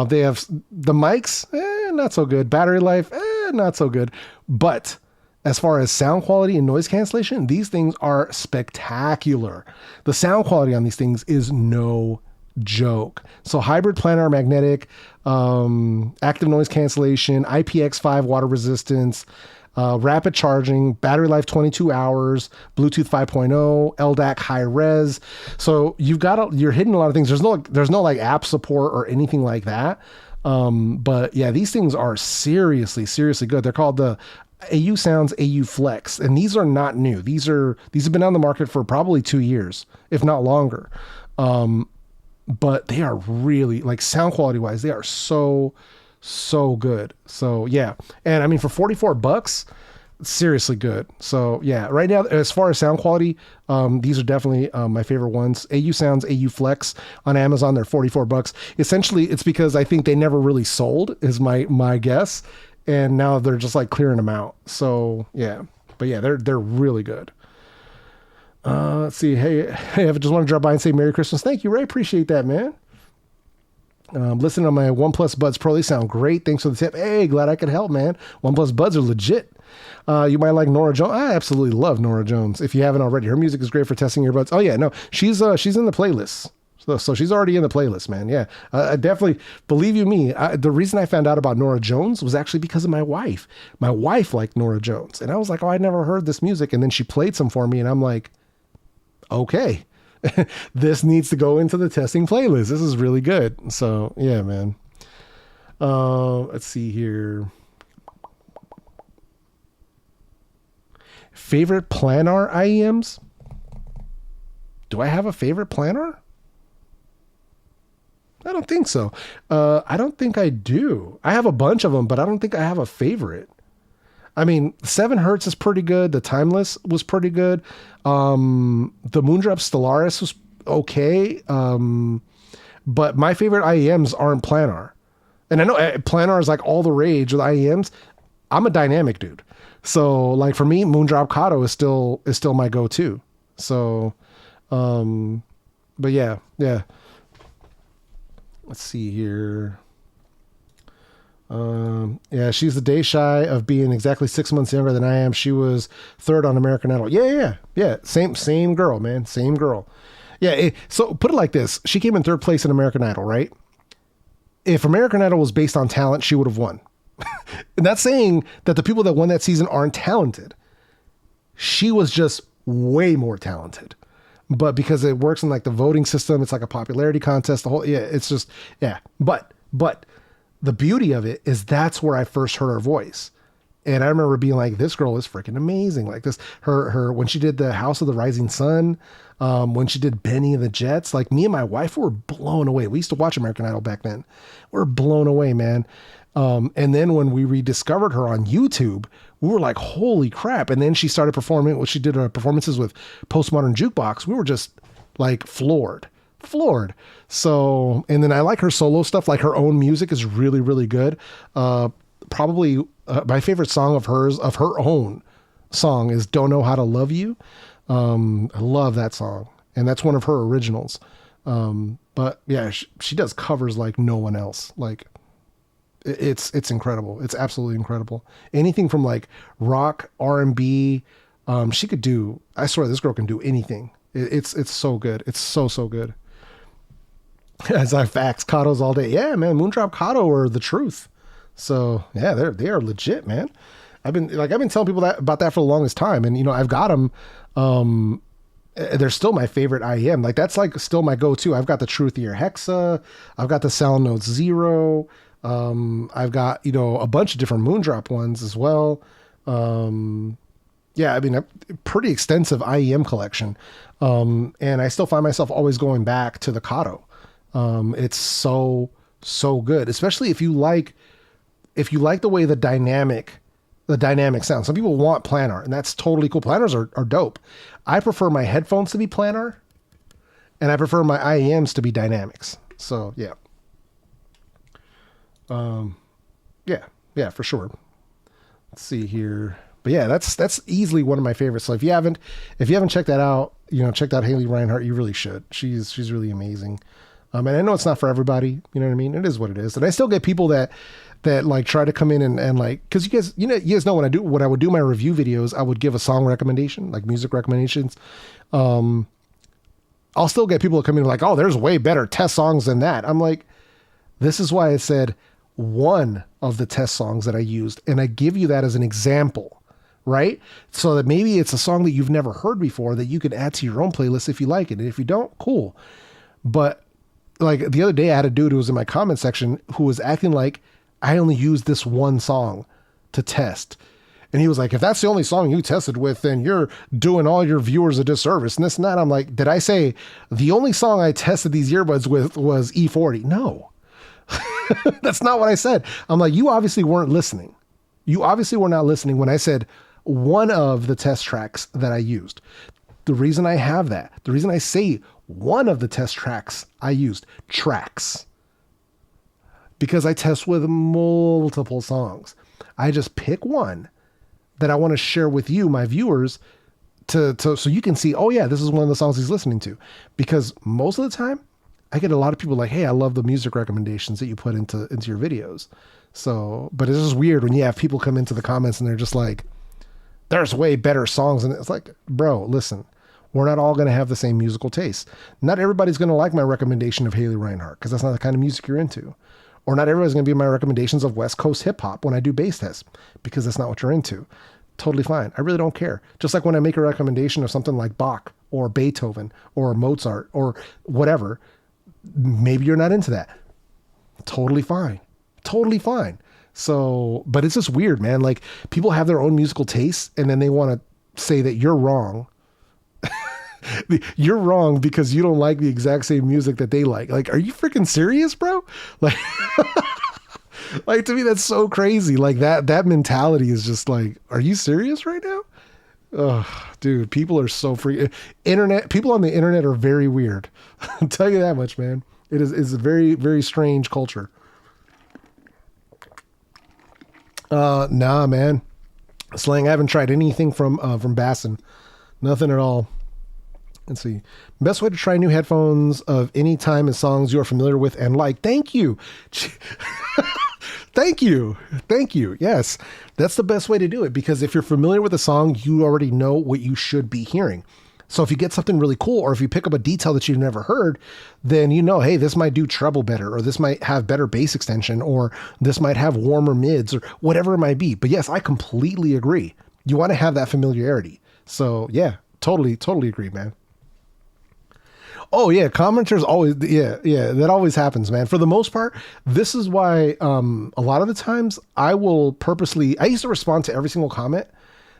They have the mics, not so good. Battery life, not so good. But as far as sound quality and noise cancellation, these things are spectacular. The sound quality on these things is no joke. So hybrid planar magnetic, active noise cancellation, IPX5 water resistance, rapid charging, battery life 22 hours, Bluetooth 5.0, LDAC high res. So you're hitting a lot of things. There's no like app support or anything like that. But yeah, these things are seriously good. They're called the AU Sounds AU Flex, and these are not new. These have been on the market for probably 2 years, if not longer. But they are really, like, sound quality wise, they are so good. So yeah. And I mean, for $44, seriously good. So yeah, right now, as far as sound quality, these are definitely my favorite ones. AU Sounds AU Flex on Amazon, they're $44. Essentially, it's because I think they never really sold, is my guess. And now they're just like clearing them out. So yeah, but yeah, they're really good. Let's see. Hey, I just want to drop by and say Merry Christmas. Thank you, Ray. Appreciate that, man. Listening to my OnePlus Buds Pro, they sound great. Thanks for the tip. Hey, glad I could help, man. OnePlus Buds are legit. You might like Nora Jones. I absolutely love Nora Jones. If you haven't already, her music is great for testing earbuds. Oh yeah, no, she's in the playlist. So she's already in the playlist, man. Yeah, I definitely, believe you me, the reason I found out about Nora Jones was actually because of my wife. My wife liked Nora Jones, and I was like, oh, I'd never heard this music. And then she played some for me, and I'm like, okay, this needs to go into the testing playlist. This is really good. So yeah, man. Let's see here. Favorite planar IEMs? Do I have a favorite planar? I don't think so. I don't think I do. I have a bunch of them, but I don't think I have a favorite. I mean, 7 Hertz is pretty good. The Timeless was pretty good. The Moondrop Stellaris was okay. But my favorite IEMs aren't planar. And I know planar is like all the rage with IEMs. I'm a dynamic dude. So like for me, Moondrop Kato is still my go-to. So, but yeah. Let's see here. Yeah, she's a day shy of being exactly 6 months younger than I am. She was 3rd on American Idol. Yeah. Same girl, man. Same girl. Yeah. So put it like this. She came in 3rd place in American Idol, right? If American Idol was based on talent, she would have won. And that's saying that the people that won that season aren't talented. She was just way more talented. But because it works in like the voting system, it's like a popularity contest. It's just, yeah. But the beauty of it is that's where I first heard her voice. And I remember being like, this girl is freaking amazing. Like this, her, when she did the House of the Rising Sun, when she did Benny and the Jets, like me and my wife were blown away. We used to watch American Idol back then. We're blown away, man. And then when we rediscovered her on YouTube, we were like, holy crap. And then she started performing, she did performances with Postmodern Jukebox. We were just like floored. So, and then I like her solo stuff. Like her own music is really, really good. Probably my favorite song of her own song is Don't Know How to Love You. I love that song. And that's one of her originals. But yeah, she does covers like no one else. Like, it's incredible. It's absolutely incredible. Anything from like rock, R&B, she could do. I swear this girl can do anything. It's so good. It's so good. As I facts, Katos all day. Yeah, man, Moondrop Kato are the truth. So yeah, they are legit, man. I've been telling people about that for the longest time, and I've got them. They're still my favorite IEM. Like that's like still my go-to. I've got the Truth Ear Hexa. I've got the Sound Notes Zero. I've got a bunch of different Moondrop ones as well. Yeah, I mean a pretty extensive IEM collection. And I still find myself always going back to the Kato. It's so good, especially if you like the way the dynamic sound. Some people want planar, and that's totally cool. Planars are dope. I prefer my headphones to be planar, and I prefer my IEMs to be dynamics. So yeah. Yeah, for sure. Let's see here. But yeah, that's easily one of my favorites. So if you haven't checked that out, checked out Haley Reinhart, you really should. She's really amazing. And I know it's not for everybody, you know what I mean? It is what it is. And I still get people that like try to come in and like, cause you guys know when I would do my review videos, I would give a song recommendation, like music recommendations. I'll still get people that come in like, oh, there's way better test songs than that. I'm like, this is why I said one of the test songs that I used. And I give you that as an example, right? So that maybe it's a song that you've never heard before that you can add to your own playlist if you like it. And if you don't, cool. But like the other day I had a dude who was in my comment section who was acting like I only used this one song to test. And he was like, if that's the only song you tested with, then you're doing all your viewers a disservice and this and that. I'm like, did I say the only song I tested these earbuds with was E40? No, that's not what I said. I'm like, you obviously weren't listening. You obviously were not listening when I said one of the test tracks that I used. The reason I have that, the reason I say one of the test tracks I used, tracks, because I test with multiple songs. I just pick one that I want to share with you, my viewers, so you can see, oh yeah, this is one of the songs he's listening to. Because most of the time, I get a lot of people like, hey, I love the music recommendations that you put into your videos. So, but it's just weird when you have people come into the comments and they're just like, there's way better songs. And it's like, bro, listen, we're not all going to have the same musical taste. Not everybody's going to like my recommendation of Haley Reinhart because that's not the kind of music you're into. Or not everybody's going to be my recommendations of West Coast hip hop when I do bass tests because that's not what you're into. Totally fine. I really don't care. Just like when I make a recommendation of something like Bach or Beethoven or Mozart or whatever, maybe you're not into that. Totally fine. Totally fine. So, but it's just weird, man. Like people have their own musical tastes and then they want to say that you're wrong. You're wrong because you don't like the exact same music that they like. Like, are you freaking serious, bro? Like, like to me, that's so crazy. Like that mentality is just like, are you serious right now? Oh, dude, people are so free. People on the internet are very weird. I'll tell you that much, man. It's a very, very strange culture. Nah, man. Slang. I haven't tried anything from Bassin. Nothing at all. Let's see. Best way to try new headphones of any time is songs you're familiar with and like. Thank you. Thank you. Thank you. Yes, that's the best way to do it because if you're familiar with a song, you already know what you should be hearing. So if you get something really cool or if you pick up a detail that you've never heard, then you know, hey, this might do treble better or this might have better bass extension or this might have warmer mids or whatever it might be. But yes, I completely agree. You want to have that familiarity. So yeah, totally agree, man. Oh yeah, commenters always, yeah, that always happens, man. For the most part, this is why a lot of the times I used to respond to every single comment.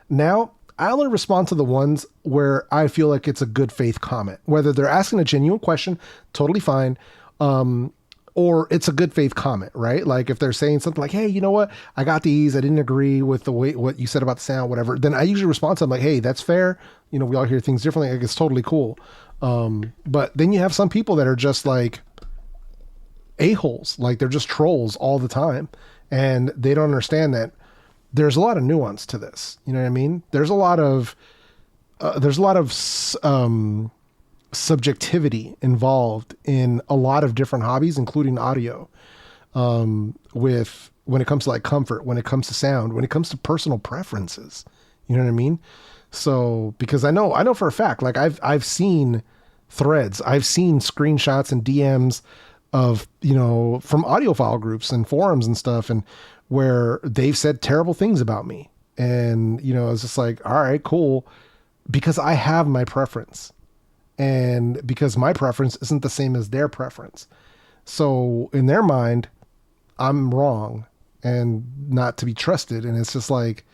Now I only respond to the ones where I feel like it's a good faith comment, whether they're asking a genuine question, totally fine. Or it's a good faith comment, right? Like if they're saying something like, hey, you know what? I got these. I didn't agree with the way, what you said about the sound, whatever. Then I usually respond to them like, hey, that's fair. We all hear things differently. Like, it's totally cool. But then you have some people that are just like a-holes, like they're just trolls all the time. And they don't understand that there's a lot of nuance to this. You know what I mean? There's a lot of subjectivity involved in a lot of different hobbies, including audio, when it comes to like comfort, when it comes to sound, when it comes to personal preferences, you know what I mean? So, because I know for a fact, like I've seen threads, I've seen screenshots and DMs from audiophile groups and forums and stuff, and where they've said terrible things about me. And, it's just like, all right, cool. Because I have my preference, and because my preference isn't the same as their preference. So in their mind, I'm wrong and not to be trusted. And it's just like,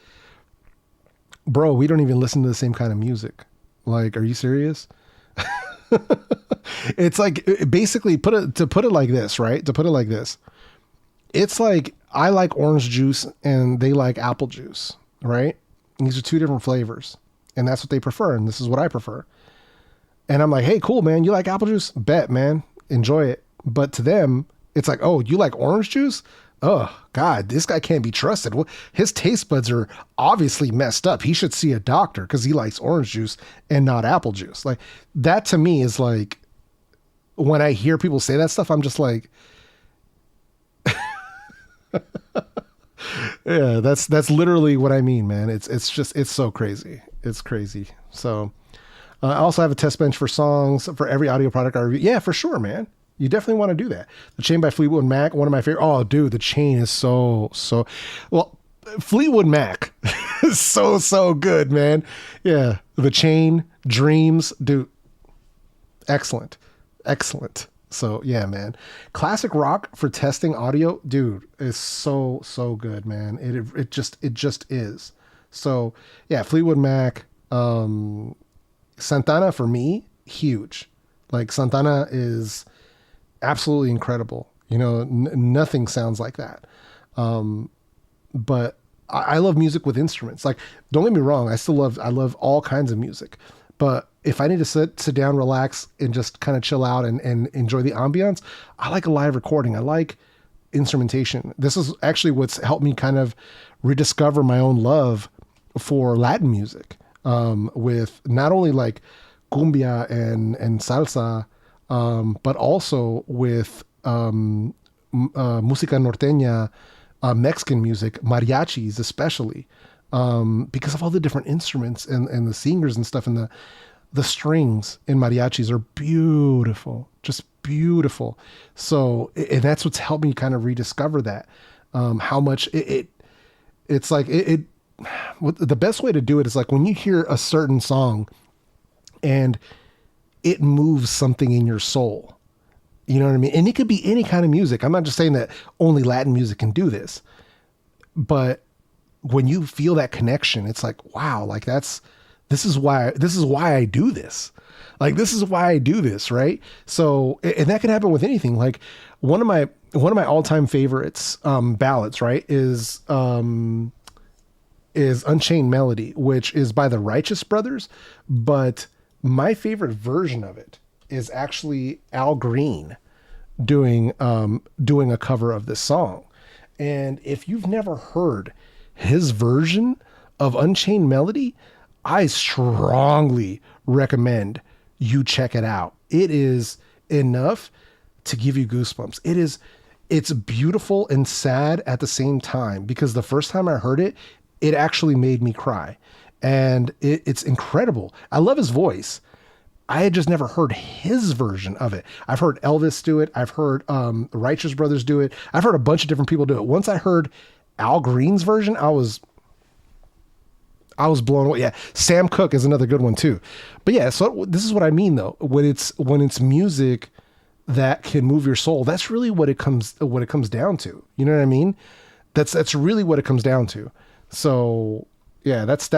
bro, we don't even listen to the same kind of music. Like, are you serious? It's like, basically to put it like this, right? To put it like this, it's like, I like orange juice and they like apple juice, right? And these are two different flavors, and that's what they prefer. And this is what I prefer. And I'm like, hey, cool, man. You like apple juice? Bet, man. Enjoy it. But to them, it's like, oh, you like orange juice? Oh, God, this guy can't be trusted. Well, his taste buds are obviously messed up. He should see a doctor because he likes orange juice and not apple juice. Like, that to me is like, when I hear people say that stuff, I'm just like, yeah, that's literally what I mean, man. It's so crazy. It's crazy. So I also have a test bench for songs for every audio product I review. Yeah, for sure, man. You definitely want to do that. The Chain by Fleetwood Mac, one of my favorite. Oh, dude, the Chain is so well. Fleetwood Mac is so good, man. Yeah, the Chain, Dreams, dude, excellent. So yeah, man. Classic rock for testing audio, dude, is so good, man. It just is. So yeah, Fleetwood Mac, Santana for me, huge. Like, Santana is absolutely incredible. Nothing sounds like that. But I love music with instruments. Like, don't get me wrong, I love all kinds of music. But if I need to sit down, relax, and just kind of chill out and enjoy the ambiance, I like a live recording. I like instrumentation. This is actually what's helped me kind of rediscover my own love for Latin music, with not only like cumbia and salsa, but also with música norteña, Mexican music, mariachis especially, because of all the different instruments and the singers and stuff, and the strings in mariachis are beautiful, just beautiful. So, and that's what's helped me kind of rediscover that, how much it's like the best way to do it is like when you hear a certain song and it moves something in your soul. You know what I mean? And it could be any kind of music. I'm not just saying that only Latin music can do this, but when you feel that connection, it's like, wow, like this is why I do this. Like, this is why I do this. Right. So, and that can happen with anything. Like, one of my all-time favorites, ballads, right, is Unchained Melody, which is by the Righteous Brothers. But my favorite version of it is actually Al Green doing a cover of this song. And if you've never heard his version of Unchained Melody, I strongly recommend you check it out. It is enough to give you goosebumps. It's beautiful and sad at the same time, because the first time I heard it, it actually made me cry. And it's incredible. I love his voice. I had just never heard his version of it. I've heard Elvis do it. I've heard the Righteous Brothers do it. I've heard a bunch of different people do it. Once I heard Al Green's version, I was blown away. Yeah, Sam Cooke is another good one too. But yeah, so this is what I mean though. When it's music that can move your soul, that's really what it comes down to. You know what I mean? That's really what it comes down to. So yeah, that's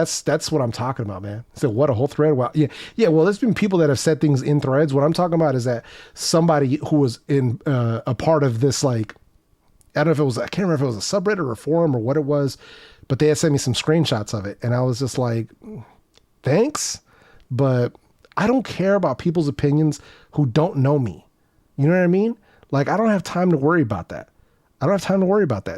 what I'm talking about, man. So what a whole thread. Wow. Yeah. Well, there's been people that have said things in threads. What I'm talking about is that somebody who was in a part of this, like, I can't remember if it was a subreddit or a forum or what it was, but they had sent me some screenshots of it. And I was just like, thanks, but I don't care about people's opinions who don't know me. You know what I mean? Like, I don't have time to worry about that.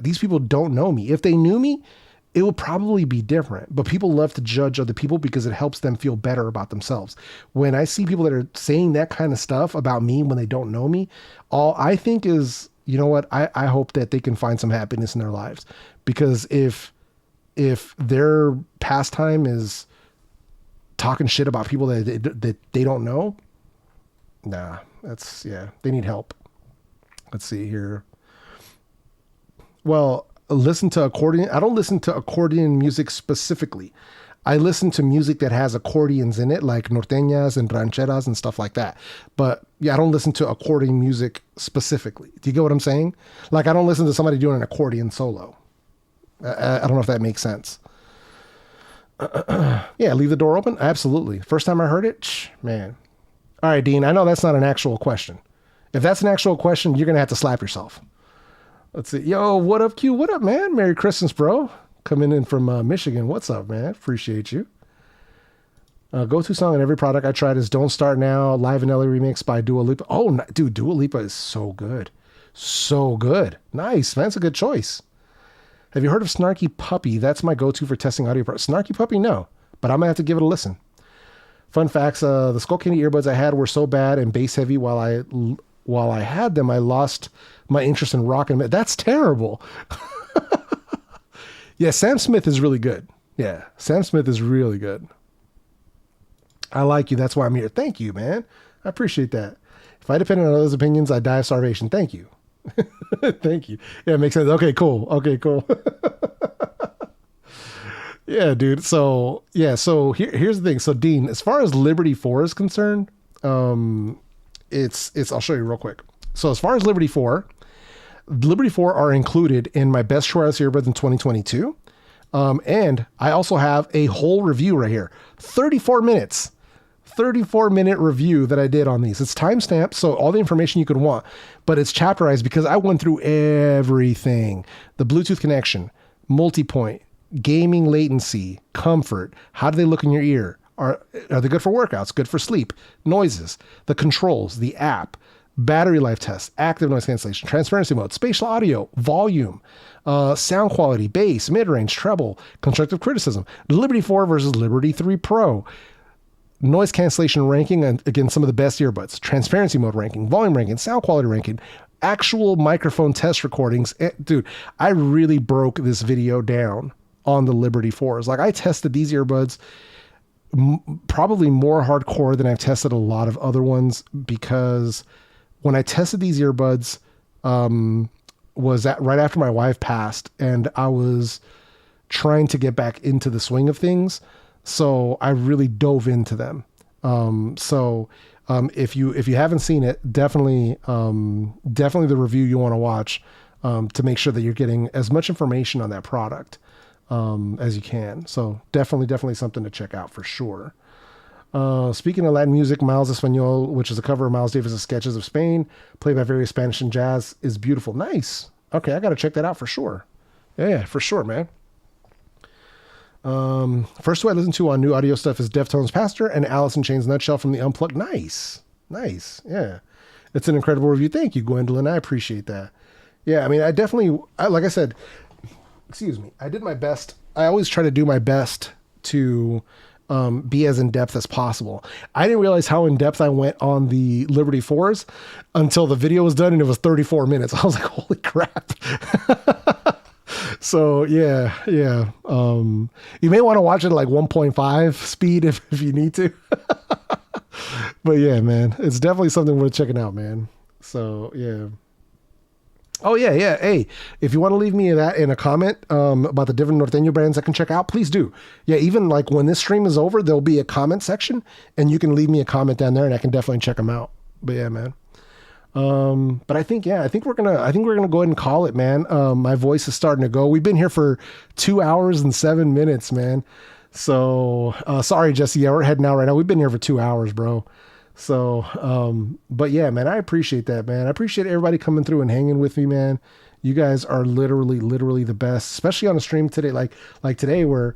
These people don't know me. If they knew me, it would probably be different, but people love to judge other people because it helps them feel better about themselves. When I see people that are saying that kind of stuff about me when they don't know me, all I think is, you know what? I hope that they can find some happiness in their lives, because if their pastime is talking shit about people that they don't know, nah, they need help. Let's see here. Well, listen to accordion. I don't listen to accordion music specifically. I listen to music that has accordions in it, like norteñas and rancheras and stuff like that. But yeah, I don't listen to accordion music specifically. Do you get what I'm saying? Like, I don't listen to somebody doing an accordion solo. I don't know if that makes sense. Yeah, leave the door open? Absolutely. First time I heard it, man. All right, Dean, I know that's not an actual question. If that's an actual question, you're going to have to slap yourself. Let's see. Yo, what up, Q? What up, man? Merry Christmas, bro. Coming in from Michigan. What's up, man? Appreciate you. Go-to song on every product I tried is Don't Start Now, Live in LA Remix by Dua Lipa. Oh, dude, Dua Lipa is so good. So good. Nice, man. That's a good choice. Have you heard of Snarky Puppy? That's my go-to for testing audio. Snarky Puppy? No, but I'm going to have to give it a listen. Fun facts. The Skull Candy earbuds I had were so bad and bass heavy while I had them, I lost my interest in rock and metal. That's terrible. Yeah, Sam Smith is really good. Yeah, Sam Smith is really good. I like you. That's why I'm here. Thank you, man. I appreciate that. If I depended on others' opinions, I'd die of starvation. Thank you. Thank you. Yeah, it makes sense. Okay, cool. Yeah, dude. So here's the thing. So Dean, as far as Liberty 4 is concerned, it's I'll show you real quick. So as far as Liberty 4 are included in my best wireless earbuds in 2022. And I also have a whole review right here. 34-minute review that I did on these. It's timestamped, so all the information you could want, but it's chapterized because I went through everything. The Bluetooth connection, multi-point, gaming latency, comfort. How do they look in your ear? Are they good for workouts? Good for sleep? Noises, the controls, the app, battery life test, active noise cancellation, transparency mode, spatial audio, volume, sound quality, bass, mid-range, treble, constructive criticism, Liberty 4 versus Liberty 3 Pro, noise cancellation ranking, and again, some of the best earbuds, transparency mode ranking, volume ranking, sound quality ranking, actual microphone test recordings. Dude, I really broke this video down on the Liberty 4s. Like, I tested these earbuds probably more hardcore than I've tested a lot of other ones, because when I tested these earbuds, was that right after my wife passed, and I was trying to get back into the swing of things. So I really dove into them. If you haven't seen it, definitely the review you want to watch, to make sure that you're getting as much information on that product, as you can. So definitely something to check out for sure. Speaking of Latin music, Miles Espanol, which is a cover of Miles Davis' Sketches of Spain, played by various Spanish and jazz, is beautiful. Nice. Okay, I got to check that out for sure. Yeah, for sure, man. First two I listened to on new audio stuff is Deftones Pastor and Alice in Chains Nutshell from the Unplugged. Nice. Yeah. It's an incredible review. Thank you, Gwendolyn. I appreciate that. Yeah, I mean, like I said, excuse me, I did my best. I always try to do my best to be as in depth as possible. I didn't realize how in depth I went on the Liberty 4s until the video was done and it was 34 minutes. I was like, holy crap. So yeah. You may want to watch it at like 1.5 speed if you need to. But yeah, man, it's definitely something worth checking out, man. So yeah. Oh yeah. Hey, if you want to leave me that in a comment about the different Norteño brands I can check out, please do. Yeah, even like when this stream is over, there'll be a comment section, and you can leave me a comment down there, and I can definitely check them out. But yeah, man. But I think we're gonna go ahead and call it, man. My voice is starting to go. We've been here for 2 hours and 7 minutes, man. So sorry, Jesse. Yeah, we're heading out right now. We've been here for 2 hours, bro. So, but yeah, man, I appreciate that, man. I appreciate everybody coming through and hanging with me, man. You guys are literally the best, especially on a stream today, like today, where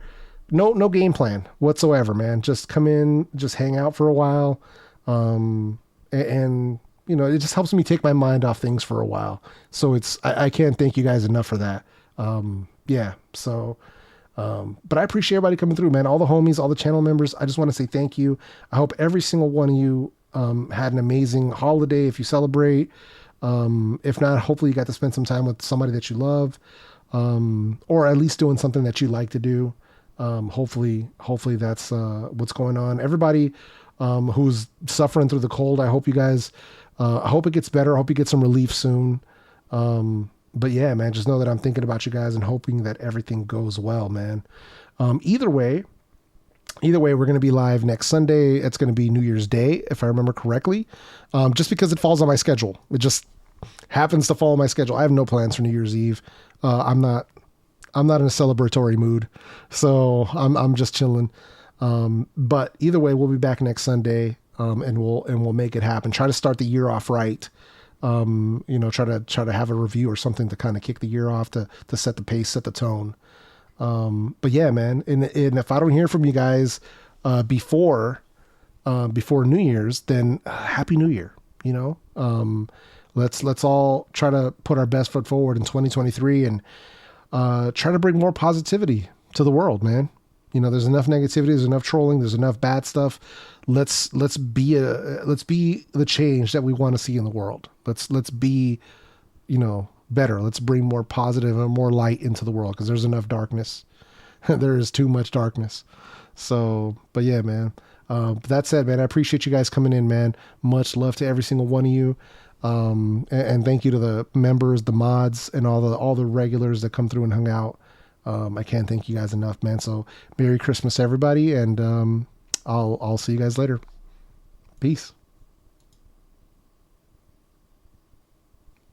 no game plan whatsoever, man. Just come in, just hang out for a while. And you know, it just helps me take my mind off things for a while. So I can't thank you guys enough for that. Yeah. So, but I appreciate everybody coming through, man. All the homies, all the channel members. I just want to say thank you. I hope every single one of you had an amazing holiday if you celebrate. If not, hopefully you got to spend some time with somebody that you love, or at least doing something that you like to do. Hopefully that's what's going on. Everybody who's suffering through the cold. I hope you guys, I hope it gets better. I hope you get some relief soon. But yeah, man, just know that I'm thinking about you guys and hoping that everything goes well, man. Either way, we're going to be live next Sunday. It's going to be New Year's Day, if I remember correctly. Just because it falls on my schedule. It just happens to fall on my schedule. I have no plans for New Year's Eve. I'm not in a celebratory mood. So I'm just chilling. But either way, we'll be back next Sunday. And we'll make it happen. Try to start the year off right. Try to have a review or something to kind of kick the year off, to set the pace, set the tone. But yeah, man. And if I don't hear from you guys, before New Year's, then Happy New Year. Let's all try to put our best foot forward in 2023 and, try to bring more positivity to the world, man. There's enough negativity, there's enough trolling, there's enough bad stuff. Let's be the change that we want to see in the world. Let's be, better. Let's bring more positive and more light into the world, because there's enough darkness. There is too much darkness. So, but yeah, man. That said, man, I appreciate you guys coming in, man. Much love to every single one of you. And thank you to the members, the mods, and all the regulars that come through and hung out. I can't thank you guys enough, man. So Merry Christmas, everybody. And, I'll see you guys later. Peace.